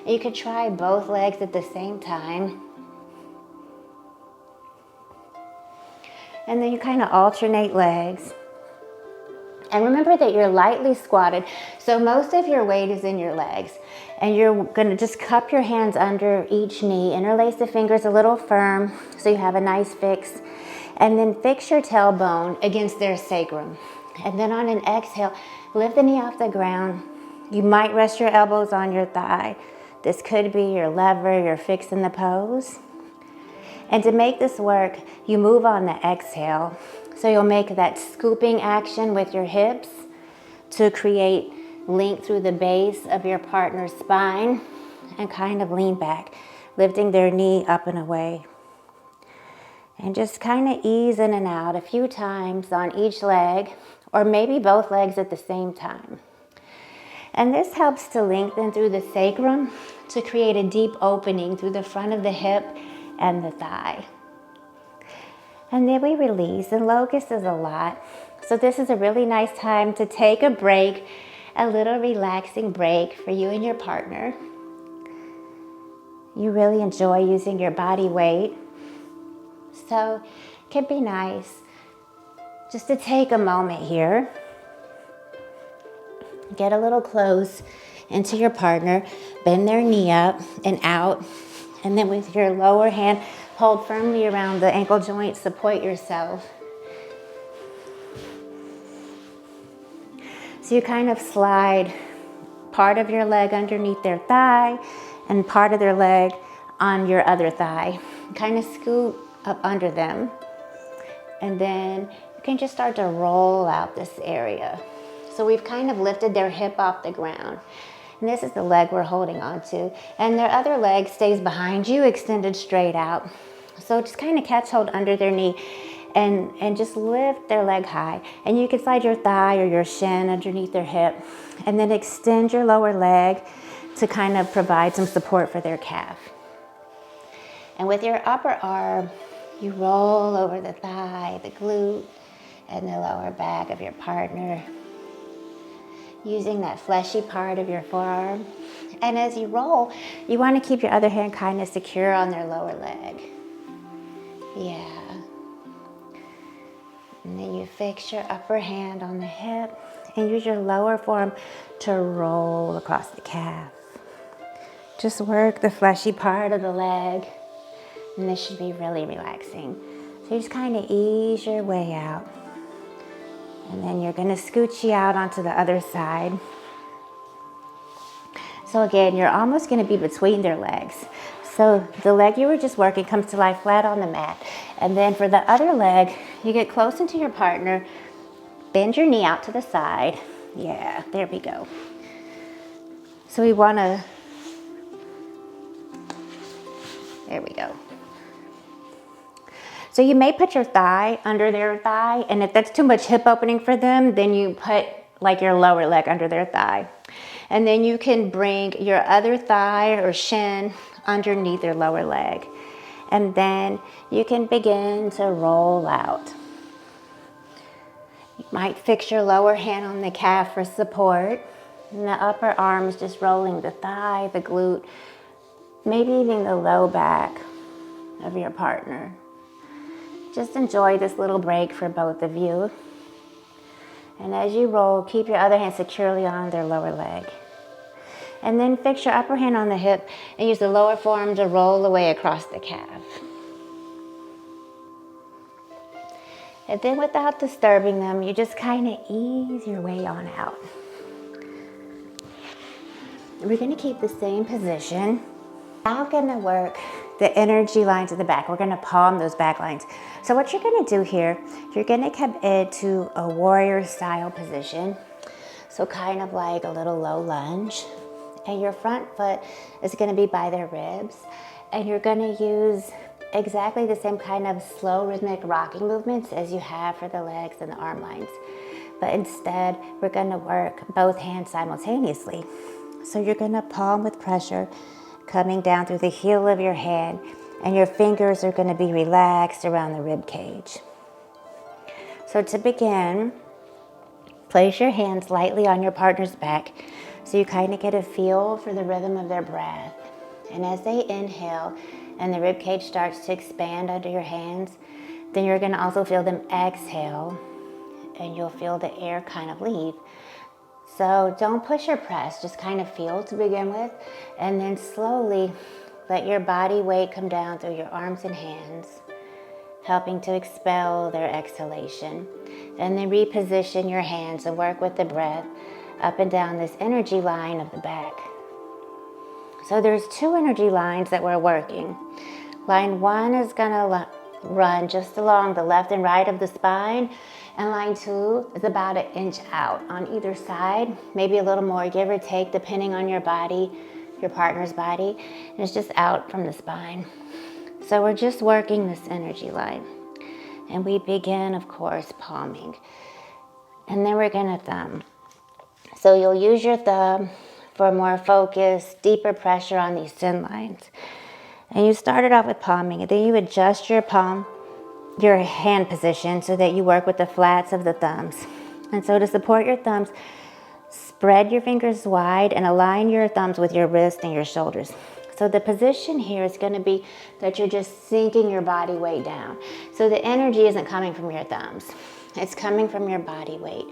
You could try both legs at the same time. And then you kind of alternate legs. And remember that you're lightly squatted, so most of your weight is in your legs. And you're gonna just cup your hands under each knee, interlace the fingers a little firm so you have a nice fix, and then fix your tailbone against their sacrum. And then on an exhale, lift the knee off the ground. You might rest your elbows on your thigh. This could be your lever, your fix in the pose. And to make this work, you move on the exhale. So you'll make that scooping action with your hips to create length through the base of your partner's spine, and kind of lean back, lifting their knee up and away. And just kind of ease in and out a few times on each leg, or maybe both legs at the same time. And this helps to lengthen through the sacrum to create a deep opening through the front of the hip and the thigh. And then we release, and locust is a lot. So this is a really nice time to take a break, a little relaxing break for you and your partner. You really enjoy using your body weight. So it can be nice just to take a moment here. Get a little close into your partner, bend their knee up and out, and then with your lower hand, hold firmly around the ankle joint, support yourself. So you kind of slide part of your leg underneath their thigh and part of their leg on your other thigh. Kind of scoot up under them. And then you can just start to roll out this area. So we've kind of lifted their hip off the ground. And this is the leg we're holding on to. And their other leg stays behind you, extended straight out. So just kind of catch hold under their knee and just lift their leg high. And you can slide your thigh or your shin underneath their hip, and then extend your lower leg to kind of provide some support for their calf. And with your upper arm, you roll over the thigh, the glute, and the lower back of your partner, using that fleshy part of your forearm. And as you roll, you want to keep your other hand kind of secure on their lower leg. Yeah. And then you fix your upper hand on the hip and use your lower forearm to roll across the calf. Just work the fleshy part of the leg, and this should be really relaxing. So you just kind of ease your way out. And then you're going to scooch you out onto the other side. So again, you're almost going to be between their legs. So the leg you were just working comes to lie flat on the mat. And then for the other leg, you get close into your partner, bend your knee out to the side. Yeah, there we go. So we want to, there we go. So you may put your thigh under their thigh, and if that's too much hip opening for them, then you put like your lower leg under their thigh. And then you can bring your other thigh or shin underneath their lower leg. And then you can begin to roll out. You might fix your lower hand on the calf for support, and the upper arm is just rolling the thigh, the glute, maybe even the low back of your partner. Just enjoy this little break for both of you. And as you roll, keep your other hand securely on their lower leg. And then fix your upper hand on the hip and use the lower forearm to roll away across the calf. And then without disturbing them, you just kind of ease your way on out. We're going to keep the same position. Now we're going to work the energy lines at the back. We're going to palm those back lines. So what you're going to do here, you're going to come into a warrior style position. So kind of like a little low lunge. And your front foot is going to be by their ribs. And you're going to use exactly the same kind of slow rhythmic rocking movements as you have for the legs and the arm lines. But instead, we're going to work both hands simultaneously. So you're going to palm with pressure coming down through the heel of your hand, and your fingers are going to be relaxed around the rib cage. So to begin, place your hands lightly on your partner's back so you kind of get a feel for the rhythm of their breath. And as they inhale and the rib cage starts to expand under your hands, then you're going to also feel them exhale, and you'll feel the air kind of leave. So don't push or press, just kind of feel to begin with, and then slowly let your body weight come down through your arms and hands, helping to expel their exhalation. And then reposition your hands and work with the breath up and down this energy line of the back. So there's two energy lines that we're working. Line one is gonna run just along the left and right of the spine, and line two is about 1 inch out on either side, maybe a little more, give or take, depending on your body, your partner's body, and it's just out from the spine. So we're just working this energy line. And we begin, of course, palming. And then we're gonna thumb. So you'll use your thumb for more focus, deeper pressure on these thin lines. And you started off with palming, and then you adjust your palm, your hand position, so that you work with the flats of the thumbs. And so to support your thumbs, spread your fingers wide and align your thumbs with your wrist and your shoulders. So the position here is going to be that you're just sinking your body weight down. So the energy isn't coming from your thumbs. It's coming from your body weight.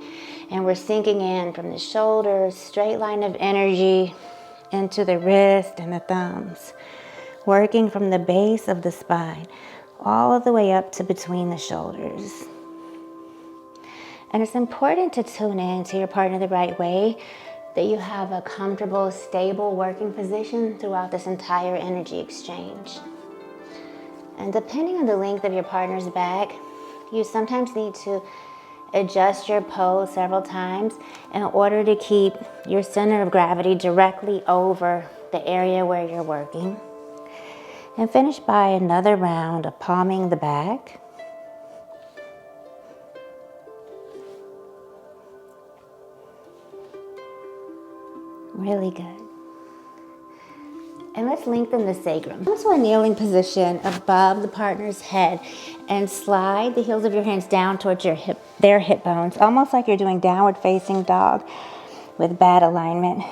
And we're sinking in from the shoulders, straight line of energy into the wrist and the thumbs, working from the base of the spine all the way up to between the shoulders. And it's important to tune in to your partner the right way, that you have a comfortable, stable working position throughout this entire energy exchange. And depending on the length of your partner's back, you sometimes need to adjust your pose several times in order to keep your center of gravity directly over the area where you're working. And finish by another round of palming the back. Really good. And let's lengthen the sacrum. Come to a kneeling position above the partner's head and slide the heels of your hands down towards their hip bones, almost like you're doing downward facing dog with bad alignment.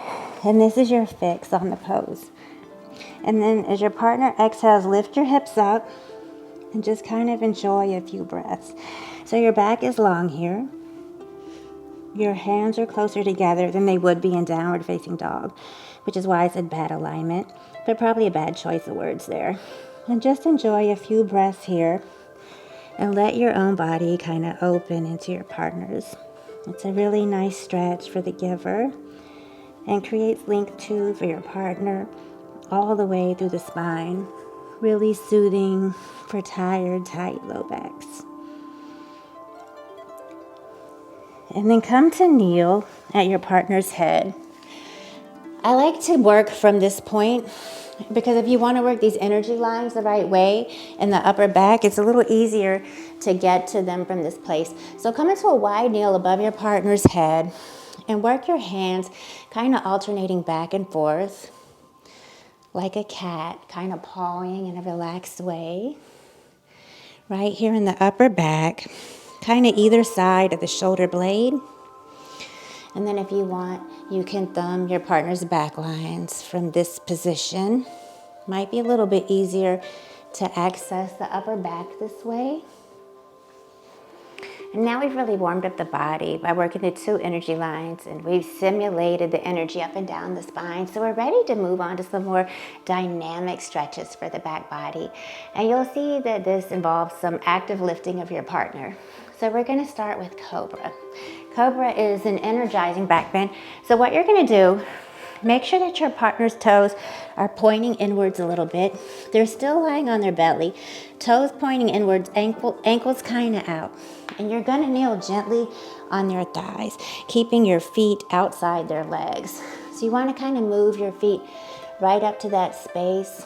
And this is your fix on the pose. And then as your partner exhales, lift your hips up and just kind of enjoy a few breaths. So your back is long here. Your hands are closer together than they would be in downward facing dog, which is why I said bad alignment, but probably a bad choice of words there. And just enjoy a few breaths here and let your own body kind of open into your partner's. It's a really nice stretch for the giver and creates length too for your partner all the way through the spine, really soothing for tired, tight low backs. And then come to kneel at your partner's head. I like to work from this point because if you want to work these energy lines the right way in the upper back, it's a little easier to get to them from this place. So come into a wide kneel above your partner's head and work your hands kind of alternating back and forth like a cat, kind of pawing in a relaxed way. Right here in the upper back, kind of either side of the shoulder blade. And then if you want, you can thumb your partner's back lines from this position. Might be a little bit easier to access the upper back this way. And now we've really warmed up the body by working the two energy lines, and we've simulated the energy up and down the spine. So we're ready to move on to some more dynamic stretches for the back body. And you'll see that this involves some active lifting of your partner. So we're going to start with Cobra. Cobra is an energizing back bend. So what you're going to do, make sure that your partner's toes are pointing inwards a little bit. They're still lying on their belly, toes pointing inwards, ankles kind of out. And you're going to kneel gently on their thighs, keeping your feet outside their legs. So you want to kind of move your feet right up to that space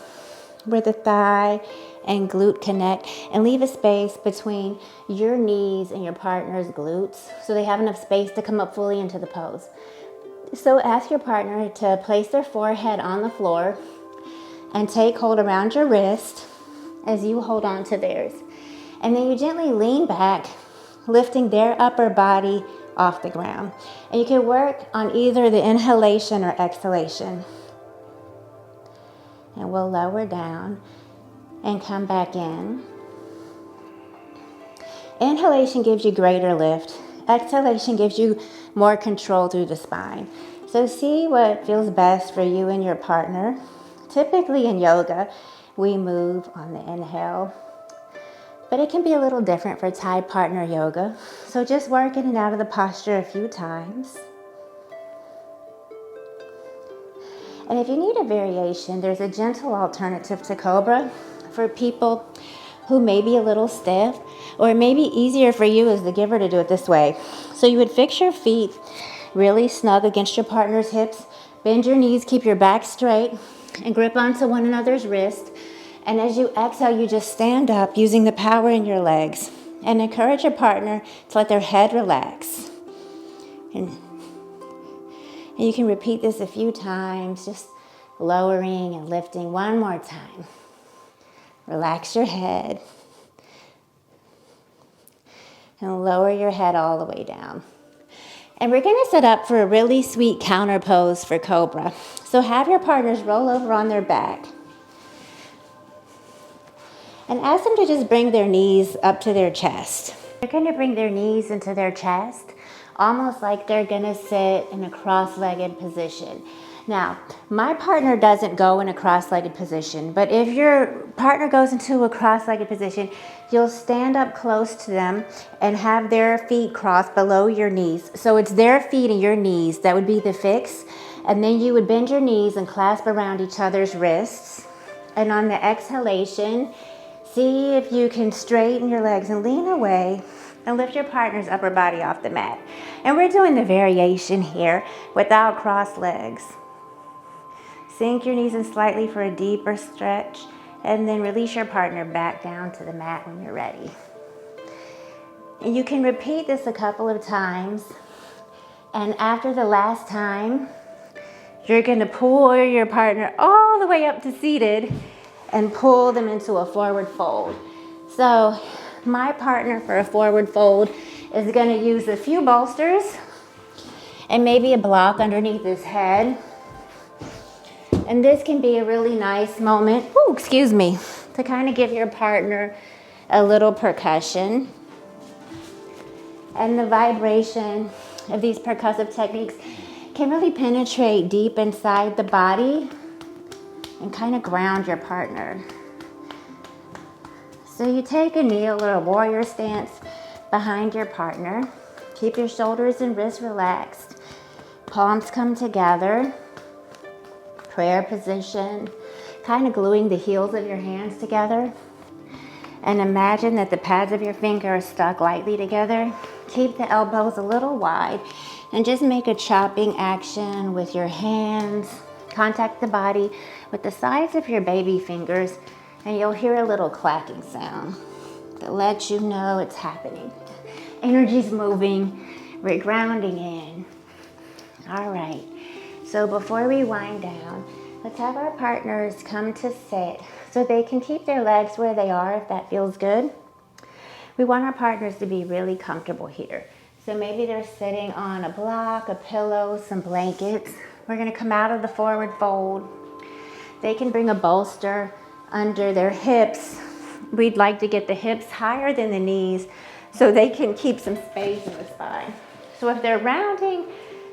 where the thigh and glute connect, and leave a space between your knees and your partner's glutes so they have enough space to come up fully into the pose. So ask your partner to place their forehead on the floor and take hold around your wrist as you hold on to theirs. And then you gently lean back, lifting their upper body off the ground. And you can work on either the inhalation or exhalation. And we'll lower down and come back in. Inhalation gives you greater lift. Exhalation gives you more control through the spine. So see what feels best for you and your partner. Typically in yoga, we move on the inhale, but it can be a little different for Thai partner yoga. So just work in and out of the posture a few times. And if you need a variation, there's a gentle alternative to Cobra for people who may be a little stiff, or it may be easier for you as the giver to do it this way. So you would fix your feet really snug against your partner's hips, bend your knees, keep your back straight, and grip onto one another's wrist. And as you exhale, you just stand up using the power in your legs and encourage your partner to let their head relax. And you can repeat this a few times, just lowering and lifting. One more time. Relax your head and lower your head all the way down. And we're going to set up for a really sweet counter pose for Cobra. So have your partners roll over on their back and ask them to just bring their knees up to their chest. They're going to bring their knees into their chest, almost like they're going to sit in a cross-legged position. Now, my partner doesn't go in a cross-legged position, but if your partner goes into a cross-legged position, you'll stand up close to them and have their feet crossed below your knees. So it's their feet and your knees that would be the fix. And then you would bend your knees and clasp around each other's wrists. And on the exhalation, see if you can straighten your legs and lean away and lift your partner's upper body off the mat. And we're doing the variation here without crossed legs. Sink your knees in slightly for a deeper stretch, and then release your partner back down to the mat when you're ready. And you can repeat this a couple of times, and after the last time, You're gonna pull your partner all the way up to seated and pull them into a forward fold. So my partner for a forward fold is gonna use a few bolsters and maybe a block underneath his head. And this can be a really nice moment, to kind of give your partner a little percussion. And the vibration of these percussive techniques can really penetrate deep inside the body and kind of ground your partner. So you take a kneel or a warrior stance behind your partner. Keep your shoulders and wrists relaxed. Palms come together. Prayer position, kind of gluing the heels of your hands together. And imagine that the pads of your fingers are stuck lightly together. Keep the elbows a little wide and just make a chopping action with your hands. Contact the body with the sides of your baby fingers and you'll hear a little clacking sound that lets you know it's happening. Energy's moving, we're grounding in. All right, so before we wind down, let's have our partners come to sit so they can keep their legs where they are if that feels good. We want our partners to be really comfortable here. So maybe they're sitting on a block, a pillow, some blankets. We're gonna come out of the forward fold. They can bring a bolster under their hips. We'd like to get the hips higher than the knees so they can keep some space in the spine. So if they're rounding,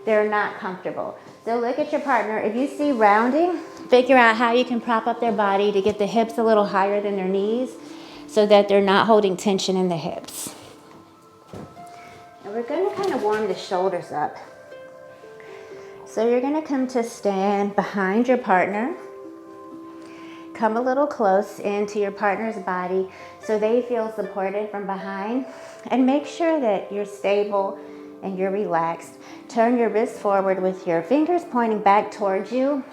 they're not comfortable. So look at your partner. If you see rounding, figure out how you can prop up their body to get the hips a little higher than their knees so that they're not holding tension in the hips. And we're gonna kind of warm the shoulders up. So you're gonna come to stand behind your partner. Come a little close into your partner's body so they feel supported from behind. And make sure that you're stable and you're relaxed. Turn your wrists forward with your fingers pointing back towards you.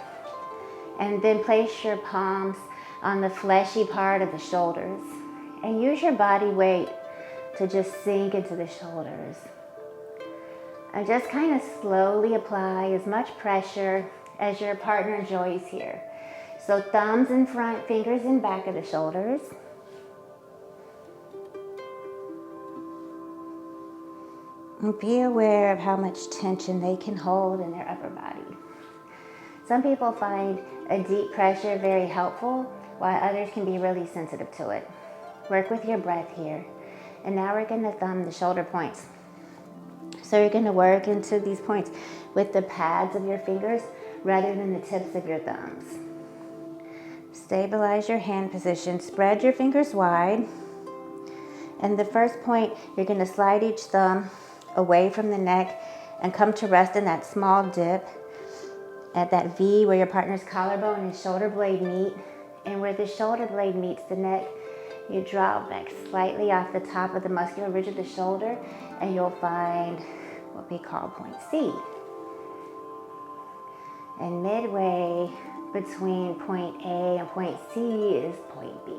And then place your palms on the fleshy part of the shoulders. And use your body weight to just sink into the shoulders. And just kind of slowly apply as much pressure as your partner enjoys here. So thumbs in front, fingers in back of the shoulders. And be aware of how much tension they can hold in their upper body. Some people find a deep pressure very helpful, while others can be really sensitive to it. Work with your breath here. And now we're gonna thumb the shoulder points. So you're gonna work into these points with the pads of your fingers rather than the tips of your thumbs. Stabilize your hand position, spread your fingers wide. And the first point, you're gonna slide each thumb away from the neck and come to rest in that small dip at that V where your partner's collarbone and shoulder blade meet. And where the shoulder blade meets the neck, you drop back slightly off the top of the muscular ridge of the shoulder and you'll find what we call point C. And midway between point A and point C is point B.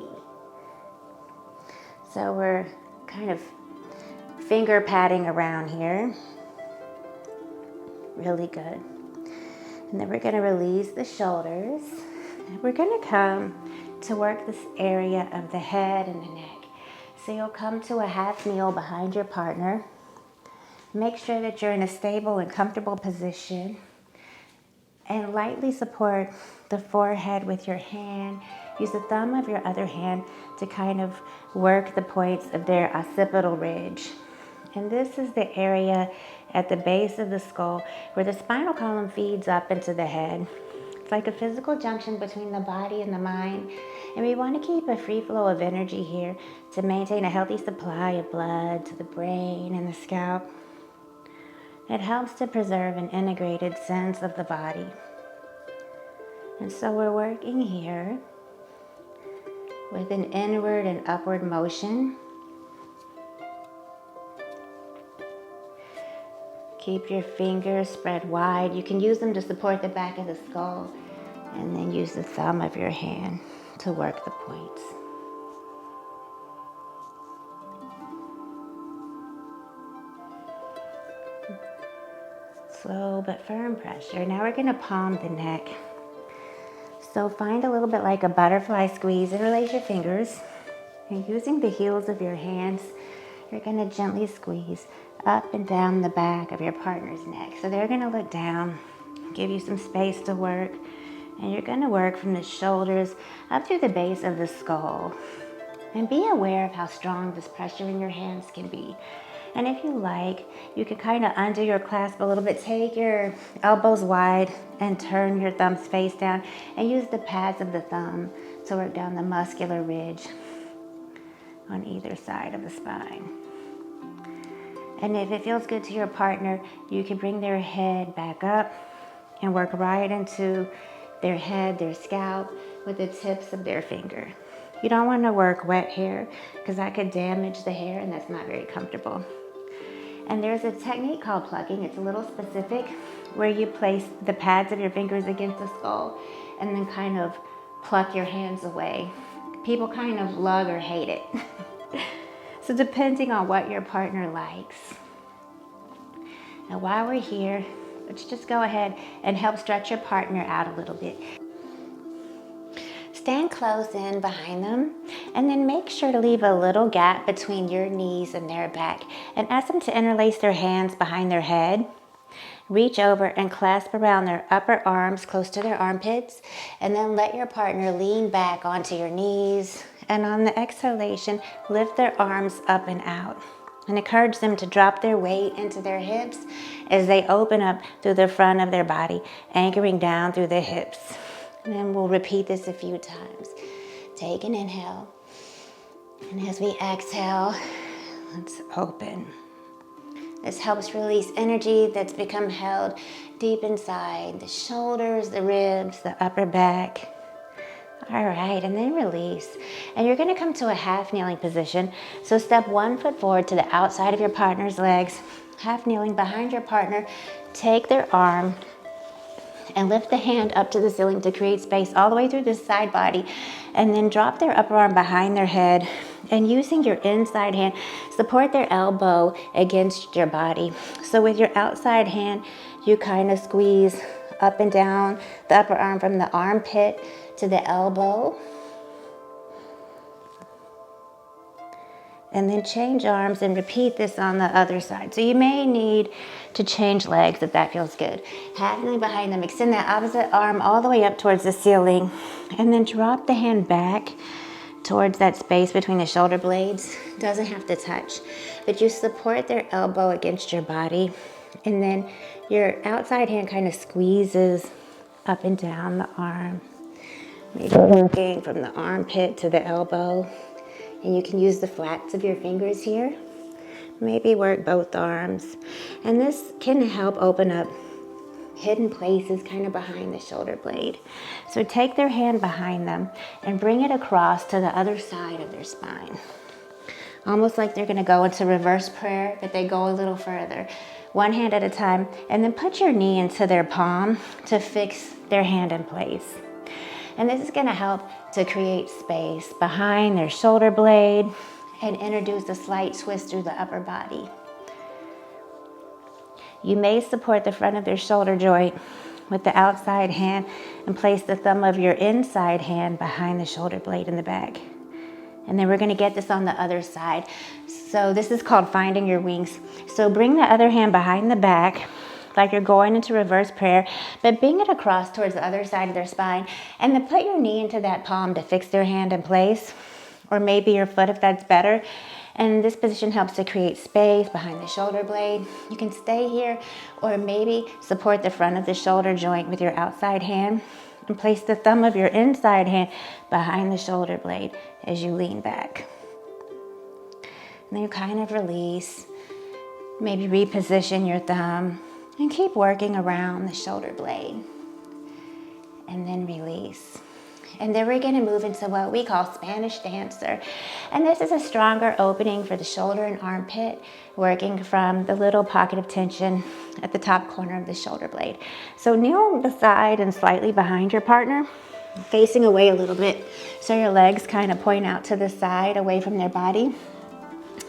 So we're kind of finger patting around here. Really good. And then we're gonna release the shoulders. And we're gonna come to work this area of the head and the neck. So you'll come to a half kneel behind your partner. Make sure that you're in a stable and comfortable position. And lightly support the forehead with your hand. Use the thumb of your other hand to kind of work the points of their occipital ridge. And this is the area at the base of the skull where the spinal column feeds up into the head. It's like a physical junction between the body and the mind. And we want to keep a free flow of energy here to maintain a healthy supply of blood to the brain and the scalp. It helps to preserve an integrated sense of the body. And so we're working here with an inward and upward motion. Keep your fingers spread wide. You can use them to support the back of the skull, and then use the thumb of your hand to work the points. Slow but firm pressure. Now we're gonna palm the neck. So find a little bit like a butterfly squeeze. Interlace your fingers. And using the heels of your hands, you're gonna gently squeeze up and down the back of your partner's neck. So they're gonna look down, give you some space to work, and you're gonna work from the shoulders up to the base of the skull. And be aware of how strong this pressure in your hands can be. And if you like, you can kind of undo your clasp a little bit. Take your elbows wide and turn your thumbs face down and use the pads of the thumb to work down the muscular ridge on either side of the spine. And if it feels good to your partner, you can bring their head back up and work right into their head, their scalp, with the tips of their finger. You don't want to work wet hair because that could damage the hair and that's not very comfortable. And there's a technique called plucking. It's a little specific where you place the pads of your fingers against the skull and then kind of pluck your hands away. People kind of love or hate it. So depending on what your partner likes. Now while we're here, let's just go ahead and help stretch your partner out a little bit. Stand close in behind them and then make sure to leave a little gap between your knees and their back and ask them to interlace their hands behind their head. Reach over and clasp around their upper arms close to their armpits and then let your partner lean back onto your knees, and on the exhalation, lift their arms up and out and encourage them to drop their weight into their hips as they open up through the front of their body, anchoring down through the hips. And then we'll repeat this a few times. Take an inhale. And as we exhale, let's open. This helps release energy that's become held deep inside the shoulders, the ribs, the upper back. All right, and then release. And you're gonna come to a half kneeling position. So step 1 foot forward to the outside of your partner's legs, half kneeling behind your partner. Take their arm and lift the hand up to the ceiling to create space all the way through the side body, and then drop their upper arm behind their head, and using your inside hand, support their elbow against your body. So with your outside hand, you kind of squeeze up and down the upper arm from the armpit to the elbow. And then change arms and repeat this on the other side. So you may need to change legs if that feels good. Half kneeling behind them, extend that opposite arm all the way up towards the ceiling, and then drop the hand back towards that space between the shoulder blades. Doesn't have to touch, but you support their elbow against your body, and then your outside hand kind of squeezes up and down the arm, maybe working from the armpit to the elbow. And you can use the flats of your fingers here. Maybe work both arms. And this can help open up hidden places kind of behind the shoulder blade. So take their hand behind them and bring it across to the other side of their spine. Almost like they're gonna go into reverse prayer, but they go a little further. One hand at a time, and then put your knee into their palm to fix their hand in place. And this is gonna help to create space behind their shoulder blade and introduce a slight twist through the upper body. You may support the front of their shoulder joint with the outside hand and place the thumb of your inside hand behind the shoulder blade in the back. And then we're gonna get this on the other side. So this is called finding your wings. So bring the other hand behind the back, like you're going into reverse prayer, but bring it across towards the other side of their spine, and then put your knee into that palm to fix their hand in place, or maybe your foot if that's better. And this position helps to create space behind the shoulder blade. You can stay here, or maybe support the front of the shoulder joint with your outside hand and place the thumb of your inside hand behind the shoulder blade as you lean back. And then you kind of release, maybe reposition your thumb, and keep working around the shoulder blade. And then release. And then we're gonna move into what we call Spanish dancer. And this is a stronger opening for the shoulder and armpit, working from the little pocket of tension at the top corner of the shoulder blade. So kneel beside and slightly behind your partner, facing away a little bit, so your legs kind of point out to the side away from their body.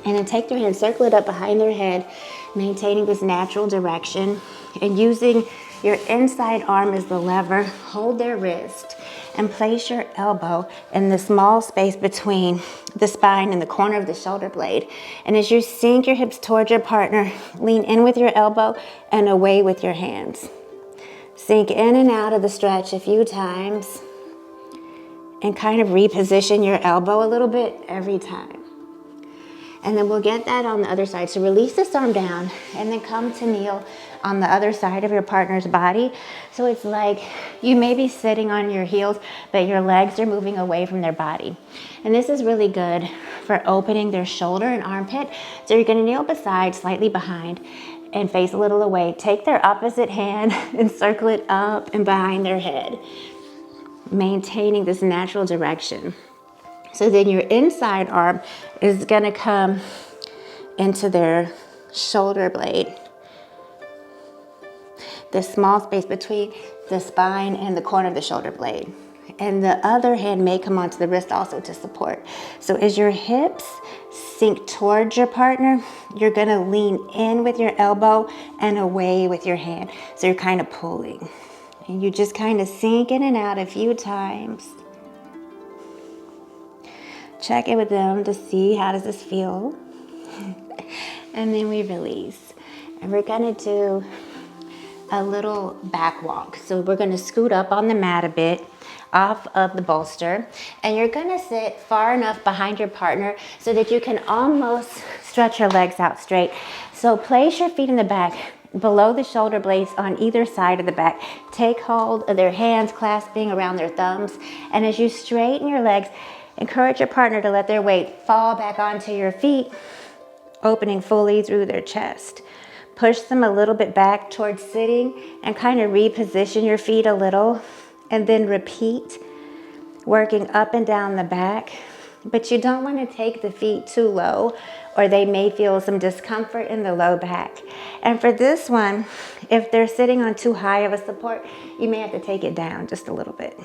And then take their hand, circle it up behind their head, maintaining this natural direction and using your inside arm as the lever. Hold their wrist and place your elbow in the small space between the spine and the corner of the shoulder blade. And as you sink your hips towards your partner, lean in with your elbow and away with your hands. Sink in and out of the stretch a few times and kind of reposition your elbow a little bit every time. And then we'll get that on the other side. So release this arm down and then come to kneel on the other side of your partner's body. So it's like you may be sitting on your heels, but your legs are moving away from their body. And this is really good for opening their shoulder and armpit. So you're gonna kneel beside, slightly behind, and face a little away. Take their opposite hand and circle it up and behind their head, maintaining this natural direction. So then your inside arm is gonna come into their shoulder blade, the small space between the spine and the corner of the shoulder blade. And the other hand may come onto the wrist also to support. So as your hips sink towards your partner, you're gonna lean in with your elbow and away with your hand. So you're kind of pulling. And you just kind of sink in and out a few times. Check in with them to see how does this feel. And then we release. And we're gonna do a little back walk. So we're gonna scoot up on the mat a bit off of the bolster, and you're gonna sit far enough behind your partner so that you can almost stretch your legs out straight. So place your feet in the back below the shoulder blades on either side of the back. Take hold of their hands clasping around their thumbs, and as you straighten your legs, encourage your partner to let their weight fall back onto your feet, opening fully through their chest. Push them a little bit back towards sitting and kind of reposition your feet a little, and then repeat, working up and down the back. But you don't want to take the feet too low or they may feel some discomfort in the low back. And for this one, if they're sitting on too high of a support, you may have to take it down just a little bit.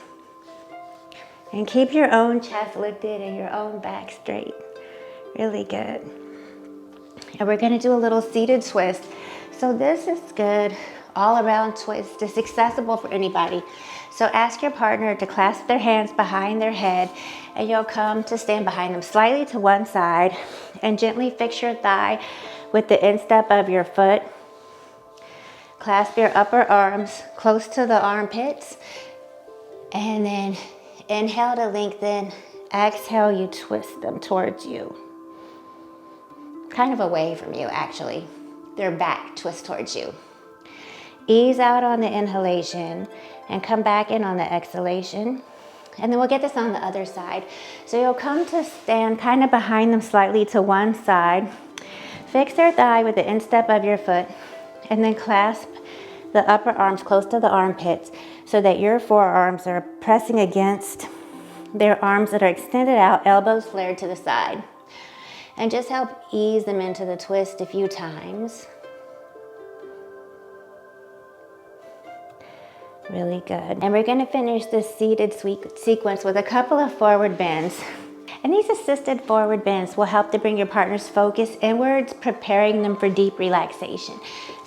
And keep your own chest lifted and your own back straight. Really good. And we're gonna do a little seated twist. So this is good all around twist. It's accessible for anybody. So ask your partner to clasp their hands behind their head, and you'll come to stand behind them slightly to one side and gently fix your thigh with the instep of your foot. Clasp your upper arms close to the armpits, and then inhale to lengthen. Exhale, you twist them towards you. Kind of away from you, actually. Their back twist towards you. Ease out on the inhalation and come back in on the exhalation. And then we'll get this on the other side. So you'll come to stand kind of behind them slightly to one side. Fix their thigh with the instep of your foot, and then clasp the upper arms close to the armpits so that your forearms are pressing against their arms that are extended out, elbows flared to the side. And just help ease them into the twist a few times. Really good. And we're gonna finish this seated sequence with a couple of forward bends. And these assisted forward bends will help to bring your partner's focus inwards, preparing them for deep relaxation.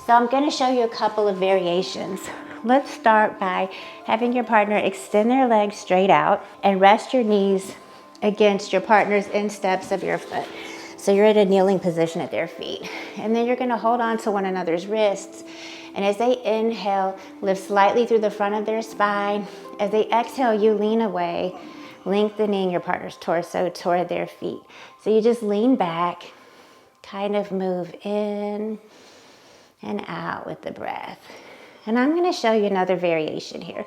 So I'm gonna show you a couple of variations. Let's start by having your partner extend their legs straight out and rest your knees against your partner's insteps of your foot. So you're in a kneeling position at their feet. And then you're gonna hold on to one another's wrists. And as they inhale, lift slightly through the front of their spine. As they exhale, you lean away, lengthening your partner's torso toward their feet. So you just lean back, kind of move in and out with the breath. And I'm gonna show you another variation here.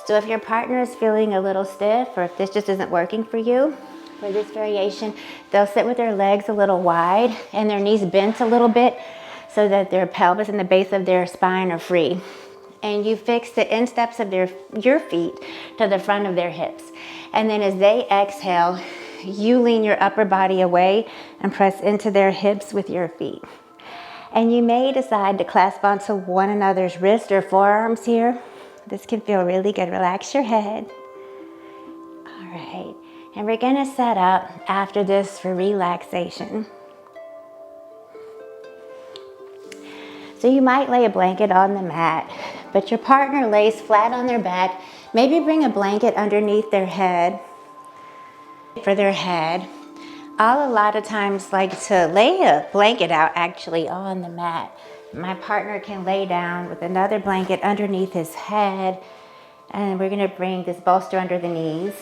So if your partner is feeling a little stiff, or if this just isn't working for you, for this variation, they'll sit with their legs a little wide and their knees bent a little bit so that their pelvis and the base of their spine are free. And you fix the insteps of your feet to the front of their hips. And then as they exhale, you lean your upper body away and press into their hips with your feet. And you may decide to clasp onto one another's wrists or forearms here. This can feel really good. Relax your head. All right. And we're gonna set up after this for relaxation. So you might lay a blanket on the mat, but your partner lays flat on their back. Maybe bring a blanket underneath their head for their head. I'll a lot of times like to lay a blanket out actually on the mat. My partner can lay down with another blanket underneath his head, and we're gonna bring this bolster under the knees.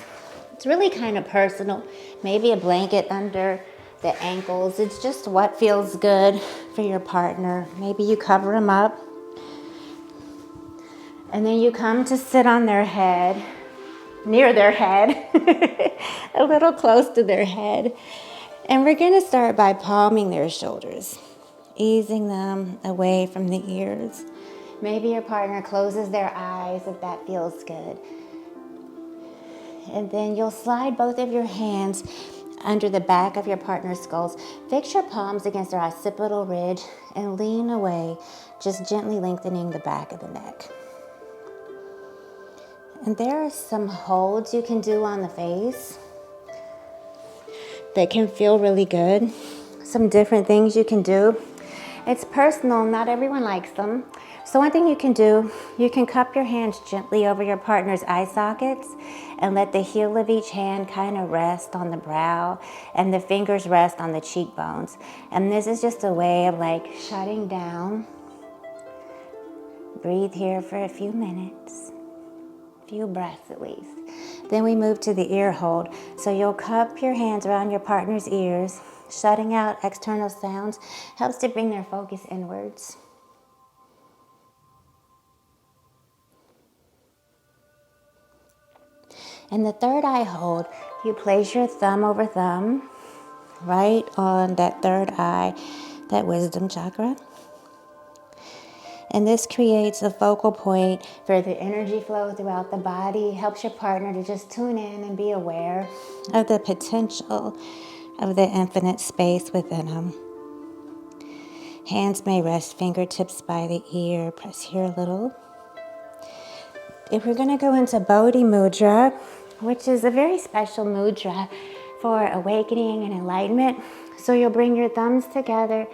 It's really kind of personal. Maybe a blanket under the ankles. It's just what feels good for your partner. Maybe you cover them up. And then you come to sit on their head, near their head, a little close to their head. And we're gonna start by palming their shoulders, easing them away from the ears. Maybe your partner closes their eyes if that feels good. And then you'll slide both of your hands under the back of your partner's skulls. Fix your palms against their occipital ridge and lean away, just gently lengthening the back of the neck. And there are some holds you can do on the face that can feel really good. Some different things you can do. It's personal, not everyone likes them. So one thing you can do, you can cup your hands gently over your partner's eye sockets and let the heel of each hand kind of rest on the brow and the fingers rest on the cheekbones. And this is just a way of like shutting down. Breathe here for a few minutes, few breaths at least. Then we move to the ear hold. So you'll cup your hands around your partner's ears, shutting out external sounds, helps to bring their focus inwards. And the third eye hold, you place your thumb over thumb, right on that third eye, that wisdom chakra. And this creates a focal point for the energy flow throughout the body, helps your partner to just tune in and be aware of the potential of the infinite space within them. Hands may rest fingertips by the ear, press here a little. If we're gonna go into Bodhi Mudra, which is a very special mudra for awakening and enlightenment. So you'll bring your thumbs together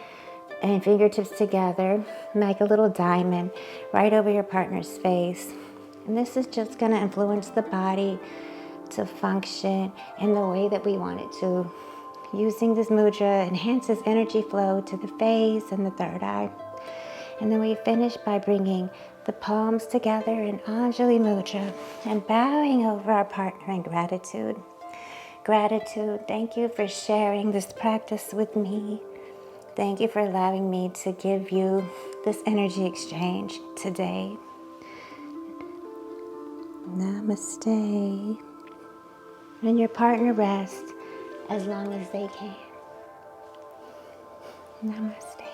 and fingertips together, make a little diamond right over your partner's face. And this is just gonna influence the body to function in the way that we want it to. Using this mudra enhances energy flow to the face and the third eye. And then we finish by bringing the palms together in Anjali Mudra and bowing over our partner in gratitude. Gratitude, thank you for sharing this practice with me. Thank you for allowing me to give you this energy exchange today. Namaste. And your partner rest as long as they can. Namaste.